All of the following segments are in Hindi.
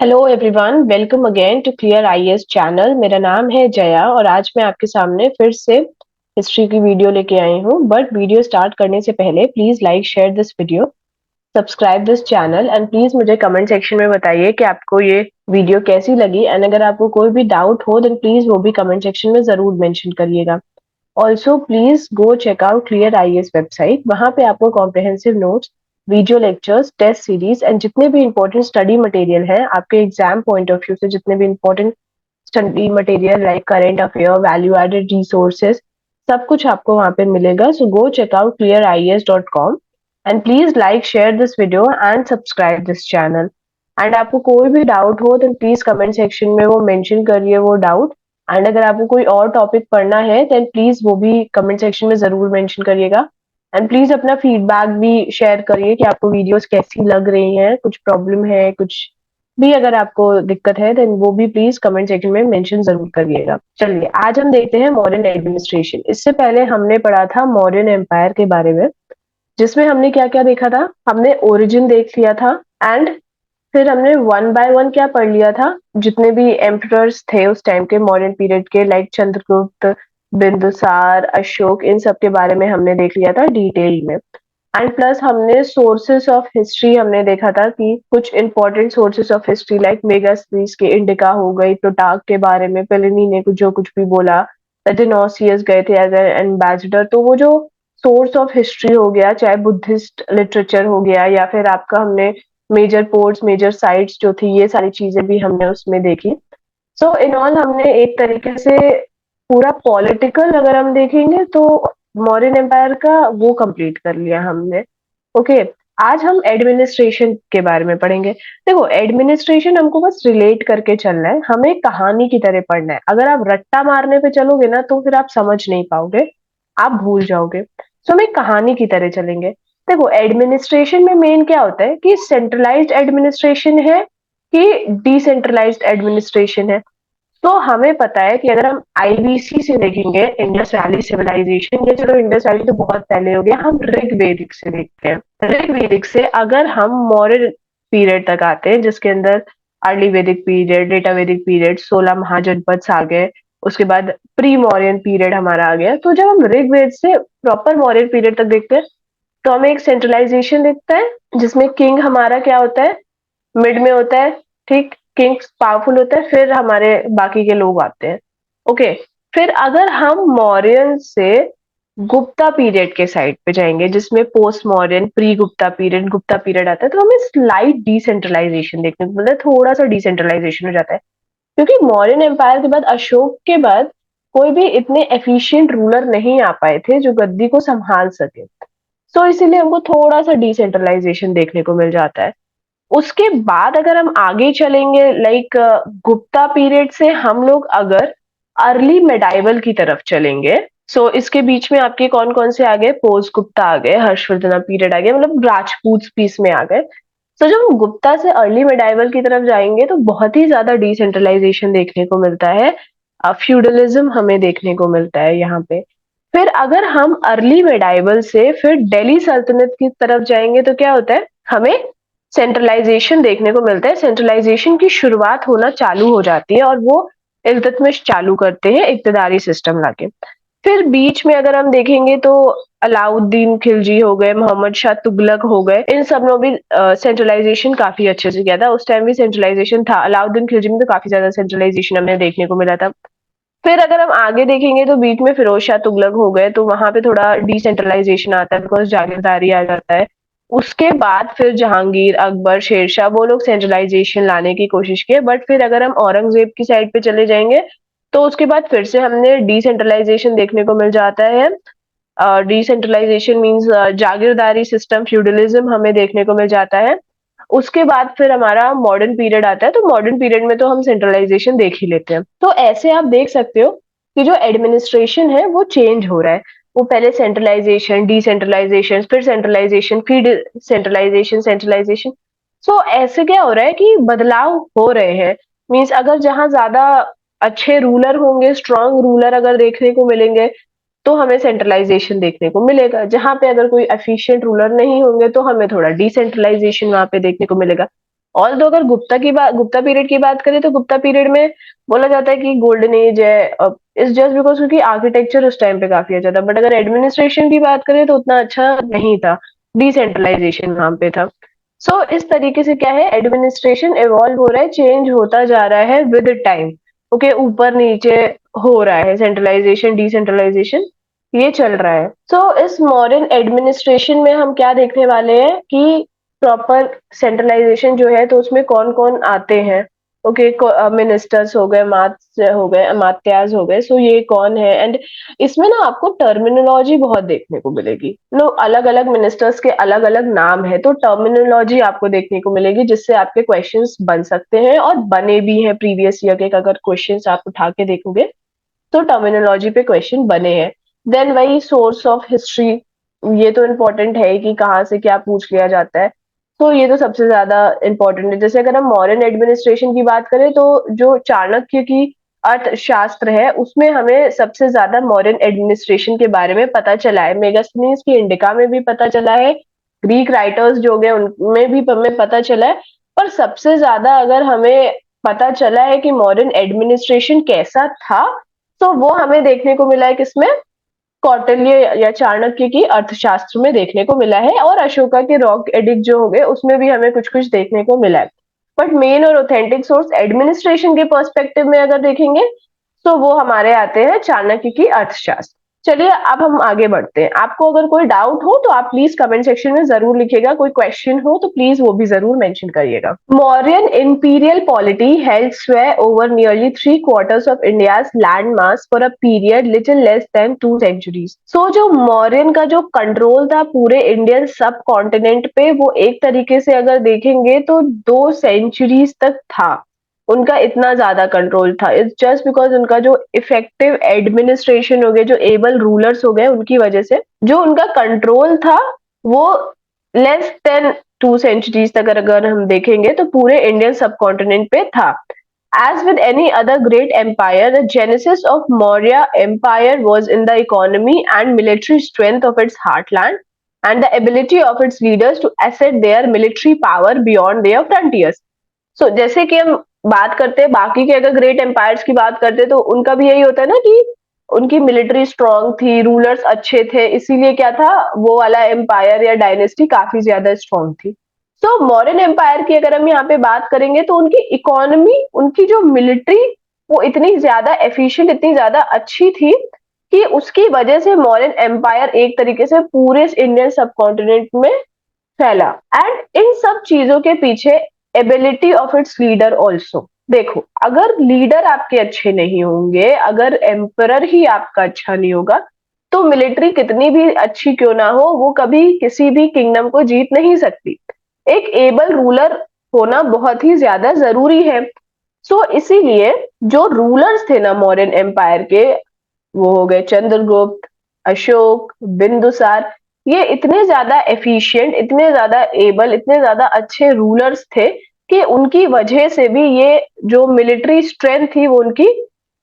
Hello everyone, welcome again to clear IAS channel. मेरा नाम है जया और आज मैं आपके सामने फिर से हिस्ट्री की वीडियो लेके आई हूँ। बट वीडियो स्टार्ट करने से पहले please like share this video, subscribe this channel and please मुझे कमेंट सेक्शन में बताइए कि आपको ये वीडियो कैसी लगी। एंड अगर आपको कोई भी डाउट हो देन प्लीज वो भी कमेंट सेक्शन में जरूर मेंशन करिएगा। Also please go check out clear IAS website. वहां पे आपको comprehensive notes, video lectures, test series and जितने भी इंपॉर्टेंट स्टडी मटेरियल है आपके एग्जाम पॉइंट ऑफ व्यू से, जितने भी important study material like current affair, value added resources, सब कुछ आपको वहां पे मिलेगा। So go check out clearies.com and please like share this video and subscribe this channel. And आपको कोई भी डाउट हो तो प्लीज कमेंट सेक्शन में वो मेंशन करिए वो डाउट। एंड अगर आपको कोई और टॉपिक पढ़ना है देन प्लीज वो भी कमेंट सेक्शन में जरूर मेंशन करिएगा। एंड प्लीज अपना फीडबैक भी शेयर करिए कि आपको वीडियोस कैसी लग रही हैं, कुछ प्रॉब्लम है, कुछ भी अगर आपको दिक्कत है देन वो भी प्लीज कमेंट सेक्शन में मेंशन जरूर करिएगा। चलिए आज हम देखते हैं मॉडर्न एडमिनिस्ट्रेशन। इससे पहले हमने पढ़ा था मॉडर्न एम्पायर के बारे में, जिसमें हमने क्या क्या देखा था। हमने ओरिजिन देख लिया था एंड फिर हमने वन बाय वन क्या पढ़ लिया था, जितने भी एम्परर्स थे उस टाइम के मॉडर्न पीरियड के, लाइक चंद्रगुप्त, बिंदुसार, अशोक, इन सब के बारे में हमने देख लिया था डिटेल में। एंड प्लस हमने सोर्सेस ऑफ हिस्ट्री हमने देखा था कि कुछ important sources of history like Megasthenes के इंडिका हो गई, प्लूटार्क के बारे में प्लिनी ने कुछ जो कुछ भी बोला, एथेनोसियस गए थे एज एम्बेसडर। तो वो जो सोर्स ऑफ हिस्ट्री हो गया, चाहे बुद्धिस्ट लिटरेचर हो गया या फिर आपका हमने मेजर पोर्ट्स, मेजर साइट्स जो थी, ये सारी चीजें भी हमने उसमें देखी। सो इन ऑल हमने एक तरीके से पूरा पॉलिटिकल अगर हम देखेंगे तो मौर्यन एम्पायर का वो कंप्लीट कर लिया हमने। ओके, आज हम एडमिनिस्ट्रेशन के बारे में पढ़ेंगे। देखो, एडमिनिस्ट्रेशन हमको बस रिलेट करके चलना है, हमें कहानी की तरह पढ़ना है। अगर आप रट्टा मारने पे चलोगे ना तो फिर आप समझ नहीं पाओगे, आप भूल जाओगे। सो हम एक कहानी की तरह चलेंगे। देखो, एडमिनिस्ट्रेशन में मेन क्या होता है कि सेंट्रलाइज्ड एडमिनिस्ट्रेशन है कि डिसेंट्रलाइज्ड एडमिनिस्ट्रेशन है। तो हमें पता है कि अगर हम आईबीसी से देखेंगे, इंडस वैली सिविलाइजेशन, ये चलो इंडस वैली तो बहुत पहले हो गया, हम ऋग्वेदिक से देखते हैं। ऋग्वेदिक से अगर हम मौर्य पीरियड तक आते हैं, जिसके अंदर अर्ली वैदिक पीरियड, डेटा वैदिक पीरियड, 16 महाजनपद आ गए, उसके बाद प्री मौर्यन पीरियड हमारा आ गया। तो जब हम ऋग्वेद से प्रॉपर मौर्यन पीरियड तक देखते हैं तो हमें एक सेंट्रलाइजेशन दिखता है, जिसमें किंग हमारा क्या होता है, मिड में होता है। ठीक, किंग पावरफुल होता है, फिर हमारे बाकी के लोग आते हैं। ओके, फिर अगर हम मौर्यन से गुप्ता पीरियड के साइड पे जाएंगे, जिसमें post modern, pre Gupta period, Gupta period आता है, तो हमें स्लाइट डिसेंट्रलाइजेशन देखने को मिलता है, थोड़ा सा डिसेंट्रलाइजेशन हो जाता है। क्योंकि मौर्यन एम्पायर के बाद, अशोक के बाद कोई भी इतने एफिशिएंट रूलर नहीं आ पाए थे जो गद्दी को संभाल सके। सो इसीलिए हमको थोड़ा सा डिसेंट्रलाइजेशन देखने को मिल जाता है। उसके बाद अगर हम आगे चलेंगे, लाइक गुप्ता पीरियड से हम लोग अगर अर्ली मेडाइवल की तरफ चलेंगे, सो इसके बीच में आपके कौन कौन से आ गए, पोस्ट गुप्ता आ गए, हर्षवर्धन पीरियड आ गया, मतलब राजपूत पीस में आ गए। तो जब हम गुप्ता से अर्ली मेडाइवल की तरफ जाएंगे तो बहुत ही ज्यादा डिसेंट्रलाइजेशन देखने को मिलता है, फ्यूडलिज्म हमें देखने को मिलता है यहाँ पे। फिर अगर हम अर्ली मेडाइवल से फिर दिल्ली सल्तनत की तरफ जाएंगे तो क्या होता है, हमें सेंट्रलाइजेशन देखने को मिलता है। सेंट्रलाइजेशन की शुरुआत होना चालू हो जाती है और वो इल्तुतमिश चालू करते हैं इक्तदारी सिस्टम लाके। फिर बीच में अगर हम देखेंगे तो अलाउद्दीन खिलजी हो गए, मोहम्मद शाह तुगलक हो गए, इन सब ने भी सेंट्रलाइजेशन काफी अच्छे से किया था। उस टाइम भी सेंट्रलाइजेशन था, अलाउद्दीन खिलजी में तो काफी ज्यादा सेंट्रलाइजेशन हमें देखने को मिला था। फिर अगर हम आगे देखेंगे तो बीच में फिरोज शाह तुगलक हो गए, तो वहां पे थोड़ा डिसेंट्रलाइजेशन आता है बिकॉज जागीरदारी आ जाता है। उसके बाद फिर जहांगीर, अकबर, शेरशाह, वो लोग सेंट्रलाइजेशन लाने की कोशिश किए। बट फिर अगर हम औरंगजेब की साइड पे चले जाएंगे तो उसके बाद फिर से हमने डिसेंट्रलाइजेशन देखने को मिल जाता है। डिसेंट्रलाइजेशन मीन्स जागीरदारी सिस्टम, फ्यूडलिज्म हमें देखने को मिल जाता है। उसके बाद फिर हमारा मॉडर्न पीरियड आता है, तो मॉडर्न पीरियड में तो हम सेंट्रलाइजेशन देख ही लेते हैं। तो ऐसे आप देख सकते हो कि जो एडमिनिस्ट्रेशन है वो चेंज हो रहा है। वो पहले सेंट्रलाइजेशन, डिसेंट्रलाइजेशन, फिर सेंट्रलाइजेशन, फिर सेंट्रलाइजेशन, सेंट्रलाइजेशन। सो ऐसे क्या हो रहा है कि बदलाव हो रहे हैं। मीन्स अगर जहां ज्यादा अच्छे रूलर होंगे, स्ट्रांग रूलर अगर देखने को मिलेंगे तो हमें सेंट्रलाइजेशन देखने को मिलेगा। जहां पे अगर कोई एफिशिएंट रूलर नहीं होंगे तो हमें थोड़ा डिसेंट्रलाइजेशन वहां पे देखने को मिलेगा। और तो अगर गुप्ता पीरियड की बात करें तो गुप्ता पीरियड में बोला जाता है कि गोल्डन एज है, इट्स जस्ट बिकॉज क्योंकि आर्किटेक्चर उस टाइम पे काफी अच्छा था। बट अगर एडमिनिस्ट्रेशन की बात करें तो उतना अच्छा नहीं था, डिसेंट्रलाइजेशन वहां पे था। सो इस तरीके से क्या है, एडमिनिस्ट्रेशन इवॉल्व हो रहा है, चेंज होता जा रहा है विद टाइम। ओके, ऊपर नीचे हो रहा है, सेंट्रलाइजेशन डिसेंट्रलाइजेशन ये चल रहा है। सो इस मॉडर्न एडमिनिस्ट्रेशन में हम क्या देखने वाले हैं कि प्रॉपर सेंट्रलाइजेशन जो है तो उसमें कौन कौन आते हैं। ओके, मिनिस्टर्स हो गए, मात्याज हो गए। सो ये कौन है, एंड इसमें ना आपको टर्मिनोलॉजी बहुत देखने को मिलेगी। नो, अलग अलग मिनिस्टर्स के अलग अलग नाम है, तो टर्मिनोलॉजी आपको देखने को मिलेगी जिससे आपके क्वेश्चंस बन सकते हैं और बने भी हैं प्रीवियस ईयर के। अगर क्वेश्चंस आप उठा के देखोगे तो टर्मिनोलॉजी पे क्वेश्चन बने हैं। देन वही सोर्स ऑफ हिस्ट्री, ये तो इम्पोर्टेंट है कि कहाँ से क्या पूछ लिया जाता है। तो ये तो सबसे ज्यादा इम्पोर्टेंट है। जैसे अगर हम मॉडर्न एडमिनिस्ट्रेशन की बात करें तो जो चाणक्य की अर्थशास्त्र है उसमें हमें सबसे ज्यादा मॉडर्न एडमिनिस्ट्रेशन के बारे में पता चला है। मेगास्थनीज की इंडिका में भी पता चला है, ग्रीक राइटर्स जो गए उनमें भी हमें पता चला है। पर सबसे ज्यादा अगर हमें पता चला है कि मॉडर्न एडमिनिस्ट्रेशन कैसा था, तो वो हमें देखने को मिला है किसमें, कौटिल्य या चाणक्य की अर्थशास्त्र में देखने को मिला है। और अशोका के रॉक एडिक्ट जो हो गए उसमें भी हमें कुछ कुछ देखने को मिला है। बट मेन और ऑथेंटिक सोर्स एडमिनिस्ट्रेशन के पर्सपेक्टिव में अगर देखेंगे तो वो हमारे आते हैं चाणक्य की अर्थशास्त्र। चलिए अब हम आगे बढ़ते हैं। आपको अगर कोई डाउट हो तो आप प्लीज कमेंट सेक्शन में जरूर लिखिएगा, कोई क्वेश्चन हो तो प्लीज वो भी जरूर मेंशन करिएगा। मौर्यन इंपीरियल पॉलिटी हेल्ड स्वे over nearly 3/4 of India's land mass for a period little less than 2 centuries। सो जो मौर्यन का जो कंट्रोल था पूरे इंडियन सब कॉन्टिनेंट पे, वो एक तरीके से अगर देखेंगे तो 2 centuries तक था। उनका इतना ज्यादा कंट्रोल था। इट्स जस्ट बिकॉज उनका जो इफेक्टिव एडमिनिस्ट्रेशन हो गया, जो एबल रूलर्स हो गए, उनकी वजह से जो उनका कंट्रोल था वो लेस देन 2 centuries तक अगर हम देखेंगे तो पूरे इंडियन सब कॉन्टिनेंट पे था। As with any other great empire, the genesis of Maurya Empire was in the economy and military strength of its heartland and the ability of its leaders to assert their military power beyond their frontiers. जैसे कि हम बात करते हैं बाकी के, अगर ग्रेट एम्पायर्स की बात करते हैं तो उनका भी यही होता है ना कि उनकी मिलिट्री स्ट्रांग थी, रूलर्स अच्छे थे, इसीलिए क्या था, वो वाला एम्पायर या डायनेस्टी काफी ज्यादा स्ट्रांग थी। सो मॉडर्न एम्पायर की अगर हम यहाँ पे बात करेंगे तो उनकी इकोनॉमी, उनकी जो मिलिट्री, वो इतनी ज्यादा एफिशिएंट, इतनी ज्यादा अच्छी थी कि उसकी वजह से मॉडर्न एम्पायर एक तरीके से पूरे इंडियन सब कॉन्टिनेंट में फैला। एंड इन सब चीजों के पीछे ability of its leader also. देखो, अगर लीडर आपके अच्छे नहीं होंगे, अगर एम्परर ही आपका अच्छा नहीं होगा, तो मिलिट्री कितनी भी अच्छी क्यों ना हो, वो कभी किसी भी किंगडम को जीत नहीं सकती। एक एबल रूलर होना बहुत ही ज्यादा जरूरी है। सो इसीलिए जो रूलर्स थे ना मौर्यन एम्पायर के, वो हो गए चंद्रगुप्त, अशोक, बिंदुसार, ये इतने ज्यादा एफिशिएंट, इतने ज्यादा एबल, इतने ज्यादा अच्छे रूलर्स थे कि उनकी वजह से भी ये जो मिलिट्री स्ट्रेंथ थी वो उनकी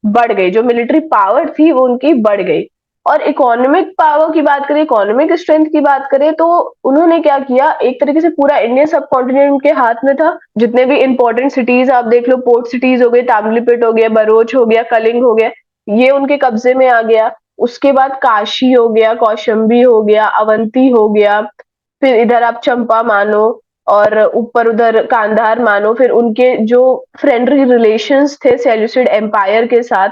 बढ़ गई, जो मिलिट्री पावर थी वो उनकी बढ़ गई। और इकोनॉमिक पावर की बात करें, इकोनॉमिक स्ट्रेंथ की बात करें, तो उन्होंने क्या किया, एक तरीके से पूरा इंडियन सब कॉन्टिनेंट उनके हाथ में था। जितने भी इंपॉर्टेंट सिटीज आप देख लो, पोर्ट सिटीज हो गए, तामलीपेट हो गया, बरोच हो गया, कलिंग हो गया, ये उनके कब्जे में आ गया। उसके बाद काशी हो गया, कौशंबी हो गया, अवंती हो गया, फिर इधर आप चंपा मानो, और ऊपर उधर कांधार मानो। फिर उनके जो फ्रेंडली रिलेशंस थे सेल्यूसिड एम्पायर के साथ,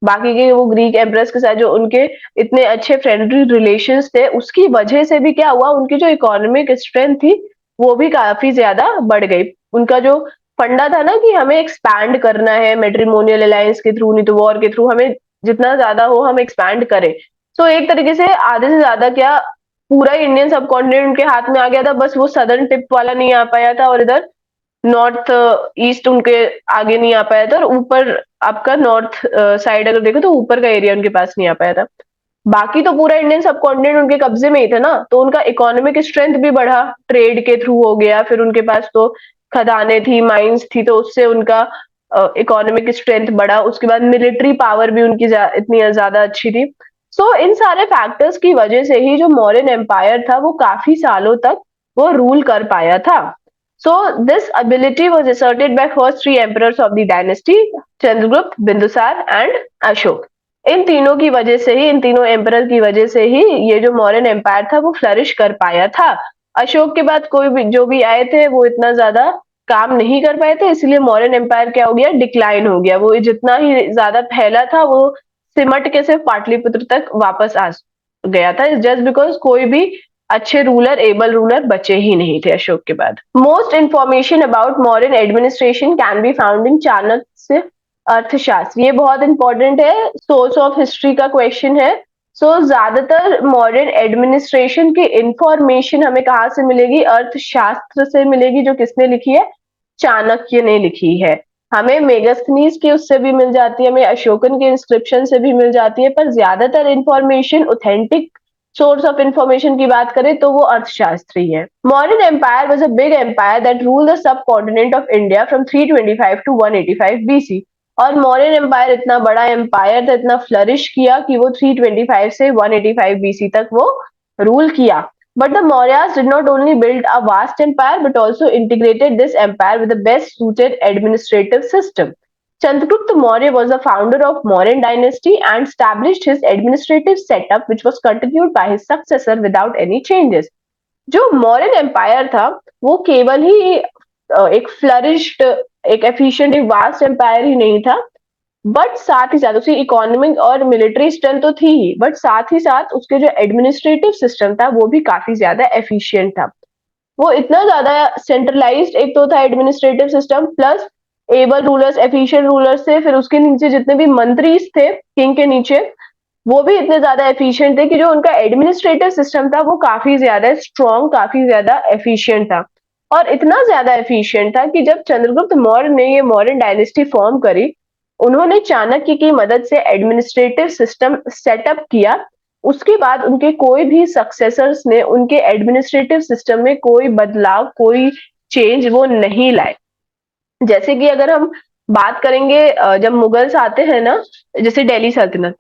बाकी के वो ग्रीक एम्प्रेस के साथ जो उनके इतने अच्छे फ्रेंडली रिलेशंस थे, उसकी वजह से भी क्या हुआ, उनकी जो इकोनॉमिक स्ट्रेंथ थी वो भी काफी ज्यादा बढ़ गई। उनका जो फंडा था ना कि हमें एक्सपैंड करना है मैट्रिमोनियल अलायंस के थ्रू, नहीं तो वॉर के थ्रू, हमें जितना ज्यादा हो हम एक्सपैंड करें। सो एक तरीके से आधे से ज्यादा क्या, पूरा इंडियन सब कॉन्टिनेंट उनके हाथ में आ गया था। बस वो सदर्न टिप वाला नहीं आ पाया था, और इधर नॉर्थ ईस्ट उनके आगे नहीं आ पाया था, और ऊपर आपका नॉर्थ साइड अगर देखो तो ऊपर का एरिया उनके पास नहीं आ पाया था। बाकी तो पूरा इंडियन सब कॉन्टिनेंट उनके कब्जे में ही था ना, तो उनका इकोनॉमिक स्ट्रेंथ भी बढ़ा, ट्रेड के थ्रू हो गया। फिर उनके पास तो खदानें थी, माइंस थी, तो उससे उनका इकोनॉमिक स्ट्रेंथ बढ़ा। उसके बाद मिलिट्री पावर भी उनकी इतनी ज्यादा अच्छी थी। सो इन सारे फैक्टर्स की वजह से ही जो मौर्यन एम्पायर था वो काफी सालों तक वो रूल कर पाया था। So this ability was asserted by first three emperors of the dynasty, Chandragupta, Bindusara and Ashoka. इन तीनों की वजह से ही, इन तीनों एम्परर की वजह से ही ये जो मौर्यन एम्पायर था वो फ्लरिश कर पाया था। अशोक के बाद कोई भी जो भी आए थे वो इतना ज्यादा काम नहीं कर पाए थे, इसलिए मौर्यन एम्पायर क्या हो गया, डिक्लाइन हो गया। वो जितना ही ज्यादा फैला था वो सिमट के सिर्फ पाटलिपुत्र तक वापस आ गया था, जस्ट बिकॉज कोई भी अच्छे रूलर, एबल रूलर बचे ही नहीं थे अशोक के बाद। Most information about modern administration can be found in Chanakya अर्थशास्त्र। ये बहुत इंपॉर्टेंट है, सोर्स ऑफ हिस्ट्री का क्वेश्चन है। ज्यादातर मॉडर्न एडमिनिस्ट्रेशन की इंफॉर्मेशन हमें कहाँ से मिलेगी, अर्थशास्त्र से मिलेगी, जो किसने लिखी है, चाणक्य ने लिखी है। हमें मेगास्थनीज की उससे भी मिल जाती है, हमें अशोकन के इंस्क्रिप्शन से भी मिल जाती है, पर ज्यादातर information, authentic source of information की बात करें तो वो अर्थशास्त्री है। Mauryan empire was a big empire that rule the subcontinent of India from 325 to 185 BC. और मॉडर्न एम्पायर इतना बड़ा एम्पायर था, इतना फ्लरिश किया कि वो 325 से 185 बीसी तक वो रूल किया। But the Mauryas did not only build a vast empire but also integrated this empire with the best suited administrative system. Chandragupta Maurya was the founder of Mauryan dynasty and established his administrative setup which was continued by his successor without any changes. जो मौर्यन एम्पायर था वो केवल ही एक फ्लरिश्ड, एक एफिशिएंट, एक वास्ट एम्पायर ही नहीं था, बट साथ ही साथ उसकी इकोनॉमिक और मिलिट्री स्ट्रेंथ तो थी ही, बट साथ ही साथ उसके जो एडमिनिस्ट्रेटिव सिस्टम था वो भी काफी ज्यादा एफिशिएंट था। वो इतना ज्यादा सेंट्रलाइज्ड एक तो था administrative system, plus able rulers, efficient rulers थे, फिर उसके नीचे जितने भी मंत्रीज थे किंग के नीचे, वो भी इतने ज्यादा एफिशिएंट थे कि जो उनका एडमिनिस्ट्रेटिव सिस्टम था वो काफी ज्यादा स्ट्रॉन्ग, काफी ज्यादा एफिशिएंट था। और इतना ज्यादा एफिशिएंट था कि जब चंद्रगुप्त मौर्य ने ये मौर्यन डायनेस्टी फॉर्म करी, उन्होंने चाणक्य की मदद से एडमिनिस्ट्रेटिव सिस्टम सेटअप किया। उसके बाद उनके कोई भी सक्सेसर्स ने उनके एडमिनिस्ट्रेटिव सिस्टम में कोई बदलाव, कोई चेंज वो नहीं लाए। जैसे कि अगर हम बात करेंगे, जब मुगल्स आते हैं ना, जैसे दिल्ली सल्तनत,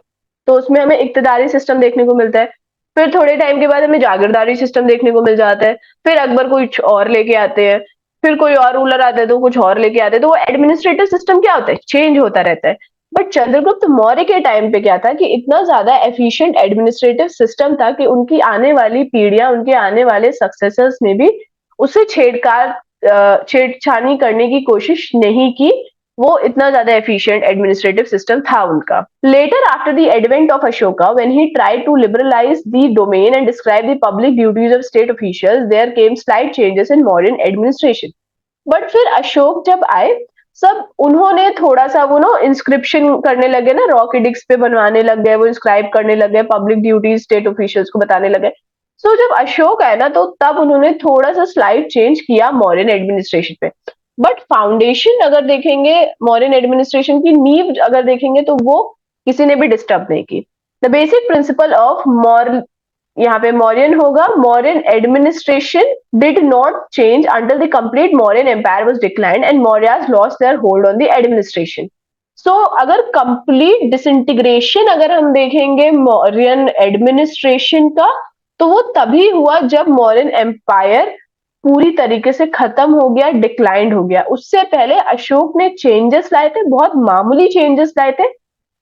तो उसमें हमें इक्तदारी सिस्टम देखने को मिलता है। फिर थोड़े टाइम के बाद हमें जागीरदारी सिस्टम देखने को मिल जाता है। फिर अकबर कुछ और लेके आते हैं, फिर कोई और रूलर आता है तो कुछ और लेके आते हैं, तो वो एडमिनिस्ट्रेटिव सिस्टम क्या होता है, चेंज होता रहता है। बट चंद्रगुप्त मौर्य के टाइम पे क्या था कि इतना ज्यादा एफिशिएंट एडमिनिस्ट्रेटिव सिस्टम था कि उनकी आने वाली पीढ़ियां, उनके आने वाले सक्सेसर्स ने भी उससे छेड़छानी करने की कोशिश नहीं की। वो इतना ज्यादा एफिशिएंट एडमिनिस्ट्रेटिव सिस्टम था उनका। Later after the advent of Ashoka, when he tried to liberalize the domain and describe the public duties of state officials, there came slight changes in modern administration. But फिर अशोक जब आए, सब उन्होंने थोड़ा सा वो ना इंस्क्रिप्शन करने लगे ना, रॉक एडिक्स पे बनवाने लग गए, वो इंस्क्राइब करने लग गए, पब्लिक ड्यूटीज स्टेट ऑफिशियल्स को बताने लगे। जब अशोक आए ना, तो तब उन्होंने थोड़ा सा स्लाइड चेंज किया मॉडर्न एडमिनिस्ट्रेशन पे। बट फाउंडेशन अगर देखेंगे, मॉडर्न एडमिनिस्ट्रेशन की नींव अगर देखेंगे, तो वो किसी ने भी डिस्टर्ब नहीं की। द बेसिक प्रिंसिपल ऑफ मॉर, यहाँ पे मौर्यन होगा, Mauryan administration did not change until the complete Mauryan empire was declined and Mauryas lost their hold on the administration. अगर कंप्लीट डिसइंटीग्रेशन अगर हम देखेंगे मौर्यन एडमिनिस्ट्रेशन का, तो वो तभी हुआ जब मौर्यन एम्पायर पूरी तरीके से खत्म हो गया, डिक्लाइंड हो गया। उससे पहले अशोक ने चेंजेस लाए थे, बहुत मामूली चेंजेस लाए थे,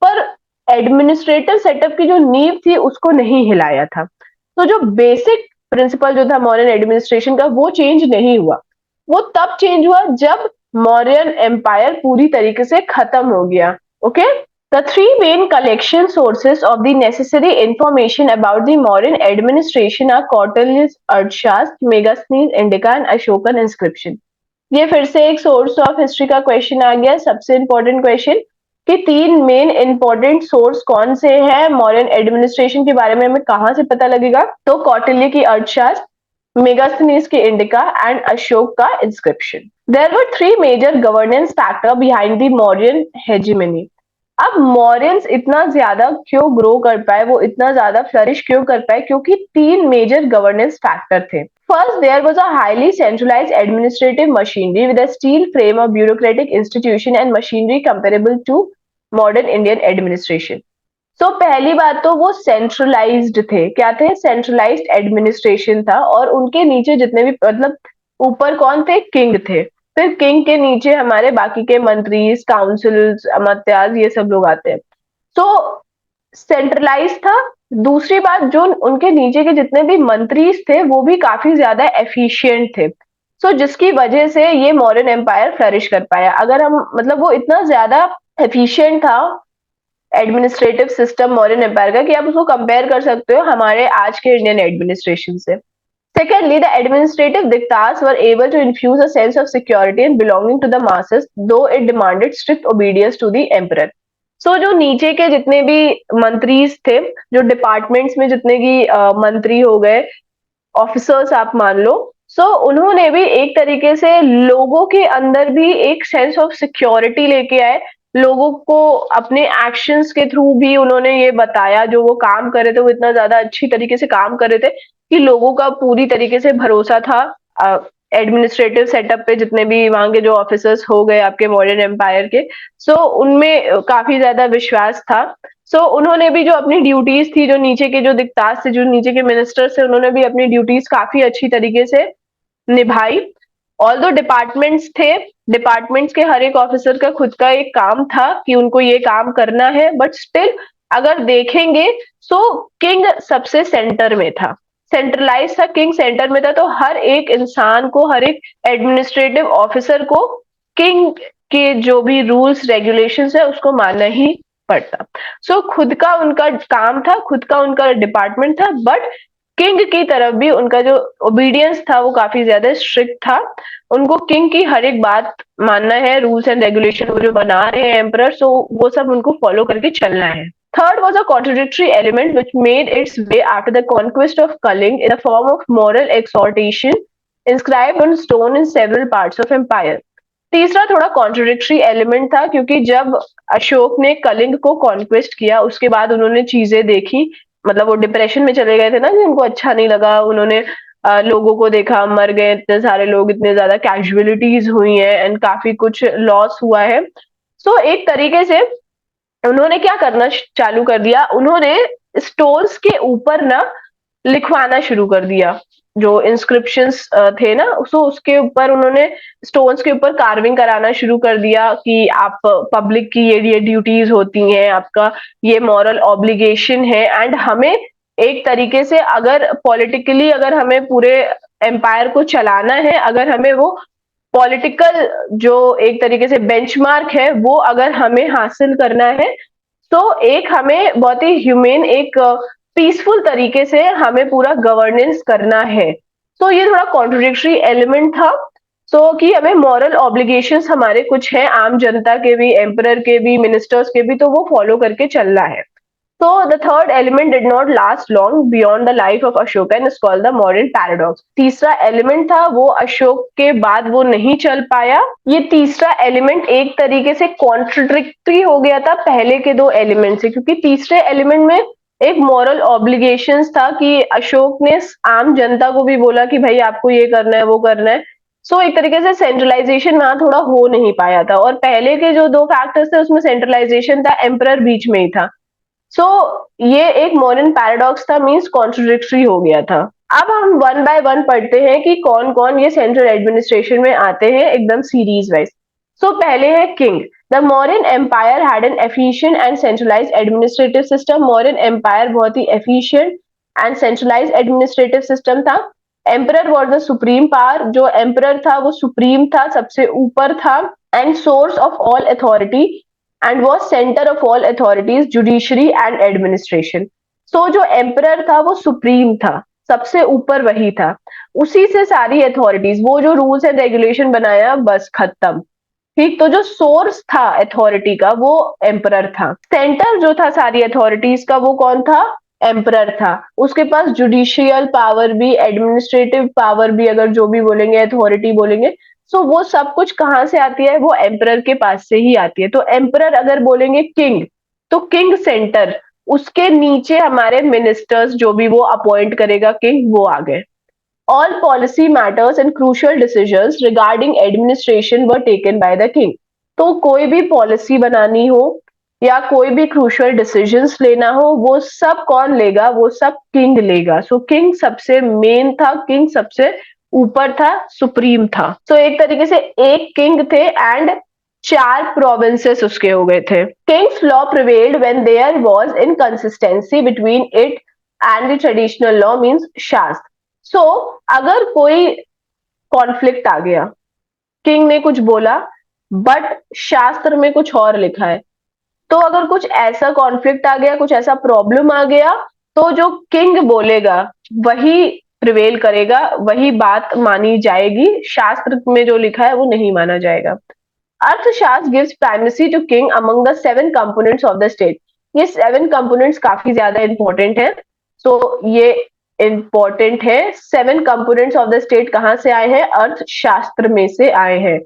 पर एडमिनिस्ट्रेटिव सेटअप की जो नींव थी उसको नहीं हिलाया था। तो जो बेसिक प्रिंसिपल जो था मौर्यन एडमिनिस्ट्रेशन का, वो चेंज नहीं हुआ। वो तब चेंज हुआ जब मौर्यन एम्पायर पूरी तरीके से खत्म हो गया। Okay, the three main collection sources of the necessary information about the Mauryan administration are Kautilya's Arthashastra, Megasthenes, Indica and Ashokan inscription। ये फिर से एक सोर्स ऑफ हिस्ट्री का क्वेश्चन आ गया, सबसे इंपॉर्टेंट क्वेश्चन कि तीन मेन इंपॉर्टेंट सोर्स कौन से हैं मौर्यन एडमिनिस्ट्रेशन के बारे में, हमें कहां से पता लगेगा। तो कौटिल्य की अर्थशास्त्र, मेगास्थनीज की इंडिका एंड अशोक का inscription. There were three major governance factor behind the Mauryan hegemony. अब मौर्यंस इतना ज्यादा क्यों ग्रो कर पाए, वो इतना ज्यादा फ्लरिश क्यों कर पाए, क्योंकि तीन मेजर गवर्नेंस फैक्टर थे। First, there was a highly centralized administrative machinery with a steel frame of bureaucratic institution and machinery comparable to modern Indian administration। पहली बात तो वो सेंट्रलाइज्ड थे। क्या थे? सेंट्रलाइज्ड एडमिनिस्ट्रेशन था, और उनके नीचे जितने भी, मतलब ऊपर कौन थे? किंग थे। फिर किंग के नीचे हमारे बाकी के मंत्रीज, काउंसिल्स, अमात्याज, ये सब लोग आते हैं। तो सेंट्रलाइज था। दूसरी बात, जो उनके नीचे के जितने भी मंत्री थे वो भी काफी ज्यादा एफिशिएंट थे। सो जिसकी वजह से ये मॉडर्न एम्पायर फ्लरिश कर पाया। अगर हम मतलब वो इतना ज्यादा एफिशिएंट था एडमिनिस्ट्रेटिव सिस्टम मॉडर्न एम्पायर का कि आप उसको कंपेयर कर सकते हो हमारे आज के इंडियन एडमिनिस्ट्रेशन से। Secondly, the administrative diktats were able to infuse a sense of security and belonging to the masses, though it demanded strict obedience to the emperor. So जो नीचे के जितने भी मंत्रीज थे, जो डिपार्टमेंट्स में जितने की मंत्री हो गए, ऑफिसर्स आप मान लो, उन्होंने भी एक तरीके से लोगों के अंदर भी एक सेंस ऑफ सिक्योरिटी लेके आए। लोगों को अपने एक्शंस के थ्रू भी उन्होंने ये बताया, जो वो काम कर रहे थे वो इतना ज्यादा अच्छी तरीके से काम कर रहे थे कि लोगों का पूरी तरीके से भरोसा था एडमिनिस्ट्रेटिव सेटअप पे। जितने भी वहां के जो ऑफिसर्स हो गए आपके मॉडर्न एम्पायर के, उनमें काफी ज्यादा विश्वास था। उन्होंने भी जो अपनी ड्यूटीज थी, जो नीचे के जो दिक्तास थे, जो नीचे के मिनिस्टर्स थे, उन्होंने भी अपनी ड्यूटीज काफी अच्छी तरीके से निभाई। ऑल दो डिपार्टमेंट्स थे, डिपार्टमेंट्स के हर एक ऑफिसर का खुद का एक काम था कि उनको ये काम करना है, बट स्टिल अगर देखेंगे तो किंग सबसे सेंटर में था, सेंट्रलाइज था, किंग सेंटर में था। तो हर एक इंसान को, हर एक एडमिनिस्ट्रेटिव ऑफिसर को किंग के जो भी रूल्स रेगुलेशंस है उसको मानना ही पड़ता। खुद का उनका काम था, खुद का उनका डिपार्टमेंट था, बट किंग की तरफ भी उनका जो ओबीडियंस था वो काफी ज्यादा स्ट्रिक्ट था। उनको किंग की हर एक बात मानना है, रूल्स एंड रेगुलेशन वो जो बना रहे हैं एम्परर, वो सब उनको फॉलो करके चलना है। Third was a contradictory element which made its way after the conquest of Kaling in the form of moral exhortation inscribed on stone in several parts of empire. तीसरा थोड़ा कॉन्ट्रोडिक्टरी एलिमेंट था, क्योंकि जब अशोक ने कलिंग को कॉन्क्वेस्ट किया उसके बाद उन्होंने चीजें देखी, मतलब वो डिप्रेशन में चले गए थे ना कि उनको अच्छा नहीं लगा। उन्होंने लोगों को देखा, मर गए इतने सारे लोग, इतने ज्यादा कैजुअलिटीज हुई हैं एंड काफी कुछ लॉस हुआ है। एक तरीके से उन्होंने क्या करना चालू कर दिया, उन्होंने स्टोन्स के ऊपर ना लिखवाना शुरू कर दिया, जो इंस्क्रिप्शंस थे ना, उसके ऊपर उन्होंने स्टोन्स के ऊपर कार्विंग कराना शुरू कर दिया कि आप पब्लिक की ये ड्यूटीज होती हैं, आपका ये मॉरल ऑब्लिगेशन है। एंड हमें एक तरीके से अगर पॉलिटिकली अगर हमें पूरे एम्पायर को चलाना है, अगर हमें वो पॉलिटिकल जो एक तरीके से बेंचमार्क है वो अगर हमें हासिल करना है, तो एक हमें बहुत ही ह्यूमेन, एक पीसफुल तरीके से हमें पूरा गवर्नेंस करना है। ये थोड़ा कॉन्ट्रोडिक्टरी एलिमेंट था। कि हमें मॉरल ऑब्लिगेशंस हमारे कुछ हैं, आम जनता के भी, एम्परर के भी, मिनिस्टर्स के भी, तो वो फॉलो करके चलना है। The third element did not last long beyond the life of Ashoka and is called the modern paradox. तीसरा एलिमेंट था वो अशोक के बाद वो नहीं चल पाया। ये तीसरा एलिमेंट एक तरीके से कॉन्ट्रडिक्टरी हो गया था पहले के दो एलिमेंट से, क्योंकि तीसरे एलिमेंट में एक मॉरल ऑब्लिगेशंस था कि अशोक ने आम जनता को भी बोला कि भाई आपको ये करना है, वो करना है। एक तरीके से सेंट्रलाइजेशन वहां थोड़ा हो नहीं पाया था, और पहले के जो दो फैक्टर्स थे उसमें सेंट्रलाइजेशन था, एम्परर बीच में ही था। ये एक मॉडर्न पैराडॉक्स था, मींस कॉन्ट्रोडिक्टरी हो गया था। अब हम वन बाय वन पढ़ते हैं कि कौन कौन ये सेंट्रल एडमिनिस्ट्रेशन में आते हैं, एकदम सीरीज वाइज। पहले है king. The modern empire had an efficient and centralised administrative system. Modern empire बहुत ही efficient and centralised administrative system था। Emperor was the supreme power. जो एम्परर था वो सुप्रीम था, सबसे ऊपर था, and source of all authority and was center of all authorities, judiciary and administration. जो एम्परर था वो सुप्रीम था, सबसे ऊपर वही था, उसी से सारी अथॉरिटीज, वो जो रूल्स एंड रेगुलेशन बनाया बस खत्म। ठीक, तो जो सोर्स था अथॉरिटी का वो एम्परर था। सेंटर जो था सारी अथॉरिटीज का वो कौन था? एम्परर था। उसके पास जुडिशियल पावर भी, एडमिनिस्ट्रेटिव पावर भी, अगर जो भी बोलेंगे अथॉरिटी बोलेंगे, वो सब कुछ कहां से आती है? वो एम्परर के पास से ही आती है। तो एम्परर अगर बोलेंगे किंग, तो किंग सेंटर, उसके नीचे हमारे मिनिस्टर्स जो भी वो अपॉइंट करेगा किंग, वो आ गए। All policy matters and crucial decisions regarding administration were taken by the king. तो कोई भी पॉलिसी बनानी हो या कोई भी क्रूशियल डिसीजंस लेना हो, वो सब कौन लेगा? वो सब किंग लेगा। किंग सबसे मेन था, किंग सबसे ऊपर था, सुप्रीम था। तो एक तरीके से एक किंग थे एंड 4 प्रोविंसेस उसके हो गए थे। King's law prevailed when there was inconsistency between it and the traditional law means shastra. So अगर कोई कॉन्फ्लिक्ट आ गया, किंग ने कुछ बोला बट शास्त्र में कुछ और लिखा है, तो अगर कुछ ऐसा कॉन्फ्लिक्ट आ गया, कुछ ऐसा प्रॉब्लम आ गया, तो जो किंग बोलेगा वही प्रिवेल करेगा, वही बात मानी जाएगी, शास्त्र में जो लिखा है वो नहीं माना जाएगा। Arthashastra gives primacy to king among the 7 components of the state. ये 7 कंपोनेंट्स काफी ज्यादा इंपॉर्टेंट है। सो ये इंपॉर्टेंट है। 7 कंपोनेंट्स ऑफ द स्टेट कहां से आए हैं? अर्थशास्त्र में से आए हैं।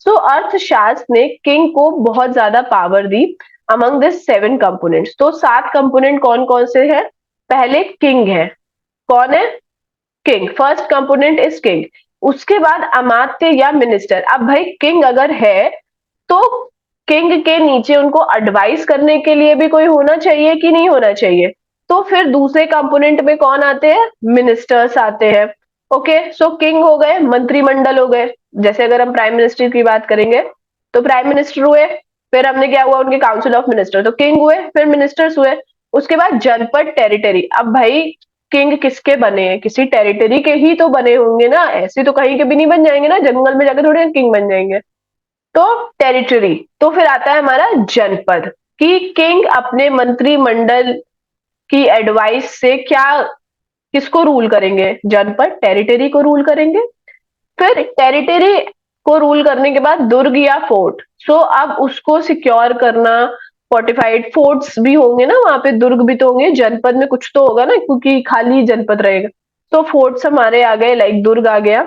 सो अर्थशास्त्र ने किंग को बहुत ज्यादा power the among this 7 components. तो 7 कंपोनेंट कौन कौन से हैं? पहले किंग है। कौन है? King. First component is king. उसके बाद अमात्य या मिनिस्टर। अब भाई किंग अगर है तो किंग के नीचे उनको एडवाइस करने के लिए भी कोई होना चाहिए कि नहीं होना चाहिए? तो फिर दूसरे कंपोनेंट में कौन आते हैं? मिनिस्टर्स आते हैं। ओके, सो किंग हो गए, मंत्रिमंडल हो गए। जैसे अगर हम प्राइम मिनिस्टर की बात करेंगे तो प्राइम मिनिस्टर हुए, फिर हमने क्या हुआ? उनके काउंसिल ऑफ मिनिस्टर। तो किंग हुए, फिर मिनिस्टर्स हुए। उसके बाद जनपद, टेरिटरी। अब भाई किंग किसके बने हैं? किसी टेरिटरी के ही तो बने होंगे ना, ऐसे तो कहीं के भी नहीं बन जाएंगे ना, जंगल में जाकर थोड़े किंग बन जाएंगे। तो टेरिटरी। तो फिर आता है हमारा जनपद, कि किंग अपने मंत्रिमंडल की एडवाइस से क्या, किसको रूल करेंगे? जनपद, टेरिटरी को रूल करेंगे। फिर टेरिटरी को रूल करने के बाद दुर्ग या फोर्ट। सो अब उसको सिक्योर करना, फोर्टिफाइड फोर्ट्स भी होंगे ना वहां पे, दुर्ग भी तो होंगे, जनपद में कुछ तो होगा ना, क्योंकि खाली जनपद रहेगा। तो फोर्ट्स हमारे आ गए, लाइक दुर्ग आ गया।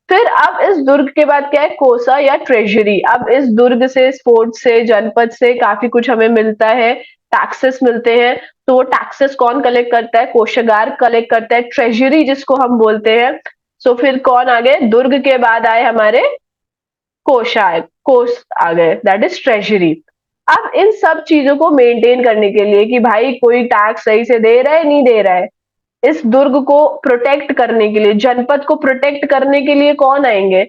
फिर अब इस दुर्ग के बाद क्या है? कोसा या ट्रेजरी। अब इस दुर्ग से, इस फोर्ट से, जनपद से काफी कुछ हमें मिलता है, टैक्सेस मिलते हैं। तो वो टैक्सेस कौन कलेक्ट करता है? कोषागार कलेक्ट करता है, ट्रेजरी जिसको हम बोलते हैं। सो फिर कौन आ गए? दुर्ग के बाद आए हमारे कोषाय, कोष आ गए, दैट इज ट्रेजरी। अब इन सब चीजों को मेंटेन करने के लिए कि भाई कोई टैक्स सही से दे रहा है नहीं दे रहा है, इस दुर्ग को प्रोटेक्ट करने के लिए, जनपद को प्रोटेक्ट करने के लिए कौन आएंगे?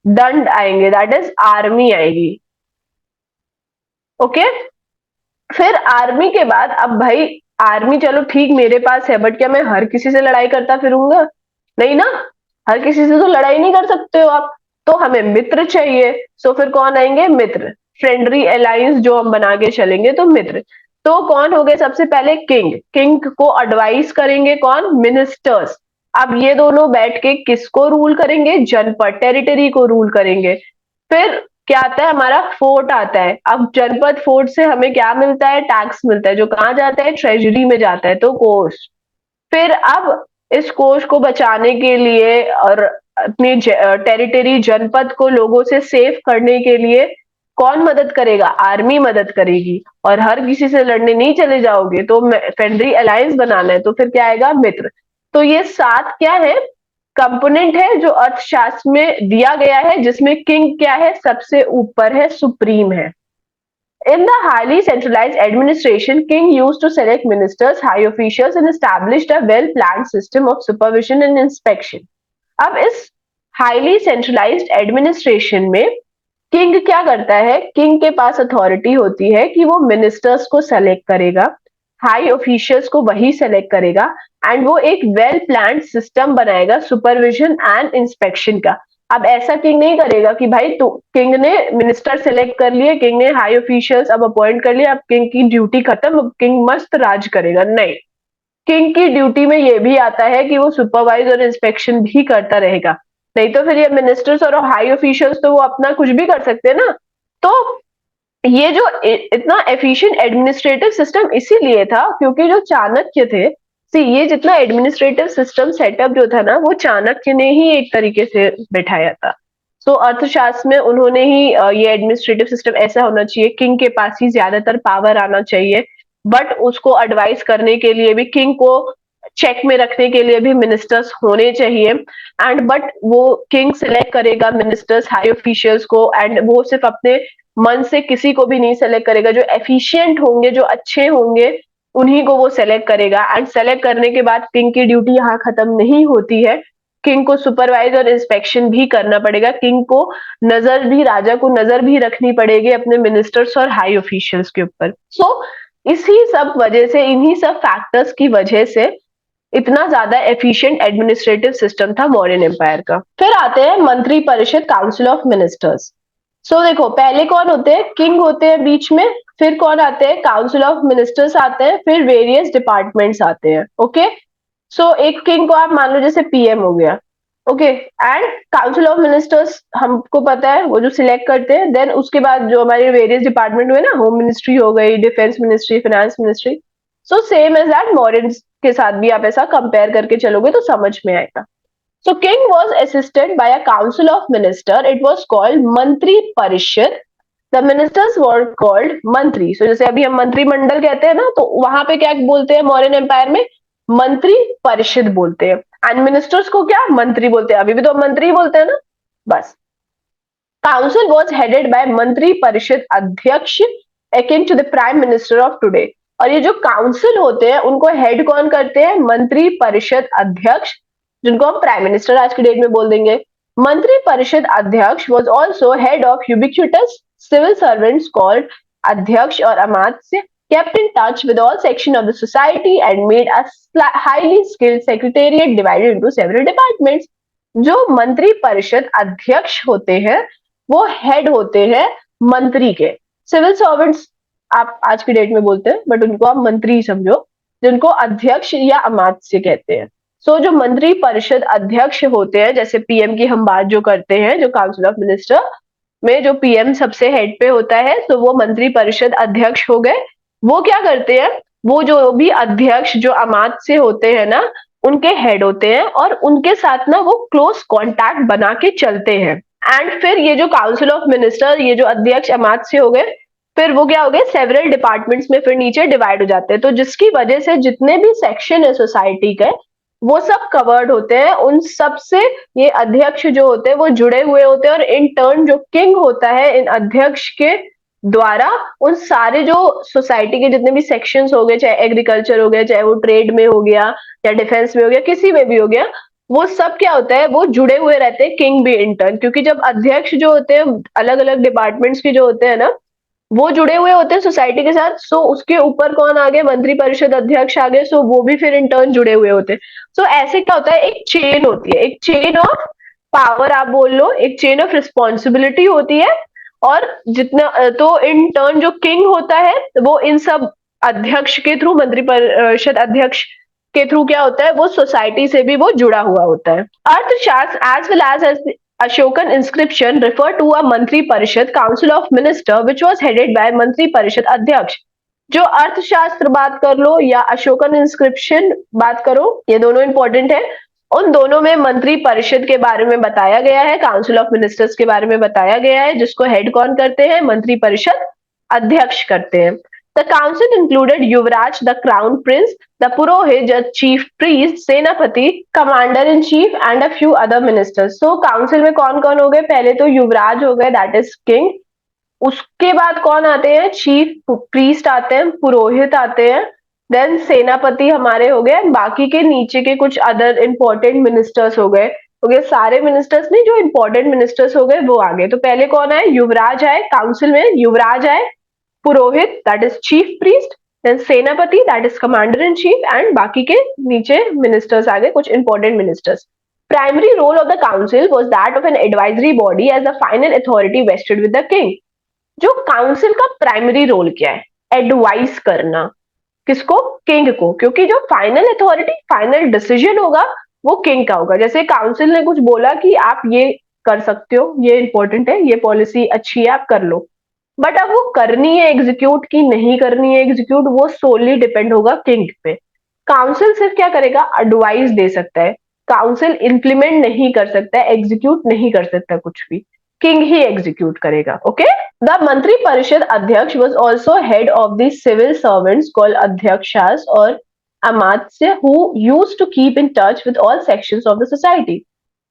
दंड आएंगे, दैट इज आर्मी आएगी। ओके, फिर आर्मी के बाद, अब भाई आर्मी चलो ठीक मेरे पास है, बट क्या मैं हर किसी से लड़ाई करता फिरूंगा? नहीं ना, हर किसी से तो लड़ाई नहीं कर सकते हो आप। तो हमें मित्र चाहिए। सो फिर कौन आएंगे? मित्र। फ्रेंडली अलायंस जो हम बना के चलेंगे, तो मित्र। तो कौन हो गए? सबसे पहले किंग। किंग को एडवाइस करेंगे कौन? मिनिस्टर्स। अब ये दोनों बैठ के किसको रूल करेंगे? जनपद, टेरिटरी को रूल करेंगे। फिर क्या आता है? हमारा फोर्ट आता है। अब जनपद फोर्ट से हमें क्या मिलता है? टैक्स मिलता है, जो कहाँ जाता है? ट्रेजरी में जाता है, तो कोष। फिर अब इस कोष को बचाने के लिए और अपनी टेरिटरी, जनपद को लोगों से सेफ करने के लिए कौन मदद करेगा? आर्मी मदद करेगी। और हर किसी से लड़ने नहीं चले जाओगे, तो फ्रेंडली अलायंस बनाना है, तो फिर क्या आएगा? मित्र। तो ये 7 क्या है? कंपोनेंट है जो अर्थशास्त्र में दिया गया है, जिसमें किंग क्या है? सबसे ऊपर है, सुप्रीम है। In the highly centralized administration, king used to select ministers, high officials, and established a well-planned system of supervision and inspection. अब इस हाईली सेंट्रलाइज्ड एडमिनिस्ट्रेशन में किंग क्या करता है? किंग के पास अथॉरिटी होती है कि वो मिनिस्टर्स को सेलेक्ट करेगा, हाई ऑफिशियल्स को वही सेलेक्ट करेगा, एंड वो एक वेल प्लान्ड सिस्टम बनाएगा सुपरविजन एंड इंस्पेक्शन का। अब ऐसा किंग नहीं करेगा कि भाई तो किंग ने मिनिस्टर सेलेक्ट कर लिए, किंग ने हाई ऑफिशियल्स अब अपॉइंट कर लिया, अब किंग की ड्यूटी खत्म, अब किंग मस्त राज करेगा। नहीं, किंग की ड्यूटी में ये भी आता है कि वो सुपरवाइज और इंस्पेक्शन भी करता रहेगा। नहीं तो फिर ये मिनिस्टर्स और हाई ऑफिशियल्स तो वो अपना कुछ भी कर सकते हैं ना। तो ये जो इतना एफिशिएंट एडमिनिस्ट्रेटिव सिस्टम इसीलिए था क्योंकि जो चाणक्य थे, सी ये जितना एडमिनिस्ट्रेटिव सिस्टम सेटअप जो था ना, वो चाणक्य ने ही एक तरीके से बैठाया था। सो अर्थशास्त्र में उन्होंने ही ये एडमिनिस्ट्रेटिव सिस्टम ऐसा होना चाहिए, किंग के पास ही ज्यादातर पावर आना चाहिए, बट उसको एडवाइस करने के लिए भी, किंग को चेक में रखने के लिए भी मिनिस्टर्स होने चाहिए। एंड बट वो किंग सिलेक्ट करेगा मिनिस्टर्स, हाई ऑफिशियल्स को, एंड वो सिर्फ अपने मन से किसी को भी नहीं सेलेक्ट करेगा, जो एफिशिएंट होंगे, जो अच्छे होंगे, उन्हीं को वो सेलेक्ट करेगा। एंड सेलेक्ट करने के बाद किंग की ड्यूटी यहाँ खत्म नहीं होती है। किंग को सुपरवाइज और इंस्पेक्शन भी करना पड़ेगा, किंग को राजा को नजर भी रखनी पड़ेगी अपने मिनिस्टर्स और हाई ऑफिशियल्स के ऊपर। सो इसी सब वजह से, इन्हीं सब फैक्टर्स की वजह से इतना ज्यादा एफिशिएंट एडमिनिस्ट्रेटिव सिस्टम था मौर्यन एम्पायर का। फिर आते हैं मंत्री परिषद, काउंसिल ऑफ मिनिस्टर्स। सो देखो, पहले कौन होते हैं? किंग होते हैं बीच में, फिर कौन आते हैं? काउंसिल ऑफ मिनिस्टर्स आते हैं, फिर वेरियस डिपार्टमेंट्स आते हैं। ओके, सो एक किंग को आप मान लो जैसे पीएम हो गया, okay, and council of ministers हमको पता है वो जो सिलेक्ट करते हैं। देन उसके बाद जो हमारे वेरियस डिपार्टमेंट हुए ना, होम मिनिस्ट्री हो गई, defence ministry, finance ministry, so same as that modern के साथ भी आप ऐसा कंपेयर करके चलोगे तो समझ में आएगा। So king was assisted by a council of minister, it was called mantri parishad. The ministers were called मंत्री। सो जैसे अभी हम मंत्रिमंडल कहते हैं ना, तो वहां पे क्या बोलते हैं मौर्यन एम्पायर में? मंत्री परिषद बोलते हैं। एंड मिनिस्टर्स को क्या? मंत्री बोलते हैं। अभी भी तो मंत्री बोलते हैं ना, बस। Council was headed by Mantri परिषद adhyaksha akin to the prime minister of today. और ये जो काउंसिल होते हैं उनको हेड कौन करते हैं? मंत्री परिषद अध्यक्ष, जिनको हम प्राइम मिनिस्टर आज की डेट में बोल देंगे। मंत्री परिषद adhyaksha was also head of ubiquitous civil servants called adhyaksha और अमात्य, kept in touch with all sections of the society and made a highly skilled secretariat divided into several departments. जो मंत्री परिषद अध्यक्ष होते हैं वो हेड होते हैं मंत्री के। सिविल सर्वेंट्स आप आज की डेट में बोलते हैं, बट उनको आप मंत्री समझो, जिनको अध्यक्ष या अमात्य कहते हैं। सो जो मंत्री परिषद अध्यक्ष होते हैं, जैसे पीएम की हम बात जो करते हैं, जो काउंसिल ऑफ मिनिस्टर में जो पीएम सबसे हेड पे होता है, तो वो मंत्री परिषद अध्यक्ष हो गए। वो क्या करते हैं? वो जो भी अध्यक्ष जो अमात्य होते हैं ना, उनके हेड होते हैं और उनके साथ ना वो क्लोज कांटेक्ट बना के चलते हैं। एंड फिर ये जो काउंसिल ऑफ मिनिस्टर, ये जो अध्यक्ष अमात्य हो गए, फिर वो क्या हो गए? सेवरल डिपार्टमेंट्स में फिर नीचे डिवाइड हो जाते हैं। तो जिसकी वजह से जितने भी सेक्शन है सोसाइटी के, वो सब कवर्ड होते हैं। उन सब से ये अध्यक्ष जो होते हैं वो जुड़े हुए होते हैं, और इन टर्न जो किंग होता है इन अध्यक्ष के द्वारा उन सारे जो सोसाइटी के जितने भी सेक्शंस हो गए, चाहे एग्रीकल्चर हो गया, चाहे वो ट्रेड में हो गया, या डिफेंस में हो गया, किसी में भी हो गया, वो सब क्या होता है? वो जुड़े हुए रहते हैं किंग भी इन टर्न। क्योंकि जब अध्यक्ष जो होते हैं अलग अलग डिपार्टमेंट्स के जो होते हैं ना, वो जुड़े हुए होते हैं सोसाइटी के साथ। सो उसके ऊपर कौन आ गए? मंत्री परिषद अध्यक्ष आ गए। सो वो भी फिर इन टर्न जुड़े हुए होते हैं। सो ऐसे क्या होता है? एक चेन होती है, एक चेन ऑफ पावर आप बोल लो, एक चेन ऑफ रिस्पॉन्सिबिलिटी होती है। और जितना तो इन टर्न जो किंग होता है वो इन सब अध्यक्ष के थ्रू, मंत्री परिषद अध्यक्ष के थ्रू क्या होता है? वो सोसाइटी से भी वो जुड़ा हुआ होता है। Arthashastra as well as Ashokan inscription refer to a Mantri Parishad council of minister which was headed by मंत्री परिषद अध्यक्ष। जो अर्थशास्त्र बात कर लो या अशोकन इंस्क्रिप्शन बात करो, ये दोनों इंपॉर्टेंट है। उन दोनों में मंत्री परिषद के बारे में बताया गया है, काउंसिल ऑफ मिनिस्टर्स के बारे में बताया गया है, जिसको हेड कौन करते हैं? मंत्री परिषद अध्यक्ष करते हैं। The council included Yuvraj, the crown prince, the Purohit, the chief priest, सेनापति, commander in chief and a few other ministers. So council में कौन कौन हो गए? पहले तो युवराज हो गए, that is king. उसके बाद कौन आते हैं? चीफ प्रीस्ट आते हैं, पुरोहित आते हैं, देन सेनापति हमारे हो गए, बाकी के नीचे के कुछ अदर इंपॉर्टेंट मिनिस्टर्स हो गए। सारे मिनिस्टर्स नहीं, जो इंपॉर्टेंट मिनिस्टर्स हो गए वो आ गए। तो पहले कौन आए? युवराज आए, काउंसिल में युवराज आए, purohit that is chief priest, then senapati that is commander in chief, and बाकी के नीचे मिनिस्टर्स आ गए, कुछ important ministers. Primary role of the council was that of an advisory body as the final authority vested with the king. जो काउंसिल का प्राइमरी रोल क्या है? एडवाइस करना। किसको? किंग को। क्योंकि जो फाइनल अथॉरिटी, फाइनल डिसीजन होगा वो किंग का होगा। जैसे काउंसिल ने कुछ बोला कि आप ये कर सकते हो, ये इंपॉर्टेंट है, ये पॉलिसी अच्छी है, आप कर लो, बट अब वो करनी है एग्जीक्यूट की नहीं करनी है एग्जीक्यूट, वो सोली डिपेंड होगा किंग पे। काउंसिल सिर्फ क्या करेगा? एडवाइस दे सकता है। काउंसिल इंप्लीमेंट नहीं कर सकता है, एग्जीक्यूट नहीं कर सकता कुछ भी, किंग ही एग्जीक्यूट करेगा। ओके, द मंत्री परिषद adhyaksha was also head of the civil servants called adhyakshas और amatya who used to keep in touch with all sections of the society.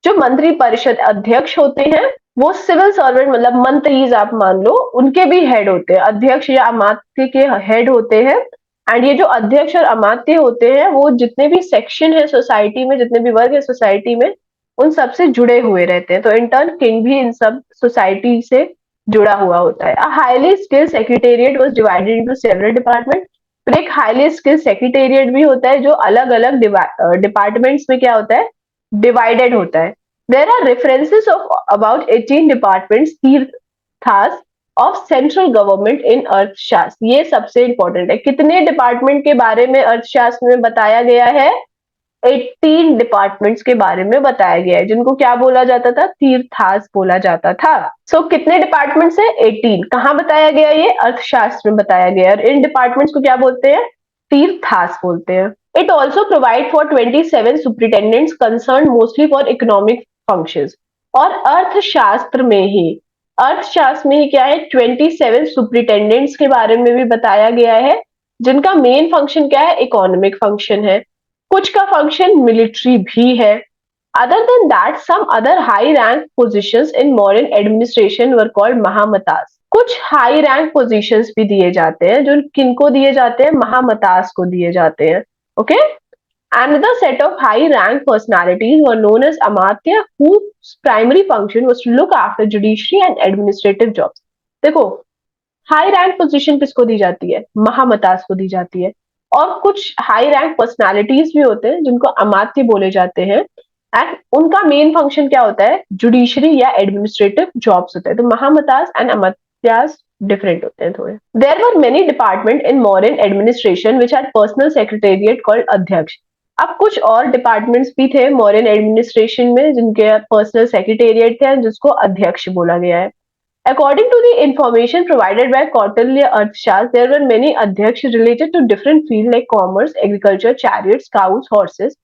जो मंत्री परिषद अध्यक्ष होते हैं वो सिविल सर्वेंट, मतलब मंत्रीज आप मान लो, उनके भी हेड होते हैं, अध्यक्ष या अमात्य के हेड होते हैं। एंड ये जो अध्यक्ष और अमात्य होते हैं वो जितने भी सेक्शन है सोसाइटी में, जितने भी वर्ग है सोसाइटी में, उन सब से जुड़े हुए रहते हैं। तो इंटर्न किंग भी इन सब सोसाइटी से जुड़ा हुआ होता है। A highly skilled secretariat was divided into several department. फिर एक हाईली स्किल्ड सेक्रेटेरिएट भी होता है जो अलग अलग डिपार्टमेंट्स में क्या होता है, डिवाइडेड होता है। There are references of about 18 departments tirthas of central government in Arthashastra. ये सबसे इंपॉर्टेंट है, कितने डिपार्टमेंट के बारे में अर्थशास्त्र में बताया गया है, 18 डिपार्टमेंट्स के बारे में बताया गया है, जिनको क्या बोला जाता था, तीर्थास बोला जाता था। सो कितने डिपार्टमेंट्स है, 18। कहाँ बताया गया, ये अर्थशास्त्र में बताया गया है। और इन डिपार्टमेंट्स को क्या बोलते हैं, तीर्थास बोलते हैं। It also provide for 27 superintendents concern mostly for economic functions. और अर्थशास्त्र में ही क्या है, 27 सुप्रिटेंडेंट्स के बारे में भी बताया गया है, जिनका मेन फंक्शन क्या है, इकोनॉमिक फंक्शन है। कुछ का फंक्शन मिलिट्री भी है। Other than that some other high rank positions in modern administration were called mahamatras. कुछ हाई रैंक पोजीशंस भी दिए जाते हैं, जो किनको दिए जाते हैं, महामतास को दिए जाते हैं। Okay, another set of high rank personalities were known as amatya, whose primary function was to look after judiciary and administrative jobs. देखो, हाई रैंक पोजीशन किसको दी जाती है, महामतास को दी जाती है। और कुछ हाई रैंक पर्सनालिटीज भी होते हैं जिनको अमात्य बोले जाते हैं, एंड उनका मेन फंक्शन क्या होता है, जुडिशरी या एडमिनिस्ट्रेटिव जॉब्स होते हैं। तो महामतास एंड अमात्यास डिफरेंट होते हैं थोड़े। There were many department in modern administration which had personal secretariat called adhyaksha. अब कुछ और डिपार्टमेंट्स भी थे मॉडर्न एडमिनिस्ट्रेशन में जिनके पर्सनल सेक्रेटेरिएट थे, जिसको अध्यक्ष बोला गया है। According to the information provided by Kautilya Arthashastra, there were many adhyaks related to different fields like commerce, agriculture, chariots, cows, horses,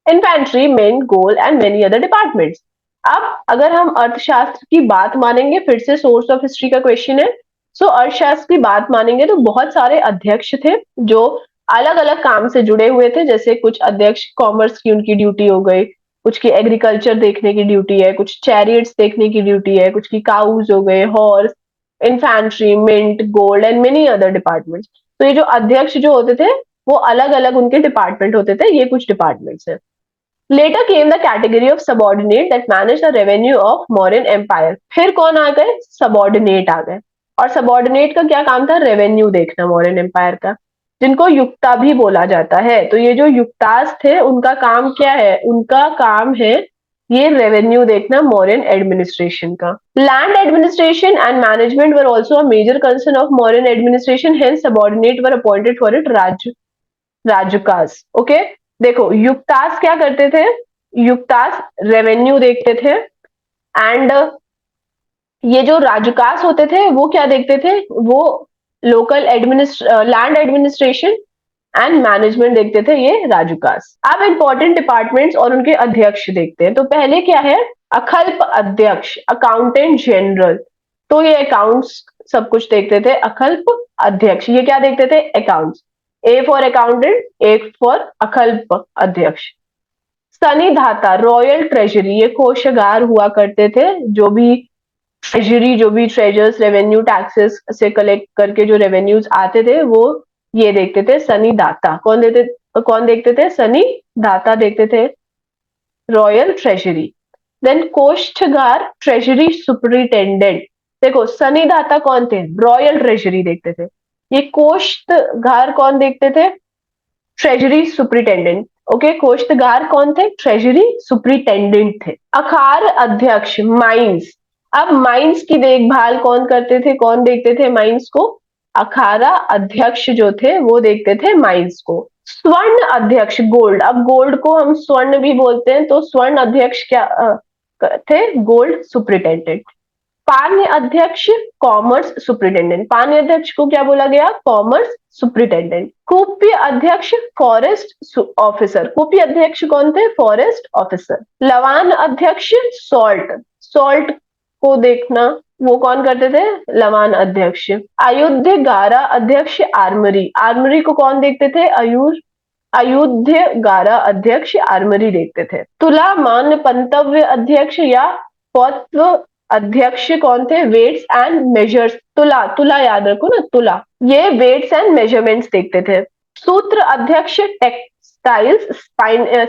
infantry, men, gold and many other departments. अब अगर हम अर्थशास्त्र की बात मानेंगे, फिर से सोर्स ऑफ हिस्ट्री का क्वेश्चन है। सो अर्थशास्त्र की बात मानेंगे तो बहुत सारे अध्यक्ष थे जो अलग अलग काम से जुड़े हुए थे। जैसे कुछ अध्यक्ष कॉमर्स की उनकी ड्यूटी हो गई, कुछ की एग्रीकल्चर देखने की ड्यूटी है, कुछ चैरियट्स देखने की ड्यूटी है, कुछ की काउज हो गए, horse, infantry, mint, gold and many other departments. तो ये जो अध्यक्ष जो होते थे वो अलग अलग उनके डिपार्टमेंट होते थे। ये कुछ डिपार्टमेंट्स हैं। Later came the category of subordinate that manage the revenue of modern empire. फिर कौन आ गए, सबॉर्डिनेट आ गए। और सबॉर्डिनेट का क्या काम था, रेवेन्यू देखना मॉडर्न एम्पायर का, जिनको युक्ता भी बोला जाता है। तो ये जो युक्तास थे उनका काम क्या है, उनका काम है ये रेवेन्यू देखना मॉडर्न एडमिनिस्ट्रेशन का। Land administration and management were also a major concern of modern administration, hence subordinate were appointed for it rajukas. Okay, देखो युक्तास क्या करते थे, युक्तास रेवेन्यू देखते थे, एंड ये जो राजुकास होते थे वो क्या देखते थे, वो local land administration and management देखते थे, ये राजुकास। अब इंपॉर्टेंट डिपार्टमेंट्स और उनके अध्यक्ष देखते हैं। तो पहले क्या है, अखल्प अध्यक्ष, अकाउंटेंट जनरल। तो ये अकाउंट्स सब कुछ देखते थे। अखल्प अध्यक्ष ये क्या देखते थे, accounts. A for accountant, A for akhalp adhyaksha. Sannidhata, royal treasury, ये कोषागार हुआ करते थे, जो भी ट्रेजरी, जो भी ट्रेजर्स रेवेन्यू टैक्सेस से कलेक्ट करके जो रेवेन्यूज आते थे वो ये देखते थे, सनी दाता। कौन देखते थे, सनी दाता देखते थे, royal treasury. Then koshthagara, treasury superintendent. देखो सनी दाता कौन थे, रॉयल ट्रेजरी देखते थे। ये कोष्ठगार कौन देखते थे, ट्रेजरी सुपरिटेंडेंट। ओके, कोष्ठगार कौन थे, ट्रेजरी सुपरिटेंडेंट थे। अखार अध्यक्ष, माइंस। अब माइंस की देखभाल कौन करते थे, कौन देखते थे माइंस को, अखाड़ा अध्यक्ष जो थे वो देखते थे माइंस को। स्वर्ण अध्यक्ष, गोल्ड। अब गोल्ड को हम स्वर्ण भी बोलते हैं, तो स्वर्ण अध्यक्ष क्या थे, गोल्ड सुपरिटेंडेंट। पान्य अध्यक्ष, कॉमर्स सुपरिटेंडेंट। पान्य अध्यक्ष को क्या बोला गया, कॉमर्स सुपरिटेंडेंट। कुप्य अध्यक्ष, फॉरेस्ट ऑफिसर। कुप्य अध्यक्ष कौन थे, फॉरेस्ट ऑफिसर। लवान अध्यक्ष, सॉल्ट को देखना, वो कौन करते थे, लवान अध्यक्ष। अयुध्य गारा अध्यक्ष, आर्मरी। आर्मरी को कौन देखते थे, अयुध्य गारा अध्यक्ष आर्मरी देखते थे। तुला मान पंतव्य अध्यक्ष या पौत्व अध्यक्ष कौन थे, वेट्स एंड मेजर्स। तुला याद रखो ना, तुला, ये वेट्स एंड मेजरमेंट्स देखते थे। सूत्र अध्यक्ष, टेक्सटाइल्स,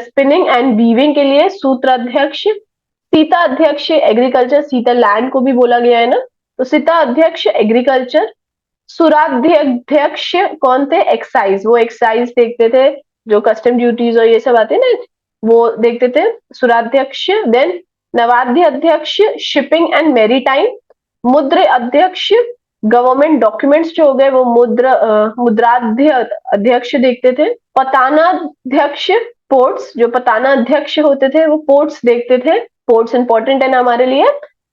स्पिनिंग एंड वीविंग के लिए सूत्र अध्यक्ष। सीता अध्यक्ष एग्रीकल्चर, सीता लैंड को भी बोला गया है ना, तो सीता अध्यक्ष एग्रीकल्चर। सुराध्यक्ष कौन थे? एक्साइज, वो एक्साइज देखते थे, जो कस्टम ड्यूटीज और ये सब आते हैं ना, वो देखते थे, सुराध्यक्ष। देन नवाध्य अध्यक्ष शिपिंग एंड मेरीटाइम। मुद्र अध्यक्ष गवर्नमेंट डॉक्यूमेंट्स जो हो गए वो मुद्राध्य अध्यक्ष देखते थे। पतानाध्यक्ष पोर्ट्स, जो पतानाध्यक्ष होते थे वो पोर्ट्स देखते थे। पोर्ट्स इंपॉर्टेंट है ना हमारे लिए।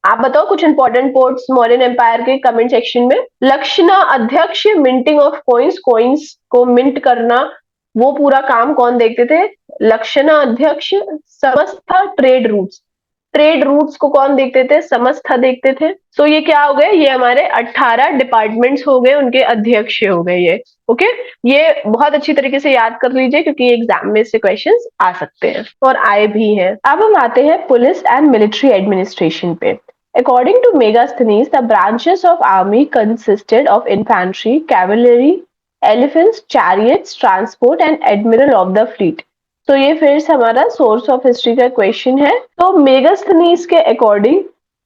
आप बताओ कुछ इंपॉर्टेंट पोर्ट्स मौर्यन एम्पायर के कमेंट सेक्शन में। लक्षणा अध्यक्ष मिंटिंग ऑफ कॉइन्स, कॉइन्स को मिंट करना, वो पूरा काम कौन देखते थे? लक्षणा अध्यक्ष। समस्था ट्रेड रूट्स, ट्रेड रूट्स को कौन देखते थे? समस्था देखते थे। सो ये क्या हो गए? ये हमारे 18 डिपार्टमेंट्स हो गए, उनके अध्यक्ष हो गए ये। ओके, ये बहुत अच्छी तरीके से याद कर लीजिए क्योंकि एग्जाम में इससे क्वेश्चंस आ सकते हैं और आए भी हैं। अब हम आते हैं पुलिस एंड मिलिट्री एडमिनिस्ट्रेशन पे। According to Megasthenes, the branches of army consisted of infantry, cavalry, elephants, chariots, transport and admiral of the fleet. तो ये फिर से हमारा सोर्स ऑफ हिस्ट्री का क्वेश्चन है। तो मेगास्थनीज के अकॉर्डिंग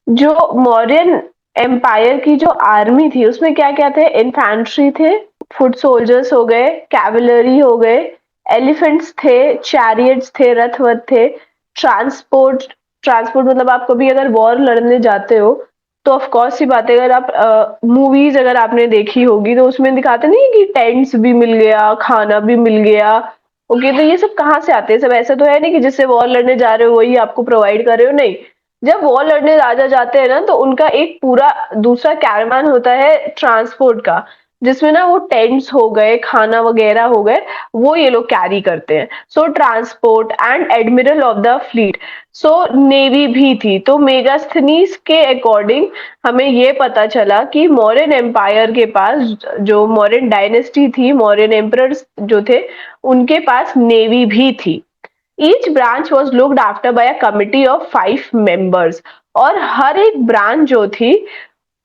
जो मौर्यन एम्पायर की जो आर्मी थी उसमें क्या क्या थे? इन्फेंट्री थे, फुट सोल्जर्स हो गए, कैवलरी हो गए, एलिफेंट्स थे, चैरियट्स थे, रथवत थे, ट्रांसपोर्ट, ट्रांसपोर्ट मतलब आप कभी अगर वॉर लड़ने जाते हो तो ऑफ कोर्स सी बात है, अगर आप मूवीज अगर आपने देखी होगी तो उसमें दिखाते नहीं कि टेंट्स भी मिल गया, खाना भी मिल गया। ओके, तो ये सब कहाँ से आते हैं? सब ऐसा तो है नहीं कि जिससे वॉर लड़ने जा रहे हो वही आपको प्रोवाइड कर रहे हो, नहीं। जब वॉर लड़ने राजा जाते हैं ना तो उनका एक पूरा दूसरा कैरावान होता है ट्रांसपोर्ट का, जिसमें ना वो टेंट्स हो गए, खाना वगैरह हो गए, वो ये लोग कैरी करते हैं। सो transport and admiral of the fleet, so navy भी थी। तो मेगास्थनीज के अकॉर्डिंग हमें ये पता चला कि मौर्यन एम्पायर के पास, जो मौर्यन डायनेस्टी थी, मौर्यन एम्परर्स जो थे, उनके पास नेवी भी थी। Each branch was looked after by a committee of 5 members, और हर एक ब्रांच जो थी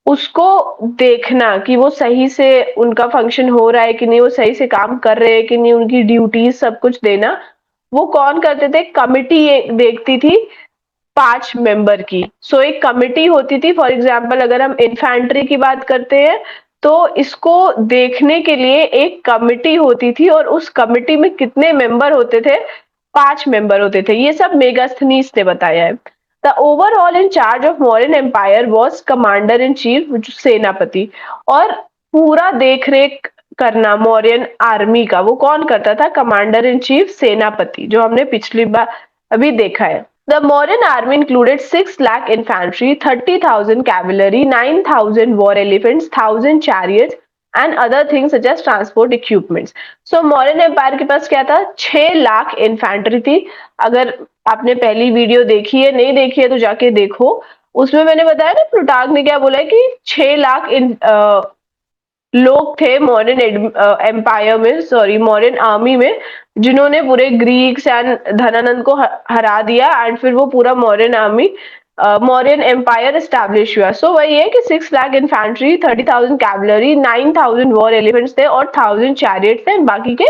उसको देखना कि वो सही से उनका फंक्शन हो रहा है कि नहीं, वो सही से काम कर रहे हैं कि नहीं, उनकी ड्यूटीज सब कुछ देना वो कौन करते थे? कमिटी देखती थी 5 मेंबर की। सो एक कमिटी होती थी। फॉर एग्जाम्पल अगर हम इन्फेंट्री की बात करते हैं तो इसको देखने के लिए एक कमिटी होती थी, और उस कमिटी में कितने मेंबर होते थे? 5 मेंबर होते थे। ये सब मेगास्थनीज ने बताया है। The overall in charge of Mauryan empire was commander in chief, senapati, और पूरा देख रेख करना मौर्यन आर्मी का वो कौन करता था? कमांडर इन चीफ, सेनापति, जो हमने पिछली बार अभी देखा है। The Mauryan army included 6 lakh infantry, 30,000 cavalry, 9,000 war elephants, 1,000 chariots and other things such as transport equipments. So Mauryan Empire के पास क्या था? 6 लाख इन्फेंट्री थी। अगर आपने पहली वीडियो देखी है, नहीं देखी है तो जाके देखो, उसमें मैंने बताया ना प्लूटार्क ने क्या बोला है कि 6 लाख लोग थे मॉडर्न एम्पायर में, सॉरी मॉडर्न आर्मी में, जिन्होंने पूरे ग्रीक्स एंड धनानंद को हरा दिया, एंड फिर वो पूरा modern army Mauryan empire establish हुआ। सो वही है कि 6 lakh infantry, 30,000 cavalry, 9,000 war elephants थे और 1,000 चैरियट थे, बाकी के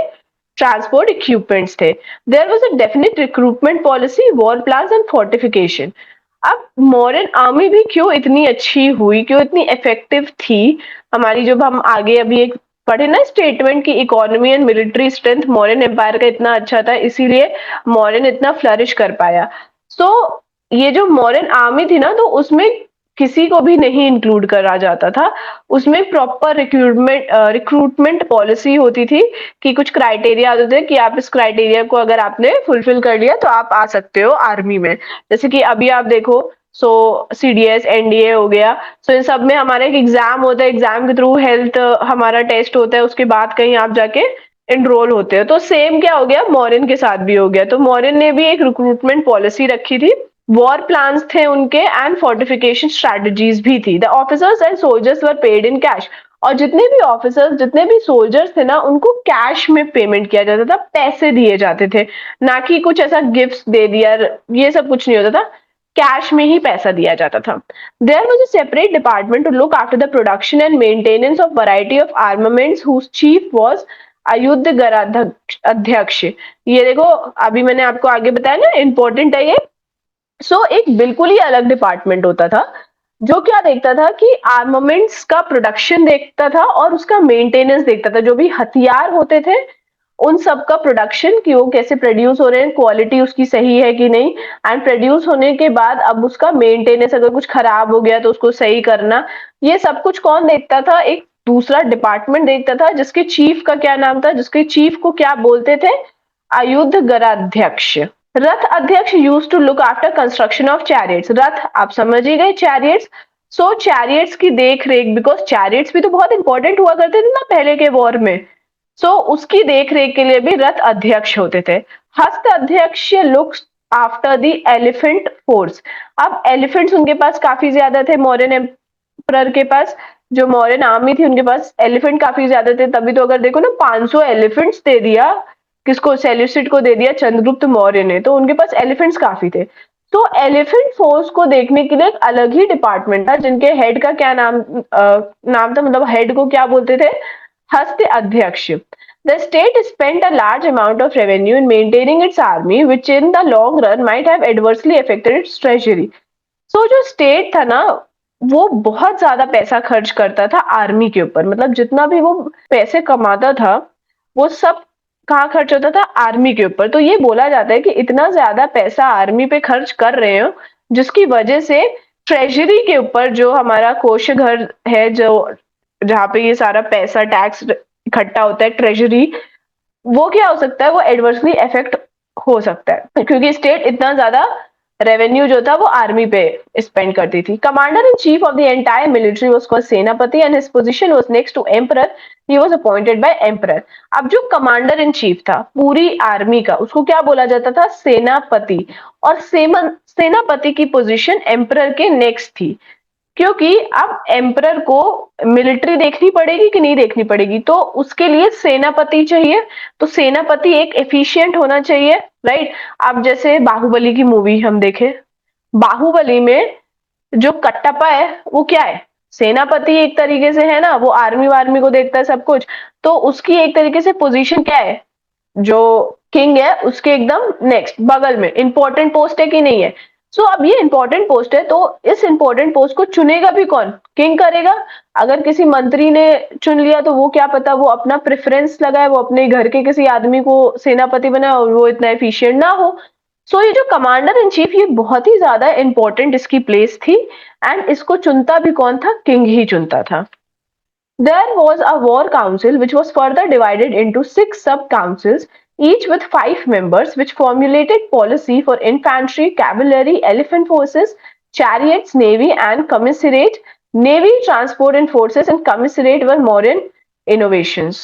ट्रांसपोर्ट इक्विपमेंट्स थे। There was a definite recruitment policy, war plans and fortification. अब मॉडर्न आर्मी भी क्यों इतनी अच्छी हुई, क्यों इतनी इफेक्टिव थी हमारी, जब हम आगे अभी एक पढ़े ना स्टेटमेंट की economy and military strength Mauryan empire का इतना अच्छा था, इसीलिए मौर्यन इतना फ्लरिश कर पाया। सो ये जो मौर्यन आर्मी थी ना, तो उसमें किसी को भी नहीं इंक्लूड करा जाता था। उसमें प्रॉपर रिक्रूटमेंट पॉलिसी होती थी कि कुछ क्राइटेरिया होते थे कि आप इस क्राइटेरिया को अगर आपने फुलफिल कर लिया तो आप आ सकते हो आर्मी में। जैसे कि अभी आप देखो, सो सीडीएस, एनडीए हो गया, सो इन सब में हमारा एक एग्जाम होता है, एग्जाम के थ्रू हेल्थ हमारा टेस्ट होता है, उसके बाद कहीं आप जाके एनरोल होते हो। तो सेम क्या हो गया, मॉर्यन के साथ भी हो गया। तो मॉर्यन ने भी एक रिक्रूटमेंट पॉलिसी रखी थी, वॉर प्लान्स थे उनके, एंड फोर्टिफिकेशन स्ट्रेटजीज भी थी। The officers and soldiers were paid in cash, और जितने भी ऑफिसर्स, जितने भी सोल्जर्स थे ना, उनको कैश में पेमेंट किया जाता था, पैसे दिए जाते थे, ना कि कुछ ऐसा गिफ्ट दे दिया, ये सब कुछ नहीं होता था, कैश में ही पैसा दिया जाता था। There was a separate department to look after the production and maintenance of variety of armaments whose chief was ayudhagaradhyaksha. ये देखो, अभी मैंने आपको आगे बताया ना, इंपॉर्टेंट है ये। एक बिल्कुल ही अलग डिपार्टमेंट होता था, जो क्या देखता था कि आर्मामेंट्स का प्रोडक्शन देखता था और उसका मेंटेनेंस देखता था। जो भी हथियार होते थे, उन सब का प्रोडक्शन, कि वो कैसे प्रोड्यूस हो रहे हैं, क्वालिटी उसकी सही है कि नहीं, एंड प्रोड्यूस होने के बाद अब उसका मेंटेनेंस, अगर कुछ खराब हो गया तो उसको सही करना, ये सब कुछ कौन देखता था? एक दूसरा डिपार्टमेंट देखता था, जिसके चीफ का क्या नाम था, जिसके चीफ को क्या बोलते थे? आयुध गराध्यक्ष। Rath adhyaksha use to look after construction of chariots. रथ आप समझ ही गए, चैरियट्स। चैरियट्स की देख रेख, बिकॉज चैरियट्स भी तो बहुत इंपॉर्टेंट हुआ करते थे ना पहले के वॉर में, उसकी देख रेख के लिए भी रथ अध्यक्ष होते थे। हस्त अध्यक्ष looks after the elephant force. अब एलिफेंट्स उनके पास काफी ज्यादा थे, मौर्यन एम्परर के पास, जो मौर्यन आर्मी थी उनके पास एलिफेंट काफी ज्यादा थे। तभी तो अगर देखो ना, 500 एलिफेंट्स दे दिया किसको? सेल्यूसिड को दे दिया था मौर्य ने, तो उनके पास एलिफेंट्स काफी थे। तो एलिफेंट फोर्स को देखने के लिए एक अलग ही डिपार्टमेंट था, जिनके हेड का क्या नाम था, मतलब हेड को क्या बोलते थे? हस्त अध्यक्ष। The state spent a large amount of revenue in maintaining its army, which in the long run might have adversely affected its treasury. जो स्टेट था ना, वो बहुत ज्यादा पैसा खर्च करता था आर्मी के ऊपर। मतलब जितना भी वो पैसे कमाता था, वो सब कहाँ खर्च होता था? आर्मी के ऊपर। तो ये बोला जाता है कि इतना ज्यादा पैसा आर्मी पे खर्च कर रहे हो, जिसकी वजह से ट्रेजरी के ऊपर, जो हमारा कोष घर है, जो जहाँ पे ये सारा पैसा टैक्स इकट्ठा होता है, ट्रेजरी, वो क्या हो सकता है? वो एडवर्सली इफेक्ट हो सकता है, क्योंकि स्टेट इतना ज्यादा रेवेन्यू जो था वो आर्मी पे स्पेंड करती थी। Commander in chief of the entire military was called senapati and his position was next to emperor. He was appointed by emperor. अब जो कमांडर इन चीफ था पूरी आर्मी का, उसको क्या बोला जाता था? सेनापति। और सेनापति की पोजीशन एम्परर के नेक्स्ट थी, क्योंकि अब एम्परर को मिलिट्री देखनी पड़ेगी कि नहीं देखनी पड़ेगी, तो उसके लिए सेनापति चाहिए। तो सेनापति एक एफिशिएंट होना चाहिए, राइट? अब जैसे बाहुबली की मूवी हम देखें, बाहुबली में जो कटप्पा है वो क्या है? सेनापति एक तरीके से है ना, वो आर्मी वार्मी को देखता है सब कुछ। तो उसकी एक तरीके से पोजीशन क्या है? जो किंग है उसके एकदम नेक्स्ट बगल में इंपॉर्टेंट पोस्ट है कि नहीं है? अब ये इंपॉर्टेंट पोस्ट है, तो इस इंपॉर्टेंट पोस्ट को चुनेगा भी कौन? किंग करेगा। अगर किसी मंत्री ने चुन लिया तो वो क्या पता, वो अपना प्रेफरेंस लगाए, वो अपने घर के किसी आदमी को सेनापति बनाए और वो इतना एफिशिएंट ना हो। ये जो कमांडर इन चीफ, ये बहुत ही ज्यादा इंपॉर्टेंट इसकी प्लेस थी, एंड इसको चुनता भी कौन था? किंग ही चुनता था। There was a war council which was further divided into 6 sub-councils, each with 5 members, which formulated policy for infantry, cavalry, elephant forces, chariots, navy, and commissariat. Navy, transport and forces and commissariat were Mauryan innovations.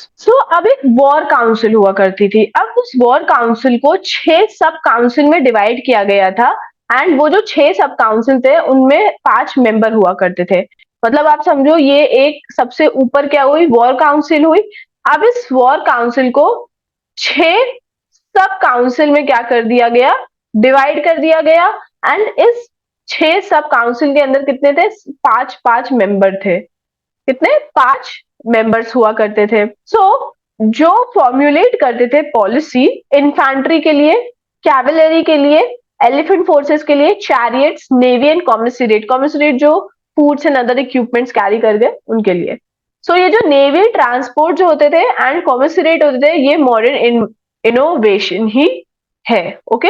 अब एक वॉर काउंसिल हुआ करती थी। अब उस वॉर काउंसिल को 6 सब काउंसिल में डिवाइड किया गया था, एंड वो जो 6 सब काउंसिल थे उनमें 5 मेंबर हुआ करते थे। मतलब आप समझो, ये एक सबसे ऊपर क्या हुई? वॉर काउंसिल हुई। अब इस वॉर काउंसिल को 6 सब काउंसिल में क्या कर दिया गया? डिवाइड कर दिया गया। एंड इस 6 सब काउंसिल के अंदर कितने थे? 5-5 मेंबर थे। कितने? 5 मेंबर्स हुआ करते थे। जो फॉर्मुलेट करते थे पॉलिसी इन्फैंट्री के लिए, कैवलरी के लिए, एलिफेंट फोर्सेस के लिए, chariots, navy and commiserate. Commiserate जो foods and other equipments carry कर गए उनके लिए। ये जो नेवी ट्रांसपोर्ट जो होते थे एंड कॉमिसरेट होते थे, ये मॉडर्न इनोवेशन ही है। Okay.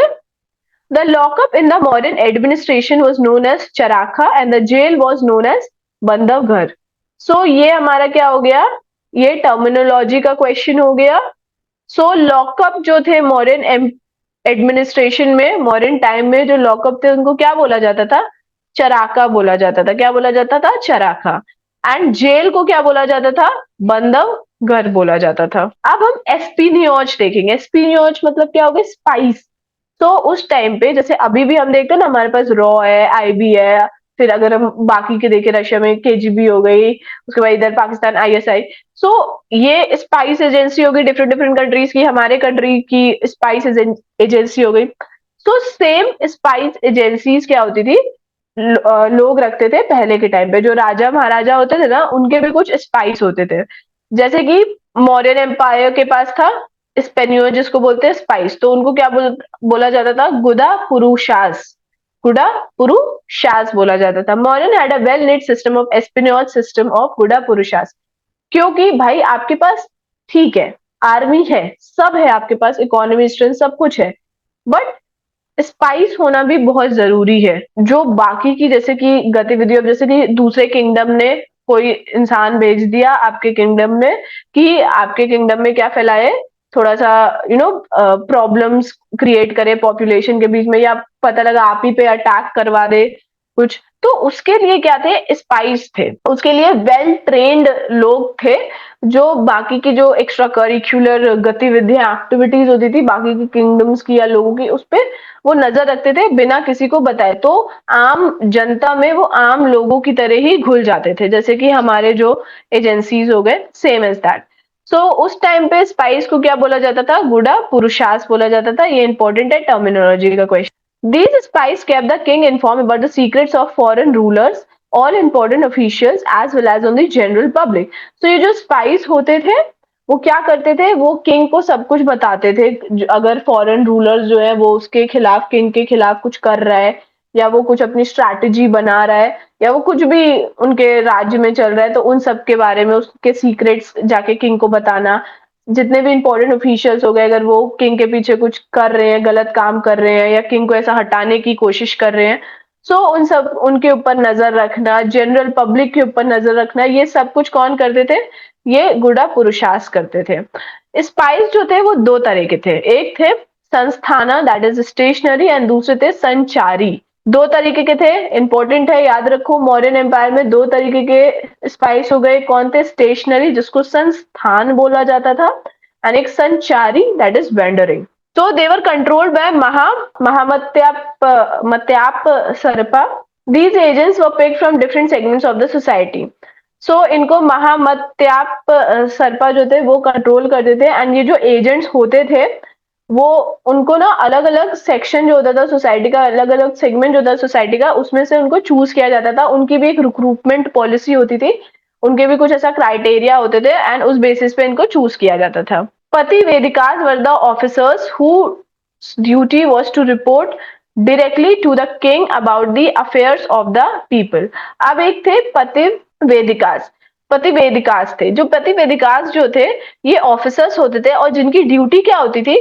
The lockup in the modern administration was known as charaka and the jail was known as bandhanagara. ये हमारा क्या हो गया? ये टर्मिनोलॉजी का क्वेश्चन हो गया। लॉकअप जो थे मॉडर्न एडमिनिस्ट्रेशन में, मॉडर्न टाइम में जो लॉकअप थे उनको क्या बोला जाता था? चराका बोला जाता था। क्या बोला जाता था? चराका। एंड जेल को क्या बोला जाता था? बंधव घर बोला जाता था। अब हम एस्पिनियोज देखेंगे। एस्पिनियोज मतलब क्या हो गया? स्पाइस। उस टाइम पे, जैसे अभी भी हम देखते हैं ना, हमारे पास रॉ है, आईबी है, फिर अगर हम बाकी के देखें, रशिया में केजीबी हो गई, उसके बाद इधर पाकिस्तान आईएसआई। ये स्पाइस एजेंसी हो गई डिफरेंट डिफरेंट कंट्रीज की, हमारे कंट्री की स्पाइस एजेंसी हो गई। सेम स्पाइस एजेंसीज क्या होती थी? लोग रखते थे पहले के टाइम पे, जो राजा महाराजा होते थे ना, उनके भी कुछ स्पाइस होते थे। जैसे कि मौर्यन एम्पायर के पास था स्पेनियो, जिसको बोलते हैं स्पाइस, तो उनको क्या बोला जाता था? गुदा पुरुषास। गुडा पुरुषास बोला जाता था। Mauryan had a well knit system of espionage system of gudha purushas, क्योंकि भाई आपके पास ठीक है, आर्मी है, सब है आपके पास, इकोनॉमी स्ट्रेंथ सब कुछ है, बट स्पाइस होना भी बहुत जरूरी है। जो बाकी की जैसे कि गतिविधियों, जैसे कि दूसरे किंगडम ने कोई इंसान भेज दिया आपके किंगडम में कि आपके किंगडम में क्या फैलाए, थोड़ा सा प्रॉब्लम्स क्रिएट करे पॉपुलेशन के बीच में, या पता लगा आप ही पे अटैक करवा दे कुछ, तो उसके लिए क्या थे, स्पाइस थे। उसके लिए वेल ट्रेन्ड लोग थे, जो बाकी की जो एक्स्ट्रा करिकुलर गतिविधियां एक्टिविटीज होती थी बाकी की किंगडम्स की या लोगों की, उस पे वो नजर रखते थे बिना किसी को बताए। तो आम जनता में वो आम लोगों की तरह ही घुल जाते थे, जैसे कि हमारे जो एजेंसीज हो गए, सेम एज दैट। सो उस टाइम पे स्पाइस को क्या बोला जाता था, गुडा पुरुषास बोला जाता था। ये इंपॉर्टेंट है टर्मिनोलॉजी का question. These spies kept the king informed about the secrets of foreign rulers, all important officials, as well as on the general public. So ये जो spies होते थे वो क्या करते थे, वो किंग को सब कुछ बताते थे। अगर फॉरेन रूलर जो है वो उसके खिलाफ, किंग के खिलाफ कुछ कर रहा है, या वो कुछ अपनी स्ट्रैटेजी बना रहा है, या वो कुछ भी उनके राज्य में चल रहा है, तो उन सब के बारे में उसके सीक्रेट्स जाके किंग को बताना। जितने भी इंपॉर्टेंट ऑफिशियल्स हो गए, अगर वो किंग के पीछे कुछ कर रहे हैं, गलत काम कर रहे हैं, या किंग को ऐसा हटाने की कोशिश कर रहे हैं, सो उन सब उनके ऊपर नजर रखना, जनरल पब्लिक के ऊपर नजर रखना, ये सब कुछ कौन करते थे, ये गुडा पुरुषास करते थे। स्पाइस जो थे वो दो तरह के थे, एक थे संस्थाना दैट इज स्टेशनरी, एंड दूसरे थे संचारी। दो तरीके के थे, इंपॉर्टेंट है, याद रखो। मौर्यन एम्पायर में दो तरीके के स्पाइस हो गए, कौन थे, स्टेशनरी जिसको संस्थान बोला जाता था, एंड एक संचारी that is wandering. So they were controlled by Mahamathyap Sarpa. These agents were picked from different segments of the society. So इनको महामत्याप सरपा जो थे वो कंट्रोल करते थे, एंड ये जो एजेंट्स होते थे वो उनको ना अलग अलग सेक्शन जो होता था सोसाइटी का, अलग अलग सेगमेंट जो होता था सोसाइटी का, उसमें से उनको चूज किया जाता था। उनकी भी एक रिक्रूटमेंट पॉलिसी होती थी, उनके भी कुछ ऐसा क्राइटेरिया होते थे, एंड उस बेसिस पे इनको चूज किया जाता था। Prativedakas were the officers whose duty was to report directly to the king about the affairs of the people. अब एक थे पति वेदिकास। पति वेदिकास थे, जो पति वेदिकास जो थे ये ऑफिसर्स होते थे, और जिनकी ड्यूटी क्या होती थी,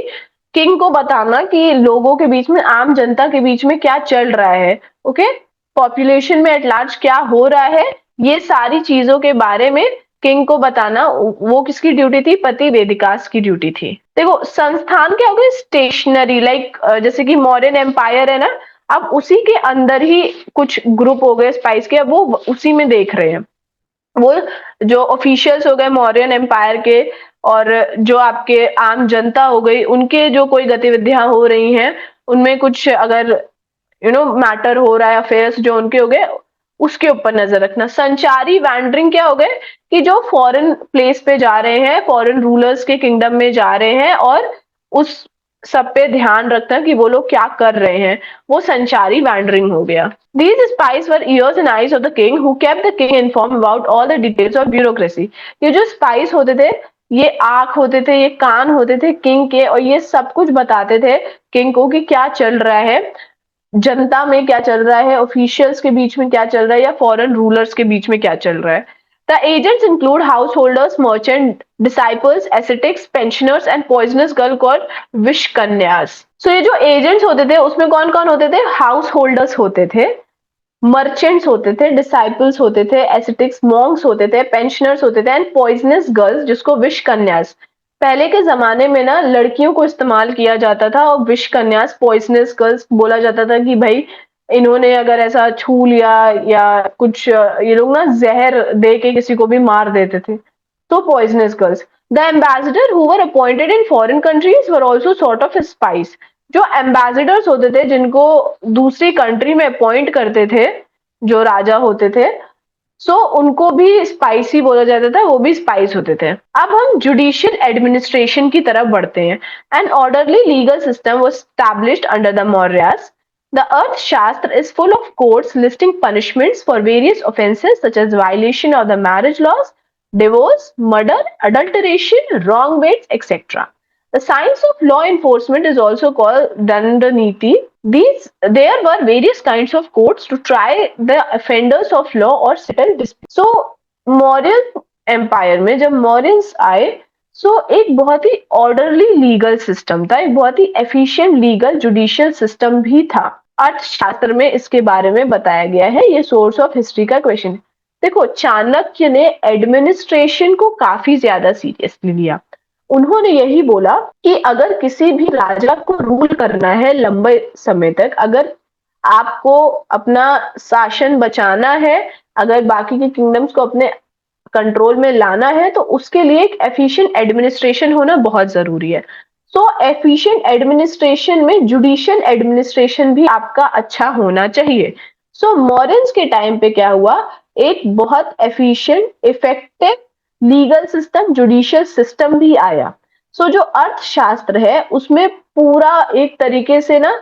किंग को बताना कि लोगों के बीच में, आम जनता के बीच में क्या चल रहा है, ओके, पॉपुलेशन में एट लार्ज क्या हो रहा है, ये सारी चीजों के बारे में किंग को बताना, वो किसकी ड्यूटी थी, पति वेदिकास की ड्यूटी थी। देखो संस्थान क्या हो गया, स्टेशनरी, लाइक जैसे कि मौर्यन एम्पायर है ना, अब उसी के अंदर ही कुछ ग्रुप हो गए स्पाइस के, अब वो उसी में देख रहे हैं। वो जो ऑफिशियल्स हो गए मौर्यन एम्पायर के, और जो आपके आम जनता हो गई, उनके जो कोई गतिविधियां हो रही हैं, उनमें कुछ अगर मैटर हो रहा है, अफेयर्स जो उनके हो गए, उसके ऊपर नजर रखना। संचारी वैंडरिंग क्या हो गए, कि जो फॉरेन प्लेस पे जा रहे हैं, फॉरेन रूलर्स के किंगडम में जा रहे हैं, और उस सब पे ध्यान रखना कि वो लोग क्या कर रहे हैं, वो संचारी वैंडरिंग हो गया। These spies were ears and eyes of the king who kept the king informed about all the details of bureaucracy. ये जो स्पाइस होते थे, ये आंख होते थे, ये कान होते थे किंग के, और ये सब कुछ बताते थे किंग को कि क्या चल रहा है, जनता में क्या चल रहा है, ऑफिशियल्स के बीच में क्या चल रहा है, या फॉरेन रूलर्स के बीच में क्या चल रहा है। The agents include householders, merchant, disciples, ascetics, pensioners and poisonous girl called vishkanyas. So ये जो एजेंट्स होते थे उसमें कौन कौन होते थे, हाउस होल्डर्स होते थे, मर्चेंट्स होते थे, डिसाइपल्स होते थे, एसेटिक्स मॉन्क्स होते थे, पेंशनर्स होते थे, एंड पॉइजनस गर्ल्स जिसको विश कन्यास। पहले के जमाने में ना लड़कियों को इस्तेमाल किया जाता था, और विश कन्यास, पॉइजनस गर्ल्स बोला जाता था कि भाई इन्होंने अगर ऐसा छू लिया या कुछ, ये लोग ना जहर दे के किसी को भी मार देते थे, तो poisonous girls. The ambassador who were appointed in foreign countries were also sort of spice. जो एम्बेसडर्स होते थे जिनको दूसरी कंट्री में अपॉइंट करते थे, जो राजा होते थे, सो उनको भी स्पाइसी बोला जाता था, वो भी स्पाइस होते थे। अब हम जुडिशियल एडमिनिस्ट्रेशन की तरफ बढ़ते हैं। An orderly legal system was established under the Mauryas. The Arthashastra is full of courts listing punishments for various offenses such as violation of the marriage laws, divorce, murder, adulteration, wrong weights, etc. The science of law enforcement is also called Dandaniti. There were various kinds of courts to try the offenders of law or settle disputes. So Maurya empire में जब मौर्यंस आए, सो एक बहुत ही ऑर्डरली लीगल सिस्टम था, एक बहुत ही एफिशिएंट लीगल जुडिशियल सिस्टम भी था। अर्थशास्त्र में इसके बारे में बताया गया है, ये सोर्स ऑफ हिस्ट्री का क्वेश्चन। देखो, चाणक्य ने एडमिनिस्ट्रेशन को काफी ज्यादा सीरियसली लिया। उन्होंने यही बोला कि अगर किसी भी राजा को रूल करना है लंबे समय तक, अगर आपको अपना शासन बचाना है, अगर बाकी के किंगडम्स को अपने कंट्रोल में लाना है, तो उसके लिए एक एफिशिएंट एडमिनिस्ट्रेशन होना बहुत जरूरी है। सो एफिशिएंट एडमिनिस्ट्रेशन में जुडिशियल एडमिनिस्ट्रेशन भी आपका अच्छा होना चाहिए। सो मॉरियंस के टाइम पे क्या हुआ, एक बहुत efficient effective legal system, judicial system भी आया। सो जो अर्थशास्त्र है उसमें पूरा एक तरीके से ना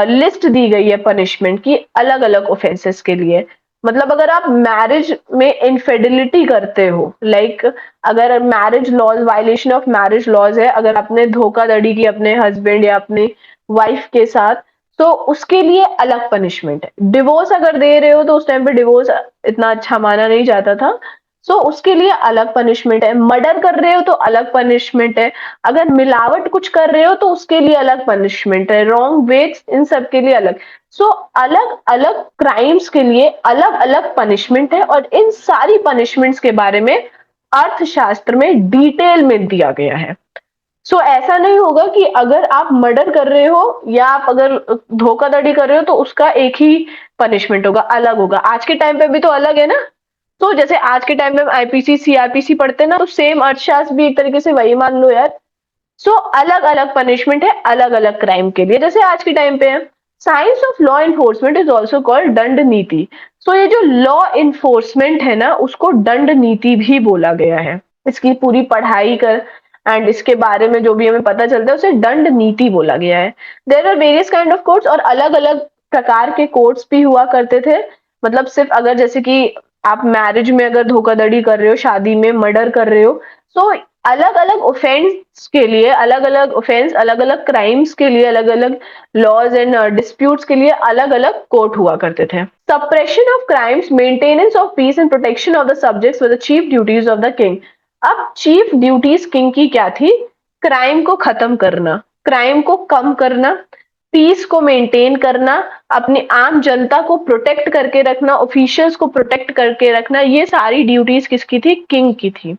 लिस्ट दी गई है पनिशमेंट की अलग अलग ऑफेंसेस के लिए। मतलब अगर आप मैरिज में इनफिडेलिटी करते हो, लाइक अगर marriage laws, violation of marriage laws है, अगर आपने धोखाधड़ी की अपने हस्बैंड या अपनी वाइफ के साथ, तो उसके लिए अलग पनिशमेंट है। डिवोर्स अगर दे रहे हो तो उस टाइम पे डिवोर्स इतना अच्छा माना नहीं जाता था, सो उसके लिए अलग पनिशमेंट है। मर्डर कर रहे हो तो अलग पनिशमेंट है। अगर मिलावट कुछ कर रहे हो तो उसके लिए अलग पनिशमेंट है। रॉन्ग वेज, इन सब के लिए अलग। सो अलग अलग क्राइम्स के लिए अलग अलग पनिशमेंट है, और इन सारी पनिशमेंट्स के बारे में अर्थशास्त्र में डिटेल में दिया गया है। सो ऐसा नहीं होगा कि अगर आप मर्डर कर रहे हो या आप अगर धोखाधड़ी कर रहे हो तो उसका एक ही पनिशमेंट होगा, अलग होगा। आज के टाइम पे भी तो अलग है ना। तो जैसे आज के टाइम में हम आईपीसी सीआरपीसी पढ़ते हैं ना, तो सेम अर्थशास्त्र भी एक तरीके से वही मान लो यार। सो अलग अलग पनिशमेंट है अलग अलग क्राइम के लिए, जैसे आज के टाइम पे है। Science of law enforcement is also called दंड नीति। सो ये जो लॉ इन्फोर्समेंट है ना, उसको दंड नीति भी बोला गया है। इसकी पूरी पढ़ाई कर एंड इसके बारे में जो भी हमें पता चलता है उसे दंड नीति बोला गया है। There are various kind of courts, और अलग अलग प्रकार के कोर्ट्स भी हुआ करते थे। मतलब सिर्फ अगर जैसे कि आप मैरिज में अगर धोखाधड़ी कर रहे हो, शादी में मर्डर कर रहे हो, सो अलग अलग ऑफेंस के लिए अलग अलग ऑफेंस, अलग अलग क्राइम्स के लिए अलग अलग लॉज एंड डिस्प्यूट्स के लिए अलग अलग कोर्ट हुआ करते थे। Suppression of crimes, maintenance of peace and protection of the subjects were the chief duties of the king. अब चीफ ड्यूटीज किंग की क्या थी? क्राइम को खत्म करना, क्राइम को कम करना, पीस को मेंटेन करना, अपनी आम जनता को प्रोटेक्ट करके रखना, ऑफिशियल्स को प्रोटेक्ट करके रखना, ये सारी ड्यूटीज किसकी थी? किंग की थी।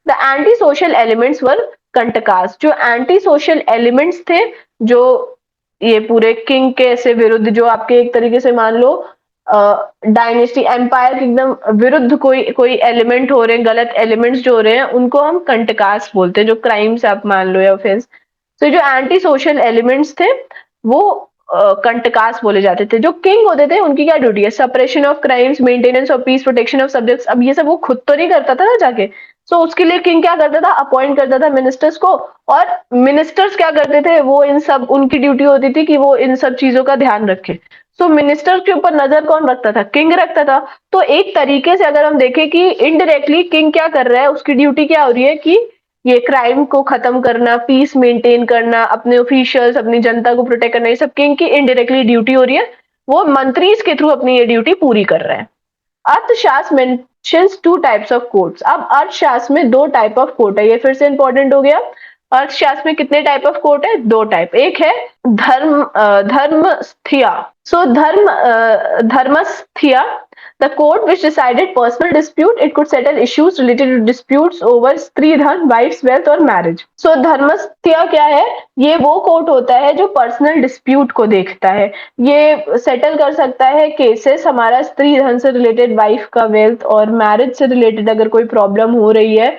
The anti social elements were kantakas. जो एंटी सोशल एलिमेंट्स थे, जो ये पूरे किंग के ऐसे विरुद्ध, जो आपके एक तरीके से मान लो डायनेस्टी एम्पायर के एकदम विरुद्ध कोई कोई एलिमेंट हो रहे हैं, गलत एलिमेंट्स जो हो रहे हैं, उनको हम कंटकास बोलते हैं, जो क्राइम्स आप मान लो या ऑफेंस। तो जो एंटी सोशल एलिमेंट्स थे वो कंटकास बोले जाते थे। जो किंग होते थे उनकी क्या ड्यूटी है? Suppression of crimes, maintenance of peace, protection of subjects. अब ये सब वो खुद तो नहीं करता था ना जाके, सो उसके लिए किंग क्या करता था? अपॉइंट करता था मिनिस्टर्स को, और मिनिस्टर्स क्या करते थे? वो इन सब, उनकी ड्यूटी होती थी कि वो इन सब चीजों का ध्यान रखे। सो मिनिस्टर के ऊपर नजर कौन रखता था? किंग रखता था। तो एक तरीके से अगर हम देखें कि इनडायरेक्टली किंग क्या कर रहा है, उसकी ड्यूटी क्या हो रही है कि ये क्राइम को खत्म करना, पीस मेंटेन करना, अपने ऑफिशियल्स, अपनी जनता को प्रोटेक्ट करना, ये सब किंग की इनडायरेक्टली ड्यूटी हो रही है। वो मंत्री के थ्रू अपनी ये ड्यूटी पूरी कर रहा है। अर्थशास्त्र mentions two types of courts. अब अर्थशास्त्र में दो टाइप ऑफ कोर्ट है, ये फिर से इंपॉर्टेंट हो गया। अर्थशास्त्र में कितने टाइप ऑफ कोर्ट है? दो टाइप। एक है धर्मस्थिया। सो धर्मस्थिया, the court which decided personal dispute, it could settle issues related to disputes over स्त्री धन, wife's wealth और marriage. So धर्मस्थ्य क्या है? ये वो कोर्ट होता है जो पर्सनल डिस्प्यूट को देखता है। ये सेटल कर सकता है केसेस हमारा स्त्री धन से रिलेटेड, वाइफ का वेल्थ और मैरिज से रिलेटेड। अगर कोई प्रॉब्लम हो रही है,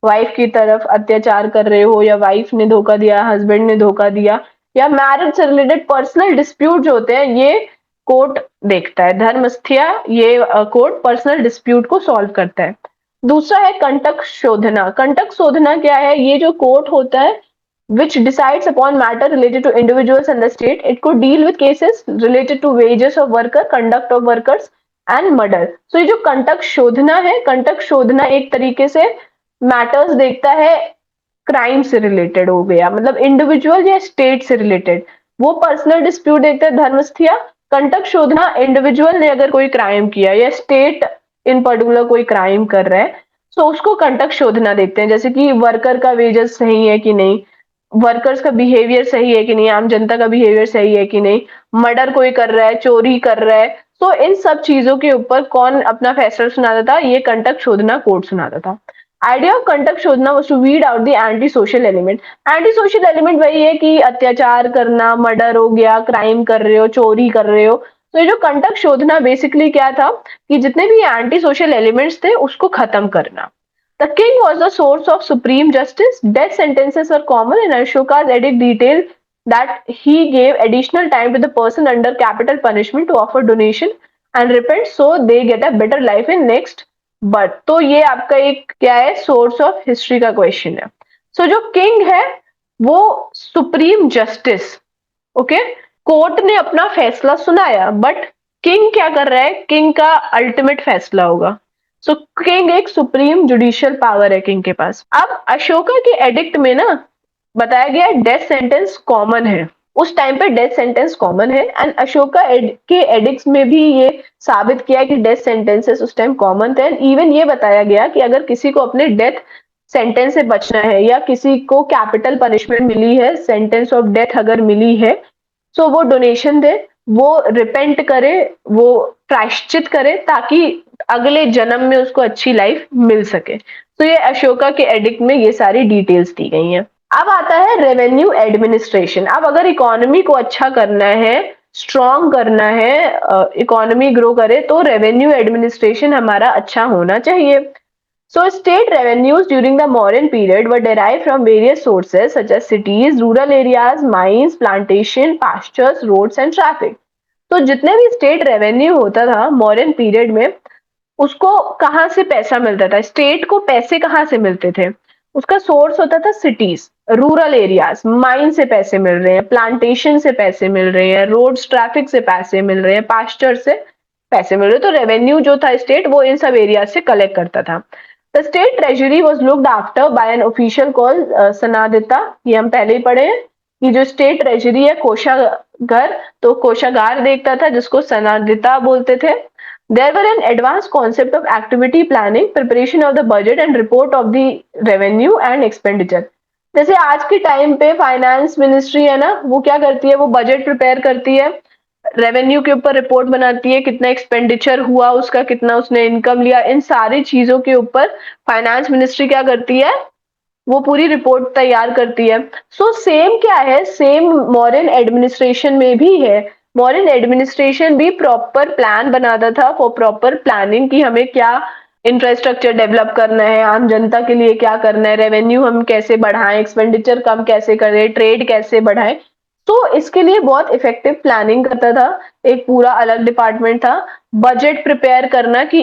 वाइफ की तरफ अत्याचार कर रहे हो, या वाइफ ने धोखा दिया, हस्बैंड ने धोखा दिया, या मैरिज से रिलेटेड पर्सनल डिस्प्यूट जो होते हैं, ये कोर्ट देखता है। धर्मस्थ्य, ये कोर्ट पर्सनल डिस्प्यूट को सॉल्व करता है। दूसरा है कंटक शोधना। कंटक शोधना क्या है? ये जो कोर्ट होता है which decides upon matter related to individuals and the state. It could deal with cases related to wages of worker, conduct of workers and murder. So ये जो कंटक शोधना है, कंटक शोधना एक तरीके से मैटर्स देखता है क्राइम से रिलेटेड हो गया, मतलब इंडिविजुअल या स्टेट से रिलेटेड। वो पर्सनल डिस्प्यूट देखते हैं धर्मस्थया। कंटक शोधना इंडिविजुअल ने अगर कोई क्राइम किया या स्टेट इन पर्टिकुलर कोई क्राइम कर रहा है, तो उसको कंटक शोधना देखते हैं, जैसे कि वर्कर का वेजेस सही है कि नहीं, वर्कर्स का बिहेवियर सही है कि नहीं, आम जनता का बिहेवियर सही है कि नहीं, मर्डर कोई कर रहा है, चोरी कर रहा है, तो इन सब चीजों के ऊपर कौन अपना फैसला सुनाता था, ये कंटक शोधना कोर्ट सुनाता था। Idea of kantaka shodhana was to weed out the anti social element. Anti social element वही है कि अत्याचार करना, मर्डर हो गया, क्राइम कर रहे हो, चोरी कर रहे हो, तो ये जो कंटक शोधना बेसिकली क्या था कि जितने भी एंटी सोशल एलिमेंट्स थे उसको खत्म करना। The king was the source of supreme justice. Death sentences were common, and Ashoka's edict detailed that he gave additional time to the person under capital punishment to offer donation and repent so they get a better life in next birth. तो ये आपका एक क्या है, सोर्स ऑफ हिस्ट्री का क्वेश्चन है। सो जो किंग है वो सुप्रीम जस्टिस, ओके, कोर्ट ने अपना फैसला सुनाया, बट किंग क्या कर रहा है, किंग का अल्टीमेट फैसला होगा। सो किंग एक सुप्रीम जुडिशियल पावर है किंग के पास। अब अशोका के एडिक्ट में ना बताया गया डेथ सेंटेंस कॉमन है, उस टाइम पे डेथ सेंटेंस कॉमन है, एंड अशोका के एडिक्ट्स में भी ये साबित किया कि डेथ सेंटेंसेस उस टाइम कॉमन थे। इवन ये बताया गया कि अगर किसी को अपने डेथ सेंटेंस से बचना है या किसी को कैपिटल पनिशमेंट मिली है, सेंटेंस ऑफ डेथ अगर मिली है, तो वो डोनेशन दे, वो रिपेंट करे, वो प्रायश्चित करे, ताकि अगले जन्म में उसको अच्छी लाइफ मिल सके। तो ये अशोका के एडिक्ट में ये सारी डिटेल्स दी गई हैं। अब आता है रेवेन्यू एडमिनिस्ट्रेशन। अब अगर इकोनॉमी को अच्छा करना है, स्ट्रॉन्ग करना है, इकोनॉमी ग्रो करे, तो रेवेन्यू एडमिनिस्ट्रेशन हमारा अच्छा होना चाहिए। So state revenues during the Mauryan period were derived from various sources such as cities, rural areas, mines, plantation, pastures, roads and traffic. तो जितने भी स्टेट रेवेन्यू होता था मौर्यन पीरियड में, उसको कहाँ से पैसा मिलता था, स्टेट को पैसे कहाँ से मिलते थे, उसका सोर्स होता था सिटीज, रूरल एरियाज, माइन से पैसे मिल रहे हैं, प्लांटेशन से पैसे मिल रहे हैं, रोड्स ट्रैफिक से पैसे मिल रहे हैं, पास्चर से पैसे मिल रहे हैं। तो रेवेन्यू जो था स्टेट वो इन सब एरिया से कलेक्ट करता था। The state treasury was looked after by an official call sannidhata, ये हम पहले ही पढ़े हैं। ये जो स्टेट ट्रेजरी है कोषागार, तो कोषागार देखता था जिसको सनादिता बोलते थे। There were an advanced concept of activity planning, preparation of the budget and report of the revenue and expenditure. जैसे आज के टाइम पे फाइनेंस मिनिस्ट्री है ना, वो क्या करती है, वो बजट प्रिपेयर करती है, रेवेन्यू के ऊपर रिपोर्ट बनाती है, कितना एक्सपेंडिचर हुआ उसका, कितना उसने इनकम लिया, इन सारी चीजों के ऊपर फाइनेंस मिनिस्ट्री क्या करती है, वो पूरी रिपोर्ट तैयार करती है। सो सेम क्या है, सेम मॉडर्न एडमिनिस्ट्रेशन में भी है। मॉडर्न एडमिनिस्ट्रेशन भी प्रॉपर प्लान बनाता था फॉर प्रॉपर प्लानिंग कि हमें क्या इंफ्रास्ट्रक्चर डेवलप करना है, आम जनता के लिए क्या करना है, रेवेन्यू हम कैसे बढ़ाएं, एक्सपेंडिचर कम कैसे करें, ट्रेड कैसे बढ़ाएं। तो इसके लिए बहुत इफेक्टिव प्लानिंग करता था, एक पूरा अलग डिपार्टमेंट था। बजट प्रिपेयर करना कि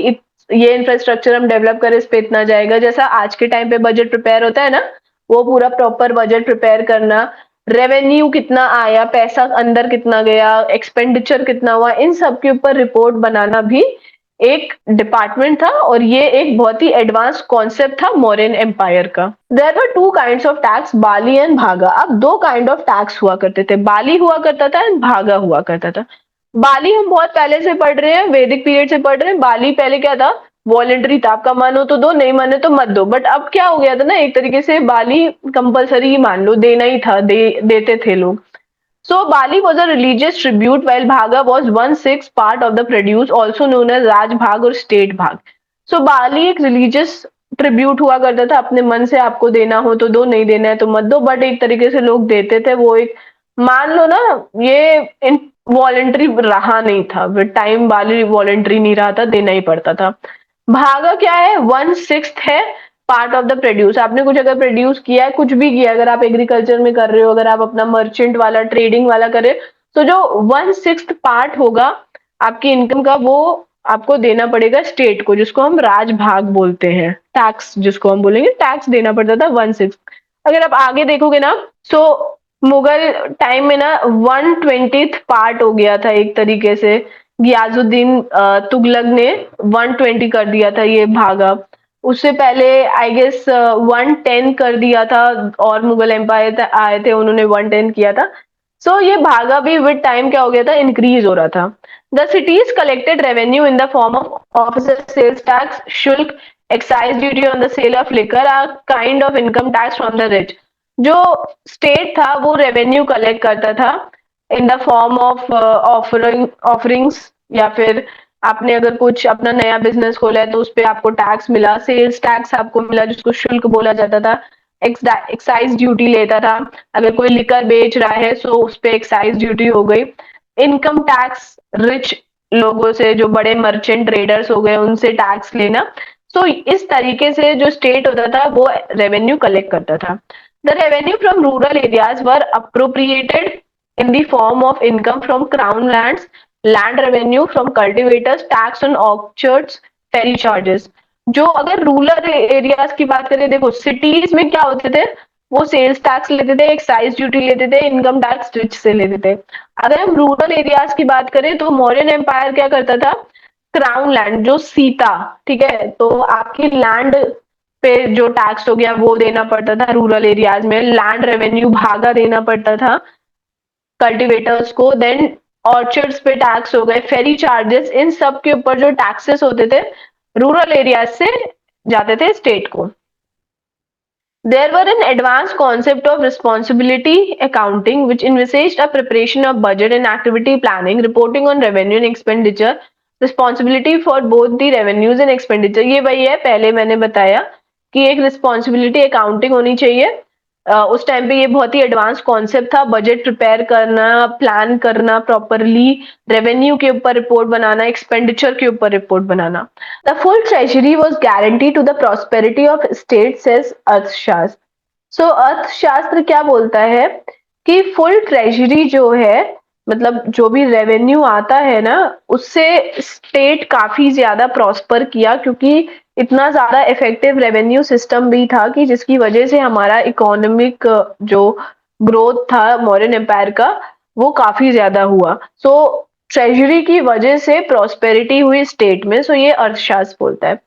ये इंफ्रास्ट्रक्चर हम डेवलप करें, इस पे इतना जाएगा, जैसा आज के टाइम पे बजट प्रिपेयर होता है ना, वो पूरा प्रॉपर बजट प्रिपेयर करना। रेवेन्यू कितना आया, पैसा अंदर कितना गया, एक्सपेंडिचर कितना हुआ, इन सब के ऊपर रिपोर्ट बनाना भी एक डिपार्टमेंट था, और ये एक बहुत ही एडवांस कॉन्सेप्ट था मौर्यन एम्पायर का। There were two kinds of tax, bali and bhaga. अब दो काइंड ऑफ टैक्स हुआ करते थे, बाली हुआ करता था एंड भागा हुआ करता था। बाली हम बहुत पहले से पढ़ रहे हैं, वैदिक पीरियड से पढ़ रहे हैं। बाली पहले क्या था, वॉलेंट्री था, आपका मन हो तो दो, नहीं मन है तो मत दो। बट अब क्या हो गया था ना, एक तरीके से बाली कंपलसरी ही मान लो, देना ही था, देते थे लोग। So Bali was a religious tribute while Bhaga was 1/6 part of the produce, also known as Raj Bhag और State Bhag. So Bali एक religious tribute हुआ करता था, अपने मन से आपको देना हो तो दो, नहीं देना है तो मत दो, बट एक तरीके से लोग देते थे। वो एक मान लो ना, ये वॉलेंट्री रहा नहीं था, विद टाइम बाली वॉलेंट्री नहीं रहा था, देना ही पड़ता था। भागा क्या है, 1/6 है पार्ट ऑफ द प्रोड्यूस। आपने कुछ अगर प्रोड्यूस किया है, कुछ भी किया, अगर आप एग्रीकल्चर में कर रहे हो, अगर आप अपना मर्चेंट वाला ट्रेडिंग वाला कर रहे हो, तो जो 1/6 पार्ट होगा आपकी इनकम का, वो आपको देना पड़ेगा स्टेट को, जिसको हम राज भाग बोलते हैं, टैक्स जिसको हम बोलेंगे, टैक्स देना पड़ता था 1/6। अगर आप आगे देखोगे ना, सो मुगल टाइम में ना 1/20 पार्ट हो गया था एक तरीके से, गियाजुद्दीन तुगलक ने 120 कर दिया था ये भागा। उससे पहले आई गेस 110 कर दिया था, और मुगल एम्पायर आए थे, उन्होंने 110 किया था। सो ये भागा भी विद टाइम क्या हो गया था, इंक्रीज हो रहा था। The cities collected revenue in the form of officer sales tax, shulka, excise duty on the sale of liquor, or kind of income tax from the rich. जो स्टेट था वो रेवेन्यू कलेक्ट करता था in the form of offerings, या फिर आपने अगर कुछ अपना नया बिजनेस खोला है तो उस पे आपको टैक्स मिला, सेल्स टैक्स आपको मिला जिसको शुल्क बोला जाता था, एक्साइज ड्यूटी लेता था, अगर कोई लिकर बेच रहा है सो उस पे एक्साइज ड्यूटी हो गई। इनकम टैक्स, रिच लोगों से, जो बड़े मर्चेंट ट्रेडर्स हो गए उनसे टैक्स लेना। सो इस तरीके से जो स्टेट होता था वो रेवेन्यू कलेक्ट करता था। The revenue from rural areas were appropriated in the form of income from crown lands, land revenue from cultivators, tax on orchards, ferry charges। जो अगर रूरल एरियाज की बात करें, देखो सिटीज में क्या होते थे, वो सेल्स टैक्स लेते थे, एक्साइज ड्यूटी लेते थे, इनकम टैक्स रिच से लेते थे। अगर हम रूरल एरियाज की बात करें तो मौर्यन एम्पायर क्या करता था, क्राउन लैंड जो सीता, ठीक है, तो आपकी लैंड पे जो टैक्स हो गया वो देना पड़ता था रूरल एरियाज में, लैंड रेवेन्यू भागा देना पड़ता था कल्टिवेटर्स को। देन ऑर्चर्ड्स पे टैक्स हो गए, फेरी चार्जेस, इन सब के ऊपर जो टैक्सेस होते थे रूरल एरिया से जाते थे स्टेट को। There were an advanced concept of responsibility accounting which envisaged a preparation of budget and activity planning, reporting on revenue and expenditure, responsibility for both the revenues and expenditure। ये वही है, पहले मैंने बताया कि एक रिस्पॉन्सिबिलिटी अकाउंटिंग होनी चाहिए। उस टाइम पे ये बहुत ही एडवांस कॉन्सेप्ट था, बजट प्रिपेयर करना, प्लान करना प्रॉपरली, रेवेन्यू के ऊपर रिपोर्ट बनाना, एक्सपेंडिचर के ऊपर रिपोर्ट बनाना। The full treasury was guarantee to the prosperity of state says Arthashastra. So अर्थशास्त्र क्या बोलता है कि फुल ट्रेजरी जो है, मतलब जो भी रेवेन्यू आता है ना, उससे स्टेट काफी ज्यादा प्रॉस्पर किया, क्योंकि इतना ज्यादा इफेक्टिव रेवेन्यू सिस्टम भी था कि जिसकी वजह से हमारा इकोनॉमिक जो ग्रोथ था मौर्यन एम्पायर का वो काफी ज्यादा हुआ। सो ट्रेजरी की वजह से प्रॉस्पेरिटी हुई स्टेट में। सो ये अर्थशास्त्र बोलता है।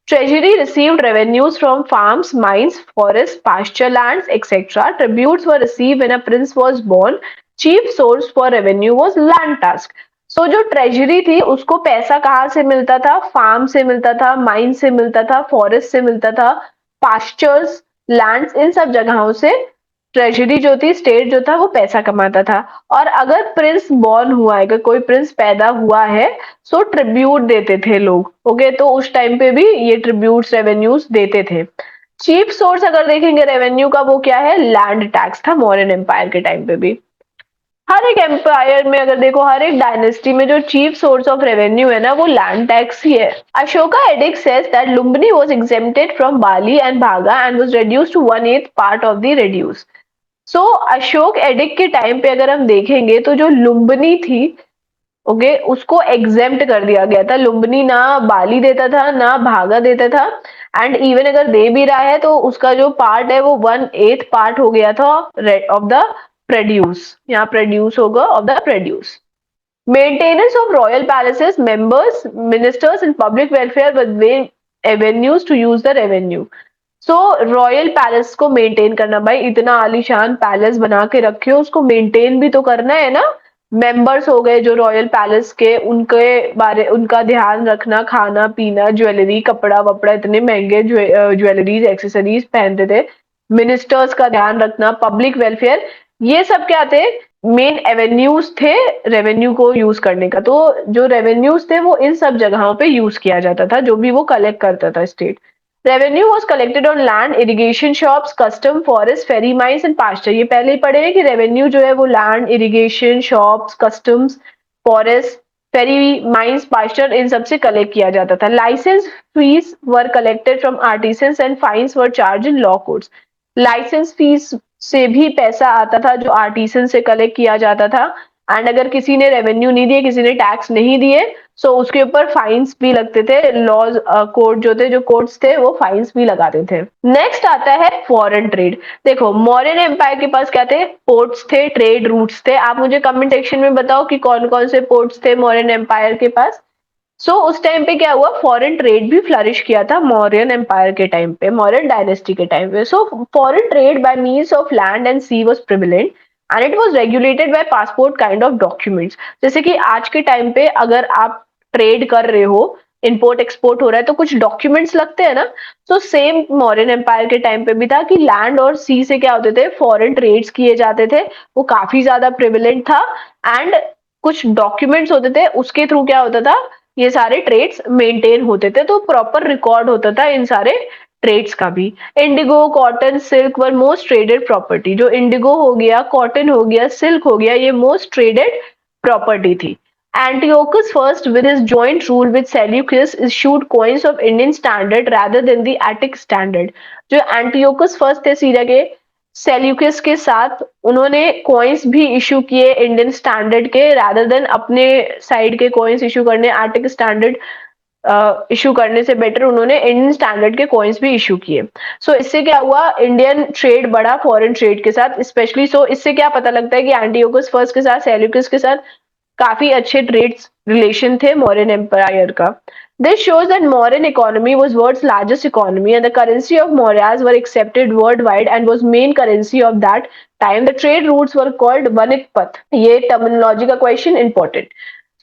Treasury received revenues from farms, mines, forests, pasture lands, etc. Tributes were received when a prince was born. Chief source for revenue was land tax. So जो ट्रेजरी थी उसको पैसा कहाँ से मिलता था, फार्म से मिलता था, माइन से मिलता था, फॉरेस्ट से मिलता था, पास्चर्स, लैंड्स, इन सब जगहों से ट्रेजरी जो थी, स्टेट जो था वो पैसा कमाता था। और अगर प्रिंस बॉर्न हुआ है, अगर कोई प्रिंस पैदा हुआ है, सो ट्रिब्यूट देते थे लोग। ओके, तो उस टाइम पे भी ये ट्रिब्यूट्स रेवेन्यूज देते थे। चीफ सोर्स अगर देखेंगे रेवेन्यू का, वो क्या है, लैंड टैक्स था मौर्यन एम्पायर के टाइम पे भी। हर एक एम्पायर में अगर देखो, हर एक डायनेस्टी में जो चीफ सोर्स ऑफ रेवेन्यू है ना, वो लैंड टैक्स ही है। Ashoka edict says that Lumbini was exempted from bali and bhaga and was reduced to 1/8 part of the reduce। So Ashoka edict के टाइम पे अगर हम देखेंगे तो जो लुम्बिनी थी, ओके, उसको एग्जेम्प्ट कर दिया गया था। लुम्बिनी ना बाली देता था ना भागा देता था, एंड इवन अगर दे भी रहा है तो उसका जो पार्ट है वो 1/8 पार्ट हो गया था ऑफ द प्रोड्यूस। यहाँ प्रोड्यूस होगा of the produce. Maintenance of royal palaces, members, ministers and public welfare with avenues to use the revenue. So royal palace को मेंटेन करना, भाई इतना आलीशान पैलेस बना के रखे हो, उसको मेंटेन भी तो करना है ना। मेंबर्स हो गए जो रॉयल पैलेस के, उनके बारे, उनका ध्यान रखना, खाना पीना, ज्वेलरी, कपड़ा वपड़ा, इतने महंगे ज्वेलरीज एक्सेसरीज पहनते थे। मिनिस्टर्स का ध्यान रखना, पब्लिक वेलफेयर, ये सब क्या थे, मेन एवेन्यूज थे रेवेन्यू को यूज करने का। तो जो रेवेन्यूज थे वो इन सब जगहों पे यूज किया जाता था, जो भी वो कलेक्ट करता था state. Revenue was collected on land, irrigation shops, custom, forest, ferry mines and pasture. ये पहले ही पढ़े हैं कि रेवेन्यू जो है वो land, irrigation shops, customs, forest, ferry mines, pasture, इन सब से कलेक्ट किया जाता था। Licence fees were collected from artisans and fines were charged in law courts. Licence fees से भी पैसा आता था जो आर्टिसन से कलेक्ट किया जाता था। एंड अगर किसी ने रेवेन्यू नहीं दिए, किसी ने टैक्स नहीं दिए, सो उसके ऊपर फाइन्स भी लगते थे। लॉज कोर्ट जो थे, जो कोर्ट्स थे, वो फाइन्स भी लगाते थे। नेक्स्ट आता है फॉरेन ट्रेड। देखो मौर्यन एम्पायर के पास क्या थे, पोर्ट्स थे, ट्रेड रूट्स थे। आप मुझे कमेंट सेक्शन में बताओ कि कौन कौन से पोर्ट्स थे मौर्यन एम्पायर के पास। उस टाइम पे क्या हुआ, फॉरेन ट्रेड भी फ्लरिश किया था मौर्यन एम्पायर के टाइम पे, मौर्यन डायनेस्टी के टाइम पे। Foreign trade by means of land and she was prevalent and it was regulated by passport kind of documents. जैसे कि आज के टाइम पे अगर आप ट्रेड कर रहे हो, इंपोर्ट एक्सपोर्ट हो रहा है, तो कुछ डॉक्यूमेंट्स लगते हैं ना। सेम मौर्यन एम्पायर के टाइम पे भी था कि लैंड और सी से क्या होते थे, फॉरेन ट्रेड्स किए जाते थे, वो काफी ज्यादा प्रिविलेंट था। एंड कुछ डॉक्यूमेंट्स होते थे, उसके थ्रू क्या होता था, ये सारे ट्रेड्स मेंटेन होते थे, तो प्रॉपर रिकॉर्ड होता था इन सारे ट्रेड्स का भी। इंडिगो, कॉटन, सिल्क वर मोस्ट ट्रेडेड प्रॉपर्टी। जो इंडिगो हो गया, कॉटन हो गया, सिल्क हो गया, ये मोस्ट ट्रेडेड प्रॉपर्टी थी। Antiochus first, with his joint rule with Seleucus, issued coins of Indian standard rather than the Attic standard. जो Antiochus first थे सीरिया के, सेल्यूकस के साथ उन्होंने कॉइन्स भी इशू किए इंडियन स्टैंडर्ड के, रादर देन अपने साइड के कॉइन्स इशू करने, आर्टिक स्टैंडर्ड इशू करने से बेटर उन्होंने इंडियन स्टैंडर्ड के कॉइन्स भी इशू किए। इससे क्या हुआ, इंडियन ट्रेड बढ़ा फॉरेन ट्रेड के साथ स्पेशली। इससे क्या पता लगता है कि एंटियोकस फर्स्ट के साथ, सेल्यूकस के साथ काफी अच्छे ट्रेड रिलेशन थे मौर्यन एम्पायर का। This shows that Mauryan economy was world's largest economy and the currency of Mauryas were accepted worldwide and was main currency of that time. The trade routes were called Vanik Path. ये टर्मिनोलॉजी का क्वेश्चन इंपॉर्टेंट।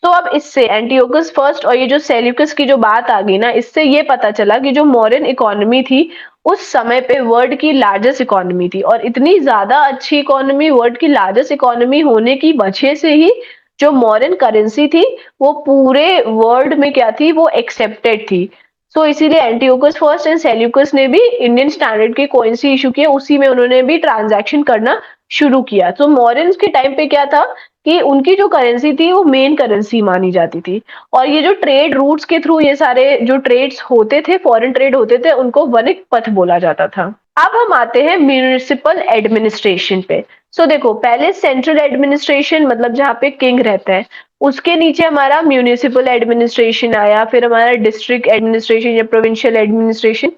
अब इससे एंटियोकस फर्स्ट और ये जो सेल्यूकस की जो बात आ गई ना, इससे ये पता चला कि जो मौर्यन इकोनॉमी थी उस समय पे वर्ल्ड की लार्जेस्ट इकोनॉमी थी, और इतनी ज्यादा अच्छी इकोनॉमी, वर्ल्ड की लार्जेस्ट इकोनॉमी होने की वजह से ही जो मॉडर्न करेंसी थी वो पूरे वर्ल्ड में क्या थी, वो एक्सेप्टेड थी। इसीलिए एंटियोकस फर्स्ट एंड सेल्यूकस ने भी इंडियन स्टैंडर्ड के करेंसी इशू किए, उसी में उन्होंने भी ट्रांजैक्शन करना शुरू किया। मॉडर्न के टाइम पे क्या था कि उनकी जो करेंसी थी वो मेन करेंसी मानी जाती थी, और ये जो ट्रेड रूट्स के थ्रू ये सारे जो ट्रेड्स होते थे, फॉरेन ट्रेड होते थे, उनको वनिक पथ बोला जाता था। अब हम आते हैं म्यूनिसिपल एडमिनिस्ट्रेशन पे। देखो, पहले सेंट्रल एडमिनिस्ट्रेशन मतलब जहाँ पे किंग रहता है, उसके नीचे हमारा म्यूनिसिपल एडमिनिस्ट्रेशन आया, फिर हमारा डिस्ट्रिक्ट एडमिनिस्ट्रेशन या प्रोविंशियल एडमिनिस्ट्रेशन,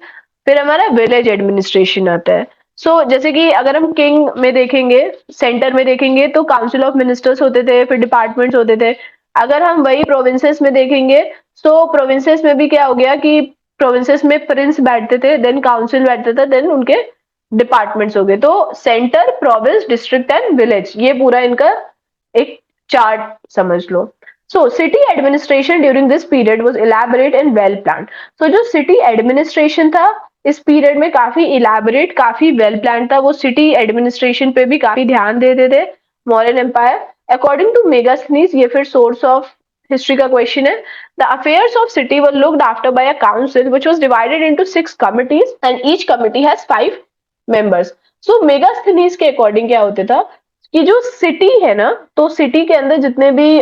फिर हमारा विलेज एडमिनिस्ट्रेशन आता है। जैसे कि अगर हम किंग में देखेंगे, सेंटर में देखेंगे तो काउंसिल ऑफ मिनिस्टर्स होते थे, फिर डिपार्टमेंट्स होते थे। अगर हम वही प्रोविंसेस में देखेंगे, प्रोविंसेस में भी क्या हो गया कि प्रोविंसेस में प्रिंस बैठते थे, देन काउंसिल बैठता था, देन उनके डिपार्टमेंट्स हो गए। Centre, province, district and village, ये पूरा इनका एक चार्ट समझ लो। City administration during this period was elaborate and well planned. जो सिटी एडमिनिस्ट्रेशन था इस पीरियड में काफी इलैबोरेट, काफी वेल प्लान था। वो सिटी एडमिनिस्ट्रेशन पे भी काफी ध्यान देते थे modern empire. According to Megasthenes, ये फिर सोर्स ऑफ हिस्ट्री का क्वेश्चन है, the affairs of city were looked after by a council which was divided into 6 committees and each committee has 5 members. Megasthenes के अकॉर्डिंग क्या होता था कि जो सिटी है ना, सिटी के अंदर जितने भी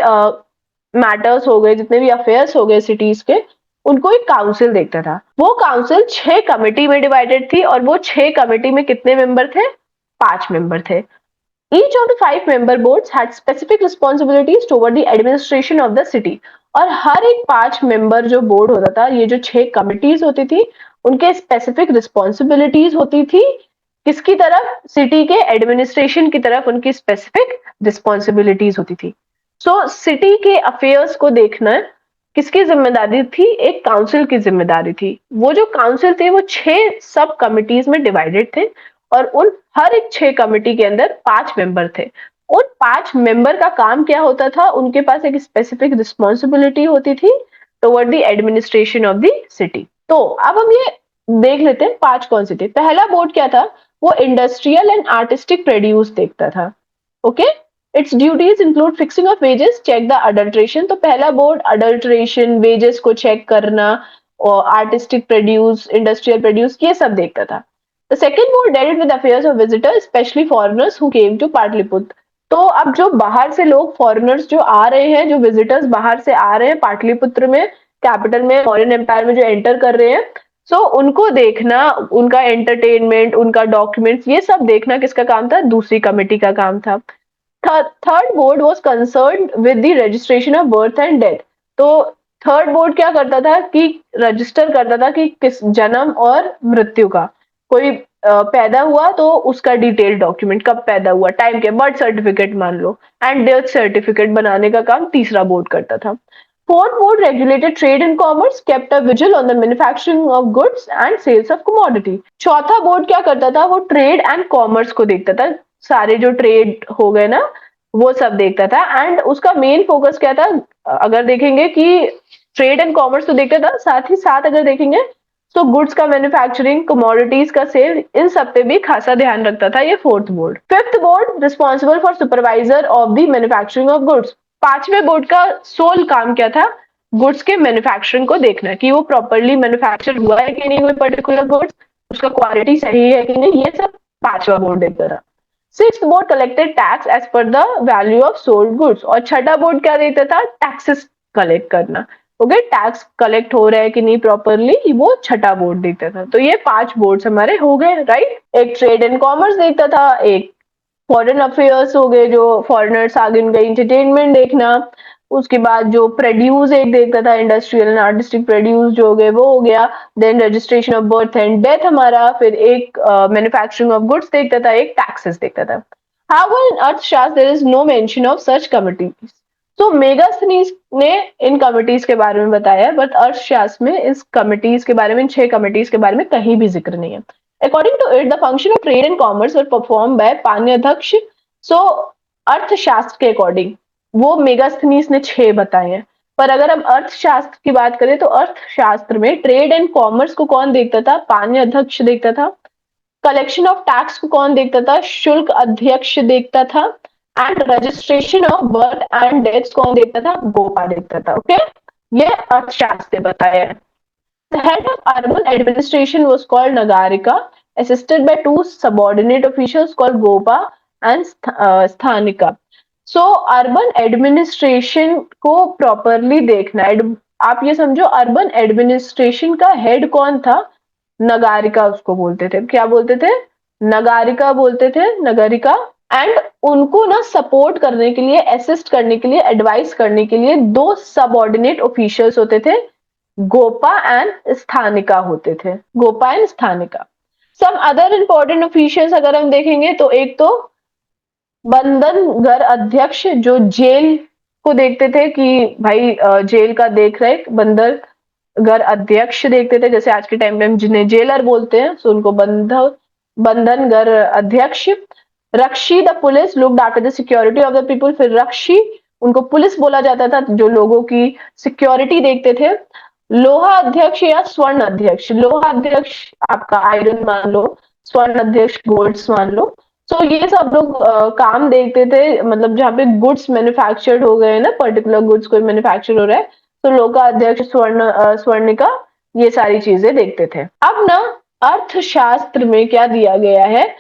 मैटर्स हो गए, जितने भी अफेयर्स हो गए सिटीज के, उनको एक काउंसिल देखता था। वो काउंसिल 6 कमेटी में डिवाइडेड थी, और वो 6 कमेटी में कितने मेंबर थे, 5 मेंबर थे। Each of the 5 member boards had specific responsibilities toward the administration of the city. और हर एक 5 मेंबर जो बोर्ड होता था, ये जो 6 कमिटीज होती थी, उनके स्पेसिफिक रिस्पॉन्सिबिलिटीज होती थी किसकी तरफ, सिटी के एडमिनिस्ट्रेशन की तरफ उनकी स्पेसिफिक रिस्पॉन्सिबिलिटीज होती थी। सिटी के अफेयर्स को देखना किसकी जिम्मेदारी थी, एक काउंसिल की जिम्मेदारी थी। वो जो काउंसिल थे वो 6 सब कमिटीज में डिवाइडेड थे, और उन हर एक 6 कमिटी के अंदर 5 मेंबर थे। उन 5 मेंबर का काम क्या होता था, उनके पास एक स्पेसिफिक रिस्पॉन्सिबिलिटी होती थी toward the administration of the city. अब हम ये देख लेते हैं 5 कौन से थे। पहला बोर्ड क्या था, वो इंडस्ट्रियल एंड आर्टिस्टिक प्रोड्यूस देखता था। Okay, its duties include fixing of wages, check the adulteration. तो पहला बोर्ड अडल्ट्रेशन, वेजेस को चेक करना, और आर्टिस्टिक प्रोड्यूस, इंडस्ट्रियल प्रोड्यूस, ये सब देखता था। The second board dealt with affairs of visitors, especially foreigners who came to Pataliputra. अब जो बाहर से लोग, फॉरेनर्स जो आ रहे हैं, जो विजिटर्स बाहर से आ रहे हैं पाटलिपुत्र में, कैपिटल में, मौर्यन एम्पायर में जो एंटर कर रहे हैं, उनको देखना, उनका एंटरटेनमेंट, उनका डॉक्यूमेंट्स, ये सब देखना किसका काम था, दूसरी कमेटी का काम था। Third board was concern with the registration of birth and death. तो थर्ड बोर्ड क्या करता था कि रजिस्टर करता था कि किस जन्म और मृत्यु का, कोई पैदा हुआ तो उसका डिटेल डॉक्यूमेंट, कब पैदा हुआ, टाइम के, बर्थ सर्टिफिकेट मान लो, एंड डेथ सर्टिफिकेट बनाने का काम तीसरा बोर्ड करता था। Fourth board regulated trade and commerce, kept a vigil on the manufacturing of goods and sales of commodity. चौथा बोर्ड क्या करता था, वो ट्रेड एंड कॉमर्स को देखता था, सारे जो ट्रेड हो गए ना वो सब देखता था, एंड उसका मेन फोकस क्या था, अगर देखेंगे कि ट्रेड एंड कॉमर्स तो देखता था, साथ ही साथ अगर देखेंगे तो गुड्स का मैन्युफैक्चरिंग, कमोडिटीज का सेल, इन सब पे भी खासा ध्यान रखता था ये fourth board. Fifth board responsible for supervisor of the manufacturing of goods. पांचवें बोर्ड का सोल काम क्या था, गुड्स के मैन्युफैक्चरिंग को देखना कि वो प्रॉपरली मैन्युफैक्चर हुआ है कि नहीं, कोई पर्टिकुलर गुड्स, उसका क्वालिटी सही है कि नहीं, ये सब पांचवा बोर्ड देखता था। Sixth board collected tax as per the value of sold goods. और छठा बोर्ड क्या देखता था, टैक्सेस कलेक्ट करना। ओके, टैक्स कलेक्ट हो रहा है कि नहीं प्रॉपरली, वो छठा बोर्ड देखता था। तो ये 5 बोर्ड्स हमारे हो गए, राइट। एक ट्रेड एंड कॉमर्स देखता था, एक फॉरेन अफेयर्स हो गए, जो फॉरेनर्स आगे उनका एंटरटेनमेंट देखना, उसके बाद जो प्रोड्यूस एक देखता था, इंडस्ट्रियल एंड आर्टिस्टिक प्रोड्यूस जो हो गए वो हो गया, then registration of birth and death हमारा, फिर एक मैन्युफैक्चरिंग ऑफ गुड्स देखता था, एक टैक्सेस देखता था। However, in अर्थशास्त्र there is no mention of such committees. तो मेगास्थनीज ने इन कमिटीज के बारे में बताया, बट अर्थशास्त्र में इस कमिटीज के बारे में, इन 6 कमिटीज के बारे में कहीं भी जिक्र नहीं है। According to it, the function of trade and commerce were performed by पान्याध्यक्ष। सो अर्थशास्त्र के अकॉर्डिंग वो मेगास्थनीज ने 6 बताए हैं, पर अगर हम अर्थशास्त्र की बात करें तो अर्थशास्त्र में ट्रेड एंड कॉमर्स को कौन देखता था, पान्याध्यक्ष देखता था। कलेक्शन ऑफ टैक्स को कौन देखता था, शुल्क अध्यक्ष देखता था। And registration of birth and death कौन देखता था, गोपा देखता था। ओके, ये अर्थशास्त्र बताया है। The head of urban administration was called Nagarika, assisted by 2 subordinate officials called Gopa and Sthanika. So urban administration को प्रॉपरली देखना है। आप ये समझो, अर्बन एडमिनिस्ट्रेशन का हेड कौन था, नगारिका उसको बोलते थे। क्या बोलते थे, नगारिका बोलते थे, नगरिका। एंड उनको ना सपोर्ट करने के लिए, असिस्ट करने के लिए, एडवाइस करने के लिए 2 सबऑर्डिनेट ऑफिशियल्स होते थे, गोपा एंड स्थानिका होते थे, gopa and sthanika. Some other important officials अगर हम देखेंगे तो एक तो बंधन घर अध्यक्ष, जो जेल को देखते थे कि भाई जेल का देख रेख, बंधन घर अध्यक्ष देखते थे, जैसे आज के टाइम में हम जिन्हें जेलर बोलते हैं, सो उनको बंधन घर अध्यक्ष। Rakshi the police looked after the security of the people. फिर रक्षी, उनको पुलिस बोला जाता था, जो लोगों की सिक्योरिटी देखते थे। लोहा अध्यक्ष या स्वर्ण अध्यक्ष, लोहा अध्यक्ष आपका आयरन मान लो, स्वर्ण अध्यक्ष गोल्ड्स मान लो। तो ये सब लोग काम देखते थे, मतलब जहाँ पे गुड्स मैन्युफैक्चर्ड हो गए ना, पर्टिकुलर गुड्स कोई मैन्युफैक्चर हो रहा है, तो लोका अध्यक्ष, स्वर्णिका, ये सारी चीजें देखते थे। अब ना अर्थशास्त्र में क्या दिया गया है,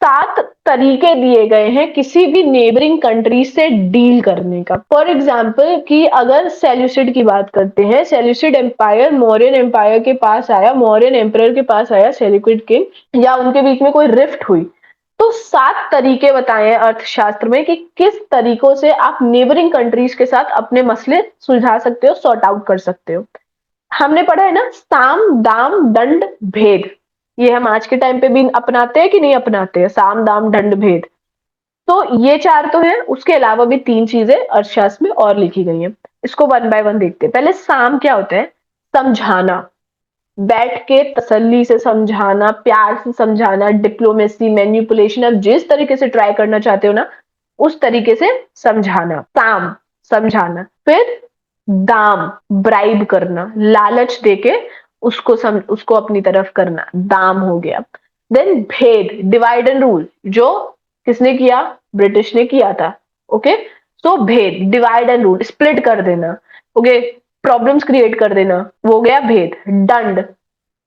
7 तरीके दिए गए हैं किसी भी नेबरिंग कंट्री से डील करने का। फॉर एग्जाम्पल कि अगर सेल्यूसिड की बात करते हैं, सेल्यूसिड एम्पायर मौर्यन एम्पायर के पास आया, मौर्यन एम्पायर के पास आया सेल्यूकिड किंग, या उनके बीच में कोई रिफ्ट हुई, तो 7 तरीके बताए हैं अर्थशास्त्र में कि किस तरीकों से आप नेबरिंग कंट्रीज के साथ अपने मसले सुलझा सकते हो, सॉर्ट आउट कर सकते हो। हमने पढ़ा है ना, साम दाम दंड भेद, ये हम आज के टाइम पे भी अपनाते हैं कि नहीं अपनाते हैं, साम दाम दंड भेद। तो ये 4 तो है, उसके अलावा भी 3 चीजें अर्थशास्त्र में और लिखी गई हैं। इसको वन बाय वन देखते हैं। पहले साम क्या होता है, समझाना, बैठ के तसल्ली से समझाना, प्यार से समझाना, डिप्लोमेसी, मैन्युपुलेशन, अब जिस तरीके से ट्राई करना चाहते हो ना उस तरीके से समझाना, साम समझाना। फिर दाम, ब्राइब करना, लालच देके उसको अपनी तरफ करना, दाम हो गया। देन भेद, डिवाइड एंड रूल, जो किसने किया, ब्रिटिश ने किया था। ओके, तो भेद, डिवाइड एंड रूल, स्प्लिट कर देना, ओके, प्रॉब्लम्स क्रिएट कर देना, वो हो गया भेद। दंड,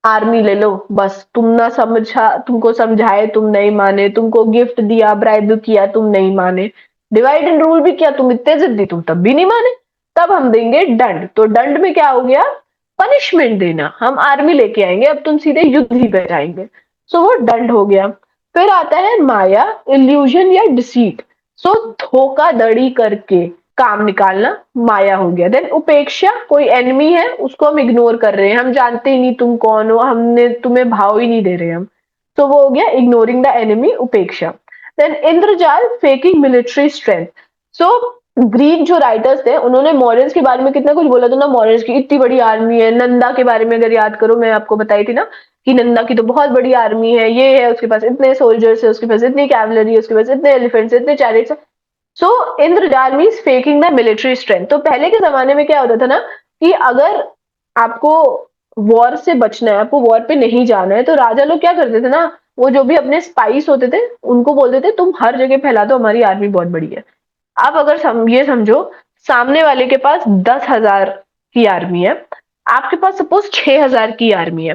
आर्मी ले लो, बस तुम ना समझा, तुमको समझाए तुम नहीं माने, तुमको गिफ्ट दिया, ब्राइब किया, तुम नहीं माने, डिवाइड एंड रूल भी किया, तुम इतने जिद्दी, तुम तब भी नहीं माने, तब हम देंगे दंड। तो दंड में क्या हो गया, पनिशमेंट देना, हम आर्मी लेके आएंगे, अब तुम सीधे युद्ध ही पे जाएंगे, सो वो दंड हो गया। फिर आता है माया, इल्यूजन या डिसीट, सो धोखाधड़ी करके काम निकालना, माया हो गया। देन उपेक्षा, कोई एनिमी है उसको हम इग्नोर कर रहे हैं, हम जानते ही नहीं तुम कौन हो, हमने तुम्हें भाव ही नहीं दे रहे हम, तो वो हो गया इग्नोरिंग द एनिमी, उपेक्षा। देन इंद्रजाल, फेकिंग मिलिट्री स्ट्रेंथ, सो ग्रीक जो राइटर्स थे उन्होंने मौर्यंस के बारे में कितना कुछ बोला था ना, मौर्यंस की इतनी बड़ी आर्मी है। नंदा के बारे में अगर याद करो, मैं आपको बताई थी ना कि नंदा की तो बहुत बड़ी आर्मी है, ये है, उसके पास इतने सोल्जर्स है, उसके पास इतनी कैवलरी है, उसके पास इतने एलिफेंट्स, इतने चैरियट्स है। So indrajal means faking the military strength. तो पहले के जमाने में क्या होता था ना कि अगर आपको वॉर से बचना है, आपको वॉर पे नहीं जाना है, तो राजा लोग क्या करते थे ना, वो जो भी अपने स्पाइस होते थे उनको बोलते थे तुम हर जगह फैला दो, हमारी आर्मी बहुत बड़ी है। आप अगर ये समझो, सामने वाले के पास 10,000 की आर्मी है, आपके पास सपोज 6,000 की आर्मी है,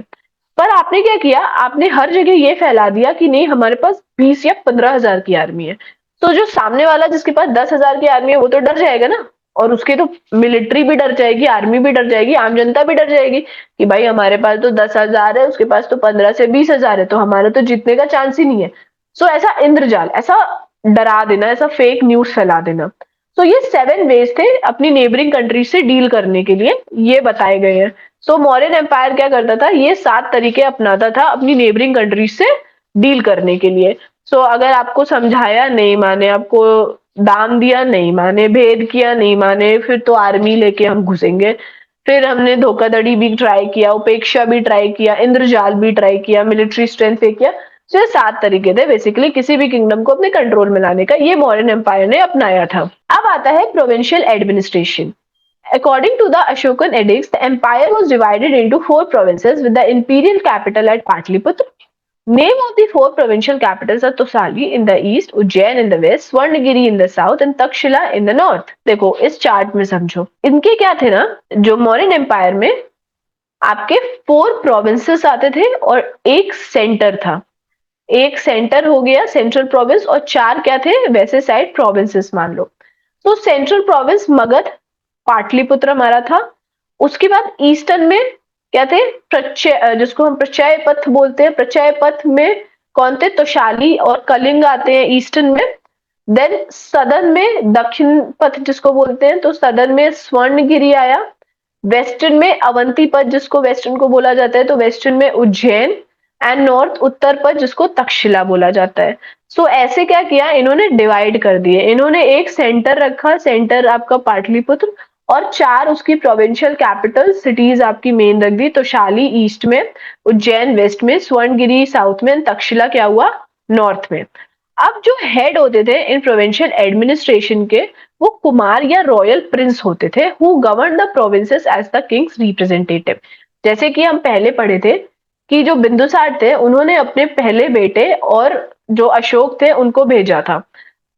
पर आपने क्या किया, आपने हर जगह ये फैला दिया कि नहीं हमारे पास 20 या 15,000 की आर्मी है। तो जो सामने वाला जिसके पास 10,000 की आर्मी है वो तो डर जाएगा ना, और उसके तो मिलिट्री भी डर जाएगी, आर्मी भी डर जाएगी, आम जनता भी डर जाएगी कि भाई हमारे पास तो 10,000 है, उसके पास तो 15 से 20,000 है, तो हमारा तो जीतने का चांस ही नहीं है। सो ऐसा इंद्रजाल, ऐसा डरा देना, ऐसा फेक न्यूज फैला देना। तो ये 7 वेज थे अपनी नेबरिंग कंट्री से डील करने के लिए, ये बताए गए हैं। सो मौर्यन एम्पायर क्या करता था, ये 7 तरीके अपनाता था अपनी नेबरिंग कंट्री से डील करने के लिए। सो अगर आपको समझाया नहीं माने, आपको दाम दिया नहीं माने, भेद किया नहीं माने, फिर तो आर्मी लेके हम घुसेंगे। फिर हमने धोखाधड़ी भी ट्राई किया, उपेक्षा भी ट्राई किया, इंद्रजाल भी ट्राई किया, मिलिट्री स्ट्रेंथ से किया। तो ये 7 तरीके थे बेसिकली किसी भी किंगडम को अपने कंट्रोल में लाने का, ये मौर्यन एम्पायर ने अपनाया था। अब आता है provincial administration. According to the Ashokan edicts, the empire was divided into 4 provinces with the imperial capital at Patliputra. Name of the 4 provincial capitals are Tosali in the east, Ujjain in the west, Swarnagiri in the south and Takshila in the north. देखो इस चार्ट में समझो, इनके क्या थे ना, जो मौर्यन एम्पायर में आपके 4 प्रोविंसेस आते थे और एक सेंटर था। एक सेंटर हो गया सेंट्रल प्रोविंस, और 4 क्या थे वैसे साइड प्रोविंसेस मान लो। तो सेंट्रल प्रोविंस मगध, पाटलिपुत्र हमारा था। उसके बाद ईस्टर्न में क्या थे, प्रचय, जिसको हम प्रचय पथ बोलते हैं, प्रचय पथ में कौन थे, तोशाली और कलिंग आते हैं ईस्टर्न में। देन सदर्न में दक्षिण पथ जिसको बोलते हैं, तो सदर्न में स्वर्णगिरी आया। वेस्टर्न में अवंती पथ जिसको वेस्टर्न को बोला जाता है, तो वेस्टर्न में उज्जैन। एंड नॉर्थ उत्तर पथ जिसको तक्षशिला बोला जाता है। सो ऐसे क्या किया इन्होंने, डिवाइड कर दिए। इन्होंने एक सेंटर रखा, सेंटर आपका पाटलिपुत्र, और 4 उसकी प्रोविंशियल कैपिटल सिटीज आपकी मेन रख दी। तो शाली ईस्ट में, उज्जैन वेस्ट में, स्वर्णगिरी साउथ में, तक्षशिला क्या हुआ नॉर्थ में। अब जो हेड होते थे इन प्रोविंशियल एडमिनिस्ट्रेशन के, वो कुमार या रॉयल प्रिंस होते थे, who govern the provinces as the king's representative. जैसे कि हम पहले पढ़े थे कि जो बिंदुसार थे उन्होंने अपने पहले बेटे और जो अशोक थे उनको भेजा था।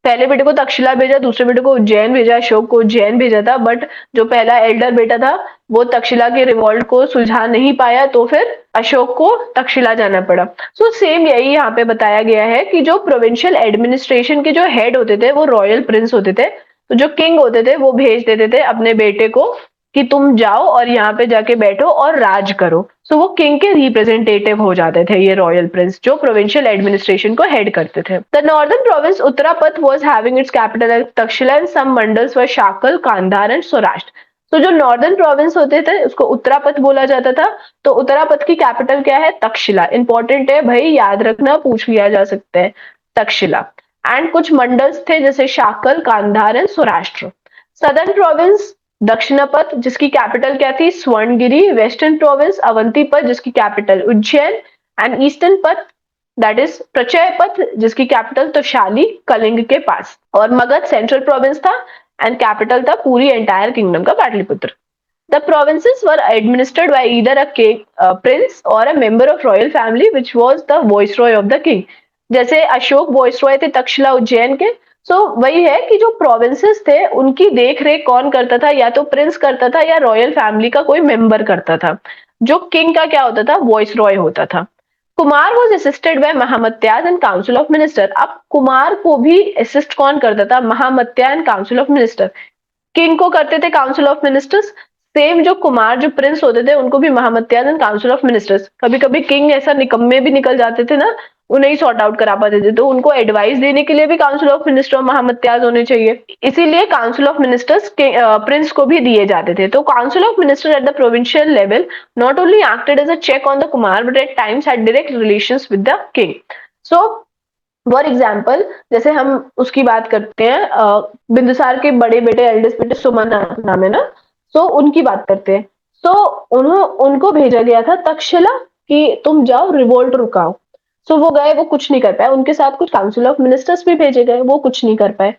पहले बेटे को तक्षशिला भेजा, दूसरे बेटे को उज्जैन भेजा, अशोक को उज्जैन भेजा था। बट जो पहला एल्डर बेटा था वो तक्षशिला के रिवॉल्ट को सुलझा नहीं पाया, तो फिर अशोक को तक्षशिला जाना पड़ा। सो सेम यही यहाँ पे बताया गया है कि जो प्रोविंशियल एडमिनिस्ट्रेशन के जो हेड होते थे वो रॉयल प्रिंस होते थे। तो जो किंग होते थे वो भेज देते थे अपने बेटे को कि तुम जाओ और यहाँ पे जाके बैठो और राज करो। सो वो किंग के रिप्रेजेंटेटिव हो जाते थे ये रॉयल प्रिंस, जो प्रोविंशियल एडमिनिस्ट्रेशन को हेड करते थे। The northern province Uttarapatha was having its capital at Takshashila and some mandals were Shakala, Kandhar and Saurashtra. तो जो नॉर्दर्न प्रोविंस होते थे उसको उत्तरापथ बोला जाता था। तो उत्तरापथ की कैपिटल क्या है, तक्षशिला। इंपॉर्टेंट है भाई, याद रखना, पूछ लिया जा सकता है, तक्षशिला। एंड कुछ मंडल्स थे जैसे Shakala, Kandhar and Saurashtra. Southern province Dakshinapatha जिसकी कैपिटल क्या थी, स्वर्णगिरी। वेस्टर्न प्रोविंस अवंतीपथ जिसकी capital Ujjain. And eastern path that is Prachya path जिसकी कैपिटल तोशाली, कलिंग के पास। और मगध सेंट्रल प्रोविंस था एंड कैपिटल था पूरी एंटायर किंगडम का Pataliputra. The provinces were administered by either a king, a prince or a member of royal family which was the viceroy of the king. जैसे अशोक वॉइसरॉय थे तक्षशिला उज्जैन के। सो वही है कि जो प्रोविंसेस थे उनकी देख रेख कौन करता था, या तो प्रिंस करता था या रॉयल फैमिली का कोई मेंबर करता था। जो किंग का क्या होता था, वॉइसरॉय होता था। Kumar was assisted by mahamatyas and council of minister. अब कुमार को भी असिस्ट कौन करता था, mahamatya and council of minister. King को करते थे काउंसिल ऑफ मिनिस्टर्स, सेम जो कुमार जो प्रिंस होते थे उनको भी महामत्याज एंड काउंसिल ऑफ मिनिस्टर्स। कभी कभी किंग ऐसा निकम्मे भी निकल जाते थे ना, उन्हें ही सॉर्ट आउट करा पाते थे, तो उनको एडवाइस देने के लिए भी काउंसिल ऑफ मिनिस्टर और महामत्याज होने चाहिए। इसीलिए काउंसिल ऑफ मिनिस्टर्स प्रिंस को भी दिए जाते थे। तो council of minister at the provincial level not only acted as a check on the Kumar but at times had direct relations with the king. So for example जैसे हम उसकी बात करते हैं, बिंदुसार के बड़े बेटे एल्डेस्ट बेटे सुमन नाम है ना, तो उनकी बात करते हैं। तो उनको भेजा गया था तक्षशिला कि तुम जाओ रिवोल्ट रुकाओ। सो वो गए, वो कुछ नहीं कर पाए। उनके साथ कुछ काउंसिल ऑफ मिनिस्टर्स भी भेजे गए, वो कुछ नहीं कर पाए।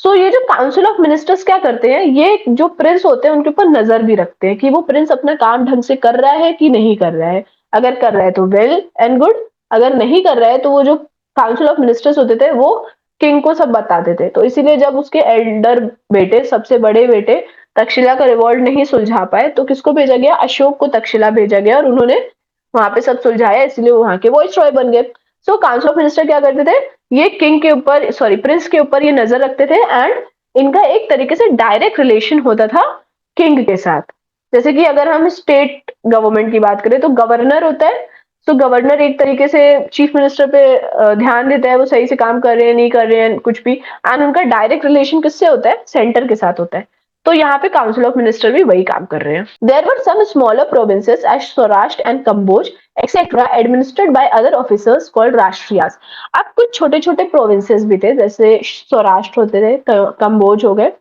सो ये जो काउंसिल ऑफ मिनिस्टर्स क्या करते हैं, ये जो प्रिंस होते हैं उनके ऊपर नजर भी रखते हैं कि वो प्रिंस अपना काम ढंग से कर रहा है कि नहीं कर रहा है। अगर कर रहा है तो वेल एंड गुड, अगर नहीं कर रहा है तो वो जो काउंसिल ऑफ मिनिस्टर्स होते थे वो किंग को सब बताते थे। तो इसीलिए जब उसके एल्डर बेटे, सबसे बड़े बेटे तक्षशिला का रिवॉल्ट नहीं सुलझा पाए तो किसको भेजा गया, अशोक को तक्षशिला भेजा गया और उन्होंने वहां पे सब सुलझाया, इसलिए वो वहां के वॉइस रॉय बन गए। सो काउंसिल ऑफ मिनिस्टर क्या करते थे, ये किंग के ऊपर, सॉरी प्रिंस के ऊपर ये नजर रखते थे एंड इनका एक तरीके से डायरेक्ट रिलेशन होता था किंग के साथ। जैसे कि अगर हम स्टेट गवर्नमेंट की बात करें तो गवर्नर होता है। तो गवर्नर एक तरीके से चीफ मिनिस्टर पे ध्यान देता है, वो सही से काम कर रहे हैं नहीं कर रहे हैं कुछ भी। एंड उनका डायरेक्ट रिलेशन किससे होता है, सेंटर के साथ होता है। तो यहाँ पे काउंसिल ऑफ मिनिस्टर भी वही काम कर रहे हैं। There were some smaller provinces as Saurashtra and Kamboja etcetera administered by other officers called rashtriyas. अब कुछ छोटे छोटे प्रोविंसेस भी थे, जैसे सौराष्ट्र होते थे, कंबोज हो गए।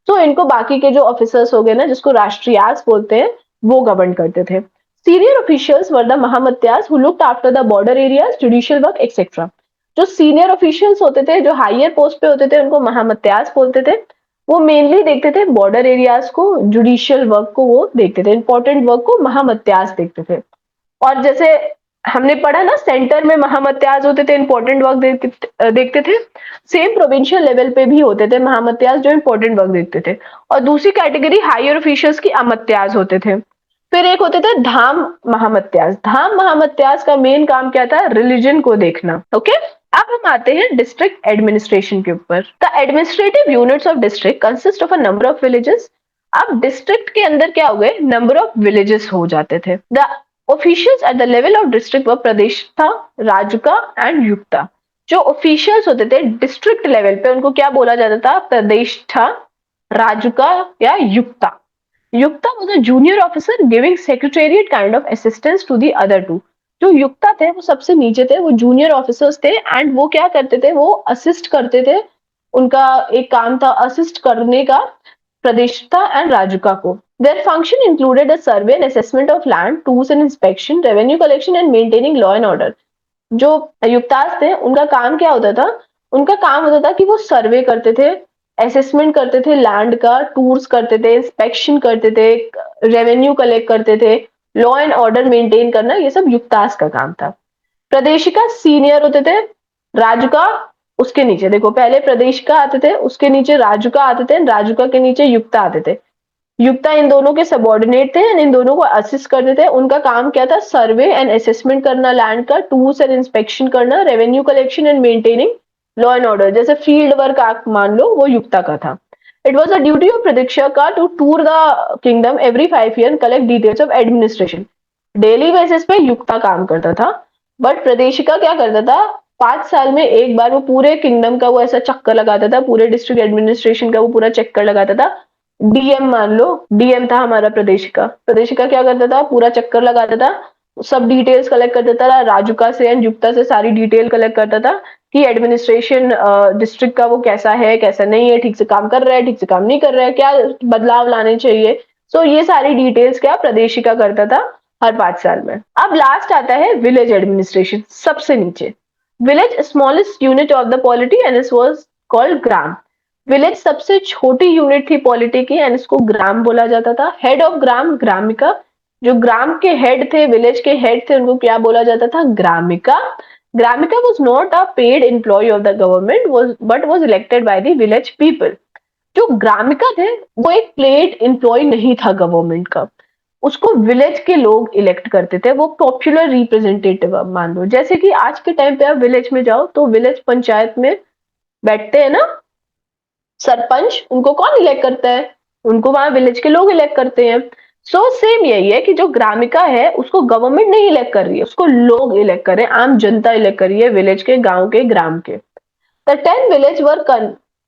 तो इनको बाकी के जो ऑफिसर्स हो गए ना, जिसको राष्ट्रियास बोलते हैं, वो गवर्न करते थे। Senior officials were the mahamatyas who looked after the border areas, judicial work etcetera. जो सीनियर ऑफिशियल्स होते थे, जो हायर पोस्ट पे होते थे, उनको महामत्यास बोलते थे। वो मेनली देखते थे बॉर्डर एरियाज को, जुडिशियल वर्क को वो देखते थे, इंपॉर्टेंट वर्क को महामत्यास देखते थे। और जैसे हमने पढ़ा ना, सेंटर में महामत्याज होते थे, इंपॉर्टेंट वर्क देखते थे। सेम प्रोविंशियल लेवल पे भी होते थे महामत्याज जो इंपॉर्टेंट वर्क देखते थे। और दूसरी कैटेगरी हायर ऑफिशियल्स की अमत्याज होते थे। फिर एक होते थे धाम महामत्याज। धाम महामत्याज का मेन काम क्या था, रिलीजन को देखना। ओके, अब हम आते हैं डिस्ट्रिक्ट एडमिनिस्ट्रेशन के ऊपर। The administrative units of district consist of a number of villages. अब डिस्ट्रिक्ट के अंदर क्या हो गए, नंबर ऑफ विलेजेस हो जाते थे। The officials at the level of district व प्रदेशता, राजुका एंड युक्ता। जो ऑफिशियल्स होते थे डिस्ट्रिक्ट लेवल पे, उनको क्या बोला जाता था, प्रदेशता, राजुका या युक्ता। युक्ता was a junior officer giving secretariat kind of assistance to the other two। जो युक्ता थे वो सबसे नीचे थे, वो जूनियर ऑफिसर्स थे एंड वो क्या करते थे, वो असिस्ट करते थे। उनका एक काम था असिस्ट करने का प्रदेशता एंड राजुका को। Their function included a survey and assessment of land, tools and inspection, revenue collection and maintaining law and order। जो युक्तास थे उनका काम क्या होता था, उनका काम होता था कि वो सर्वे करते थे, असेसमेंट करते थे लैंड का, टूर्स करते थे, इंस्पेक्शन करते थे, रेवेन्यू कलेक्ट करते थे, लॉ एंड ऑर्डर मेंटेन करना, ये सब युक्तास का काम था। प्रदेशिका सीनियर होते थे, राजुका उसके नीचे, देखो पहले प्रदेशिका आते थे, उसके नीचे राजुका आते थे, राजुका के नीचे युक्ता आते थे। युक्ता इन दोनों के सबॉर्डिनेट थे, इन दोनों को असिस्ट करते थे। उनका काम क्या था, सर्वे एंड असेसमेंट करना लैंड का, टूर्स एंड इंस्पेक्शन करना, revenue collection and maintaining law and order. जैसे फील्ड वर्क आप मान लो, वो युक्ता का था। It was a duty of pradeshika to tour the kingdom every 5 year, collect details of administration. Daily basis पे युक्ता काम करता था, बट प्रदेशिका क्या करता था, 5 साल में एक बार वो पूरे किंगडम का वो ऐसा चक्कर लगाता था, पूरे डिस्ट्रिक्ट एडमिनिस्ट्रेशन का वो पूरा चक्कर लगाता था। डीएम मान लो, डीएम था हमारा प्रदेशिका। प्रदेशिका क्या करता था, पूरा चक्कर लगाता था, सब डिटेल्स कलेक्ट करता था, राजुका से एंड युक्ता से सारी डिटेल कलेक्ट करता था कि एडमिनिस्ट्रेशन डिस्ट्रिक्ट का वो कैसा है, कैसा नहीं है, ठीक से काम कर रहा है, ठीक से काम नहीं कर रहा है, क्या बदलाव लाने चाहिए। सो ये सारी डिटेल्स क्या प्रदेशिका करता था हर 5 साल में। अब लास्ट आता है विलेज एडमिनिस्ट्रेशन, सबसे नीचे। Village smallest unit of the polity and it was called gram. Village सबसे छोटी यूनिट थी पॉलिटी की एंड इसको ग्राम बोला जाता था। Head of gram ग्रामिका। जो ग्राम के हेड थे, विलेज के हेड थे, उनको क्या बोला जाता था, ग्रामिका। ग्रामिका was not a paid employee of the government but was elected by the village people। जो ग्रामिका थे वो एक पेड एम्प्लॉय नहीं था गवर्नमेंट का, उसको विलेज के लोग इलेक्ट करते थे। वो पॉपुलर रिप्रेजेंटेटिव मान लो, जैसे कि आज के टाइम पे आप विलेज में जाओ तो विलेज पंचायत में बैठते हैं ना सरपंच, उनको कौन इलेक्ट करता है, उनको वहां विलेज के लोग इलेक्ट करते हैं। सो सेम यही है कि जो ग्रामिका है उसको गवर्नमेंट नहीं इलेक्ट कर रही है, उसको लोग इलेक्ट कर रहे हैं, आम जनता इलेक्ट कर रही है, विलेज के, गांव के, ग्राम के। The 10 village were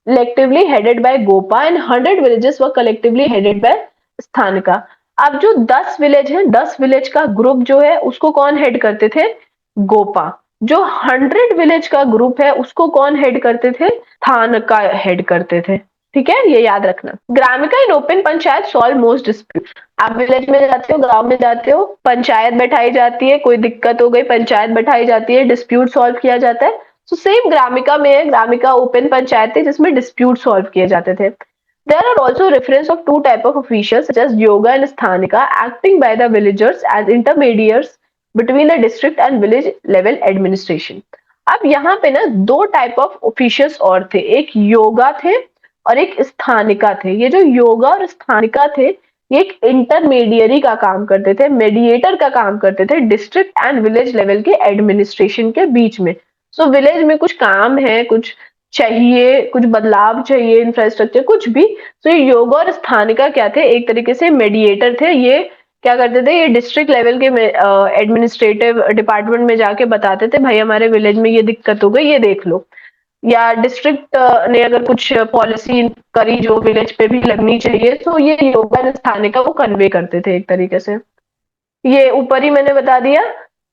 collectively headed by Gopa and 100 villages were collectively headed by स्थानिका। अब जो 10 विलेज है, 10 विलेज का ग्रुप जो है उसको कौन हेड करते थे, गोपा। जो 100 विलेज का ग्रुप है उसको कौन हेड करते थे? स्थानिका हेड करते थे। ठीक है, ये याद रखना। Gramika in open panchayat solve most dispute. आप विलेज में जाते हो, गांव में जाते हो, पंचायत बैठाई जाती है, कोई दिक्कत हो गई पंचायत बैठाई जाती है, डिस्प्यूट सॉल्व किया जाता है। तो सेम ग्रामिका में है, ग्रामिका ओपन पंचायत थी जिसमें डिस्प्यूट सॉल्व किए जाते थे। There are also reference of two type of officials such as yoga and sthanika acting by the villagers as intermediaries between the district and village level administration। अब यहाँ पे ना दो टाइप ऑफ ऑफिशियल्स और थे, एक योगा थे और एक स्थानिका थे। ये जो योगा और स्थानिका थे ये एक इंटरमीडियरी का काम करते थे, मेडिएटर का काम करते थे डिस्ट्रिक्ट एंड विलेज लेवल के एडमिनिस्ट्रेशन के बीच में। सो विलेज में कुछ काम है, कुछ चाहिए, कुछ बदलाव चाहिए, इंफ्रास्ट्रक्चर कुछ भी, तो ये योगा और स्थानिका क्या थे? एक तरीके से मेडिएटर थे। ये क्या करते थे? ये डिस्ट्रिक्ट लेवल के एडमिनिस्ट्रेटिव डिपार्टमेंट में जाके बताते थे भाई हमारे विलेज में ये दिक्कत हो गई, ये देख लो। या डिस्ट्रिक्ट ने अगर कुछ पॉलिसी करी जो विलेज पे भी लगनी चाहिए, तो ये योगा और स्थानिका वो कन्वे करते थे एक तरीके से। ये ऊपर ही मैंने बता दिया,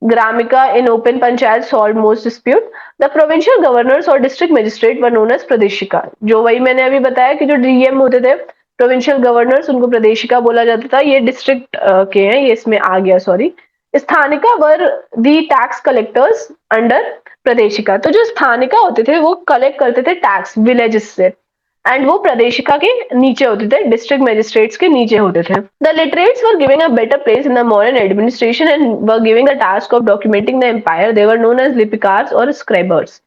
gramika in open panchayat solve most dispute. The provincial governors और district magistrate were known as pradeshika. जो वही मैंने अभी बताया कि जो डीएम होते थे प्रोविंशियल गवर्नर्स, उनको प्रदेशिका बोला जाता था। ये डिस्ट्रिक्ट के हैं, ये इसमें आ गया, sorry. Sthanika were the tax collectors under pradeshika. तो जो स्थानिका होते थे वो कलेक्ट करते थे टैक्स विलेजेस से, एंड वो प्रदेशिका के नीचे होते थे, डिस्ट्रिक्ट मजिस्ट्रेट्स के नीचे होते थे। The literates were giving a better place in the modern administration and were giving the task of documenting the empire. They were known as lipikaras और स्क्राइबर्स।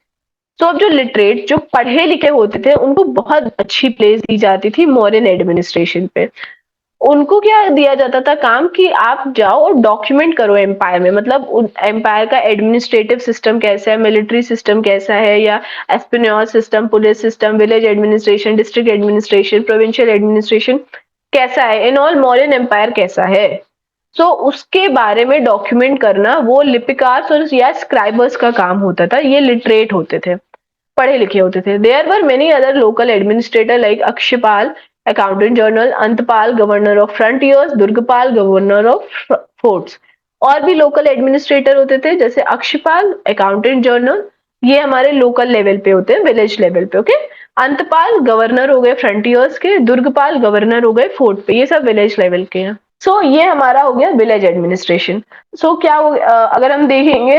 तो अब जो लिटरेट, जो पढ़े लिखे होते थे, उनको बहुत अच्छी प्लेस दी जाती थी मॉडर्न एडमिनिस्ट्रेशन पे। उनको क्या दिया जाता था काम कि आप जाओ और डॉक्यूमेंट करो एम्पायर में, मतलब एम्पायर का एडमिनिस्ट्रेटिव सिस्टम कैसा है, मिलिट्री सिस्टम कैसा है, या espionage system, police system, village administration, district administration, provincial administration कैसा है, इन ऑल मॉडर्न एम्पायर कैसा है। सो उसके बारे में डॉक्यूमेंट करना वो लिपिकार्स और या स्क्राइबर्स का काम होता था। ये लिटरेट होते थे, पढ़े लिखे होते थे। There were many other local administrator like अक्षपाल अकाउंटेंट जनरल, अंतपाल गवर्नर ऑफ फ्रंटियर्स, दुर्गपाल गवर्नर ऑफ फोर्ट्स। और भी लोकल एडमिनिस्ट्रेटर होते थे जैसे अक्षपाल अकाउंटेंट जनरल, ये हमारे लोकल लेवल पे होते हैं, विलेज लेवल पे। ओके, अंतपाल गवर्नर हो गए फ्रंटियर्स के, दुर्गपाल गवर्नर हो गए फोर्ट पे, ये सब विलेज लेवल के हैं। सो ये हमारा हो गया विलेज एडमिनिस्ट्रेशन। सो क्या हो, अगर हम देखेंगे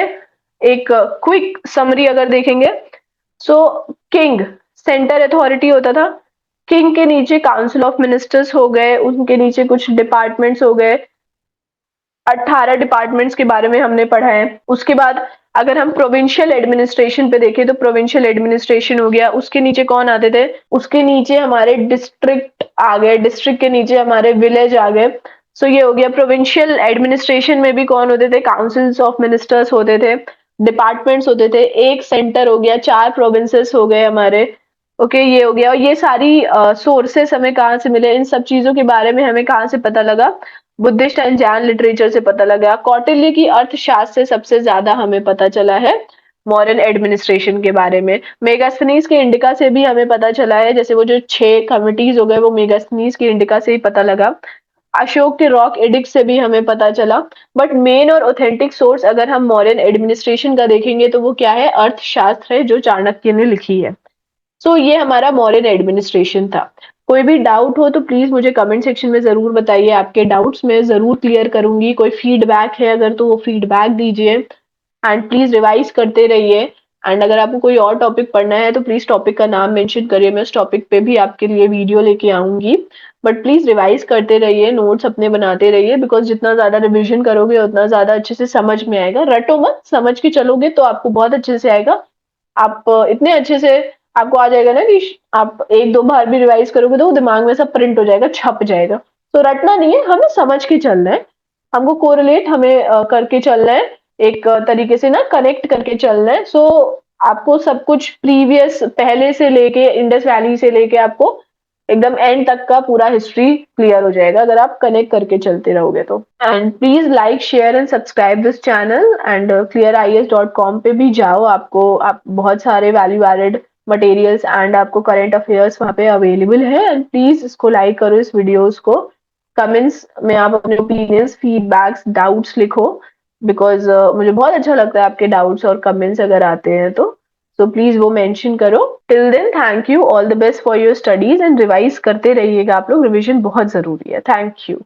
एक क्विक समरी अगर देखेंगे, सो किंग सेंटर अथॉरिटी होता था। किंग के नीचे काउंसिल ऑफ मिनिस्टर्स हो गए, उनके नीचे कुछ डिपार्टमेंट्स हो गए। 18 डिपार्टमेंट्स के बारे में हमने पढ़ा है। उसके बाद अगर हम प्रोविंशियल एडमिनिस्ट्रेशन पे देखें तो प्रोविंशियल एडमिनिस्ट्रेशन हो गया, उसके नीचे कौन आते थे? उसके नीचे हमारे डिस्ट्रिक्ट आ गए, डिस्ट्रिक्ट के नीचे हमारे विलेज आ गए। सो ये हो गया। प्रोविंशियल एडमिनिस्ट्रेशन में भी कौन होते थे? काउंसिल्स ऑफ मिनिस्टर्स होते थे, डिपार्टमेंट्स होते थे, एक सेंटर हो गया, 4 प्रोविंसेस हो गए हमारे। ओके, ये हो गया। और ये सारी सोर्सेस हमें कहाँ से मिले, इन सब चीजों के बारे में हमें कहाँ से पता लगा? बुद्धिस्ट एंड जैन लिटरेचर से पता लगा। कौटिल्य की अर्थशास्त्र से सबसे ज्यादा हमें पता चला है मॉडर्न एडमिनिस्ट्रेशन के बारे में। मेगास्थनीज के इंडिका से भी हमें पता चला है, जैसे वो जो 6 कमिटीज हो गए वो मेगास्थनीज की इंडिका से ही पता लगा। अशोक के रॉक एडिक्ट से भी हमें पता चला। बट मेन और ऑथेंटिक सोर्स अगर हम मॉडर्न एडमिनिस्ट्रेशन का देखेंगे तो वो क्या है? अर्थशास्त्र है जो चाणक्य ने लिखी है। सो ये हमारा मॉडर्न एडमिनिस्ट्रेशन था। कोई भी डाउट हो तो प्लीज मुझे कमेंट सेक्शन में जरूर बताइए, आपके डाउट्स मैं जरूर क्लियर करूंगी। कोई फीडबैक है अगर तो वो फीडबैक दीजिए, एंड प्लीज रिवाइज करते रहिए। एंड अगर आपको कोई और टॉपिक पढ़ना है तो प्लीज टॉपिक का नाम मेंशन करिए, मैं उस टॉपिक पे भी आपके लिए वीडियो लेके आऊंगी। बट प्लीज रिवाइज करते रहिए, नोट्स अपने बनाते रहिए, बिकॉज जितना ज्यादा रिविजन करोगे उतना ज्यादा अच्छे से समझ में आएगा। रटो मत, समझ के चलोगे तो आपको बहुत अच्छे से आएगा। आप इतने अच्छे से आपको आ जाएगा ना कि आप एक दो बार भी रिवाइज करोगे तो वो दिमाग में सब प्रिंट हो जाएगा, छप जाएगा। तो रटना नहीं है, हमें समझ के चलना है, हमको कोरिलेट हमें करके चलना है, एक तरीके से ना कनेक्ट करके चलना है। सो आपको सब कुछ प्रीवियस पहले से लेके इंडस वैली से लेके आपको एकदम एंड तक का पूरा हिस्ट्री क्लियर हो जाएगा अगर आप कनेक्ट करके चलते रहोगे तो। And please like share and subscribe this channel. And clearias.com पे भी जाओ, आपको आप बहुत सारे वैल्यू एडेड मटेरियल्स एंड आपको करंट अफेयर्स वहाँ पे अवेलेबल है। एंड प्लीज इसको लाइक करो, इस वीडियोस को। कमेंट्स में आप अपने ओपिनियंस, फीडबैक्स, डाउट्स लिखो। बिकॉज़ मुझे बहुत अच्छा लगता है आपके डाउट्स और कमेंट्स अगर आते हैं तो। सो प्लीज़ वो मेंशन करो। Till then thank you, all the best for your studies and revise करते रहिएगा आप लोग, रिविज़न बहुत ज़रूरी है। Thank you.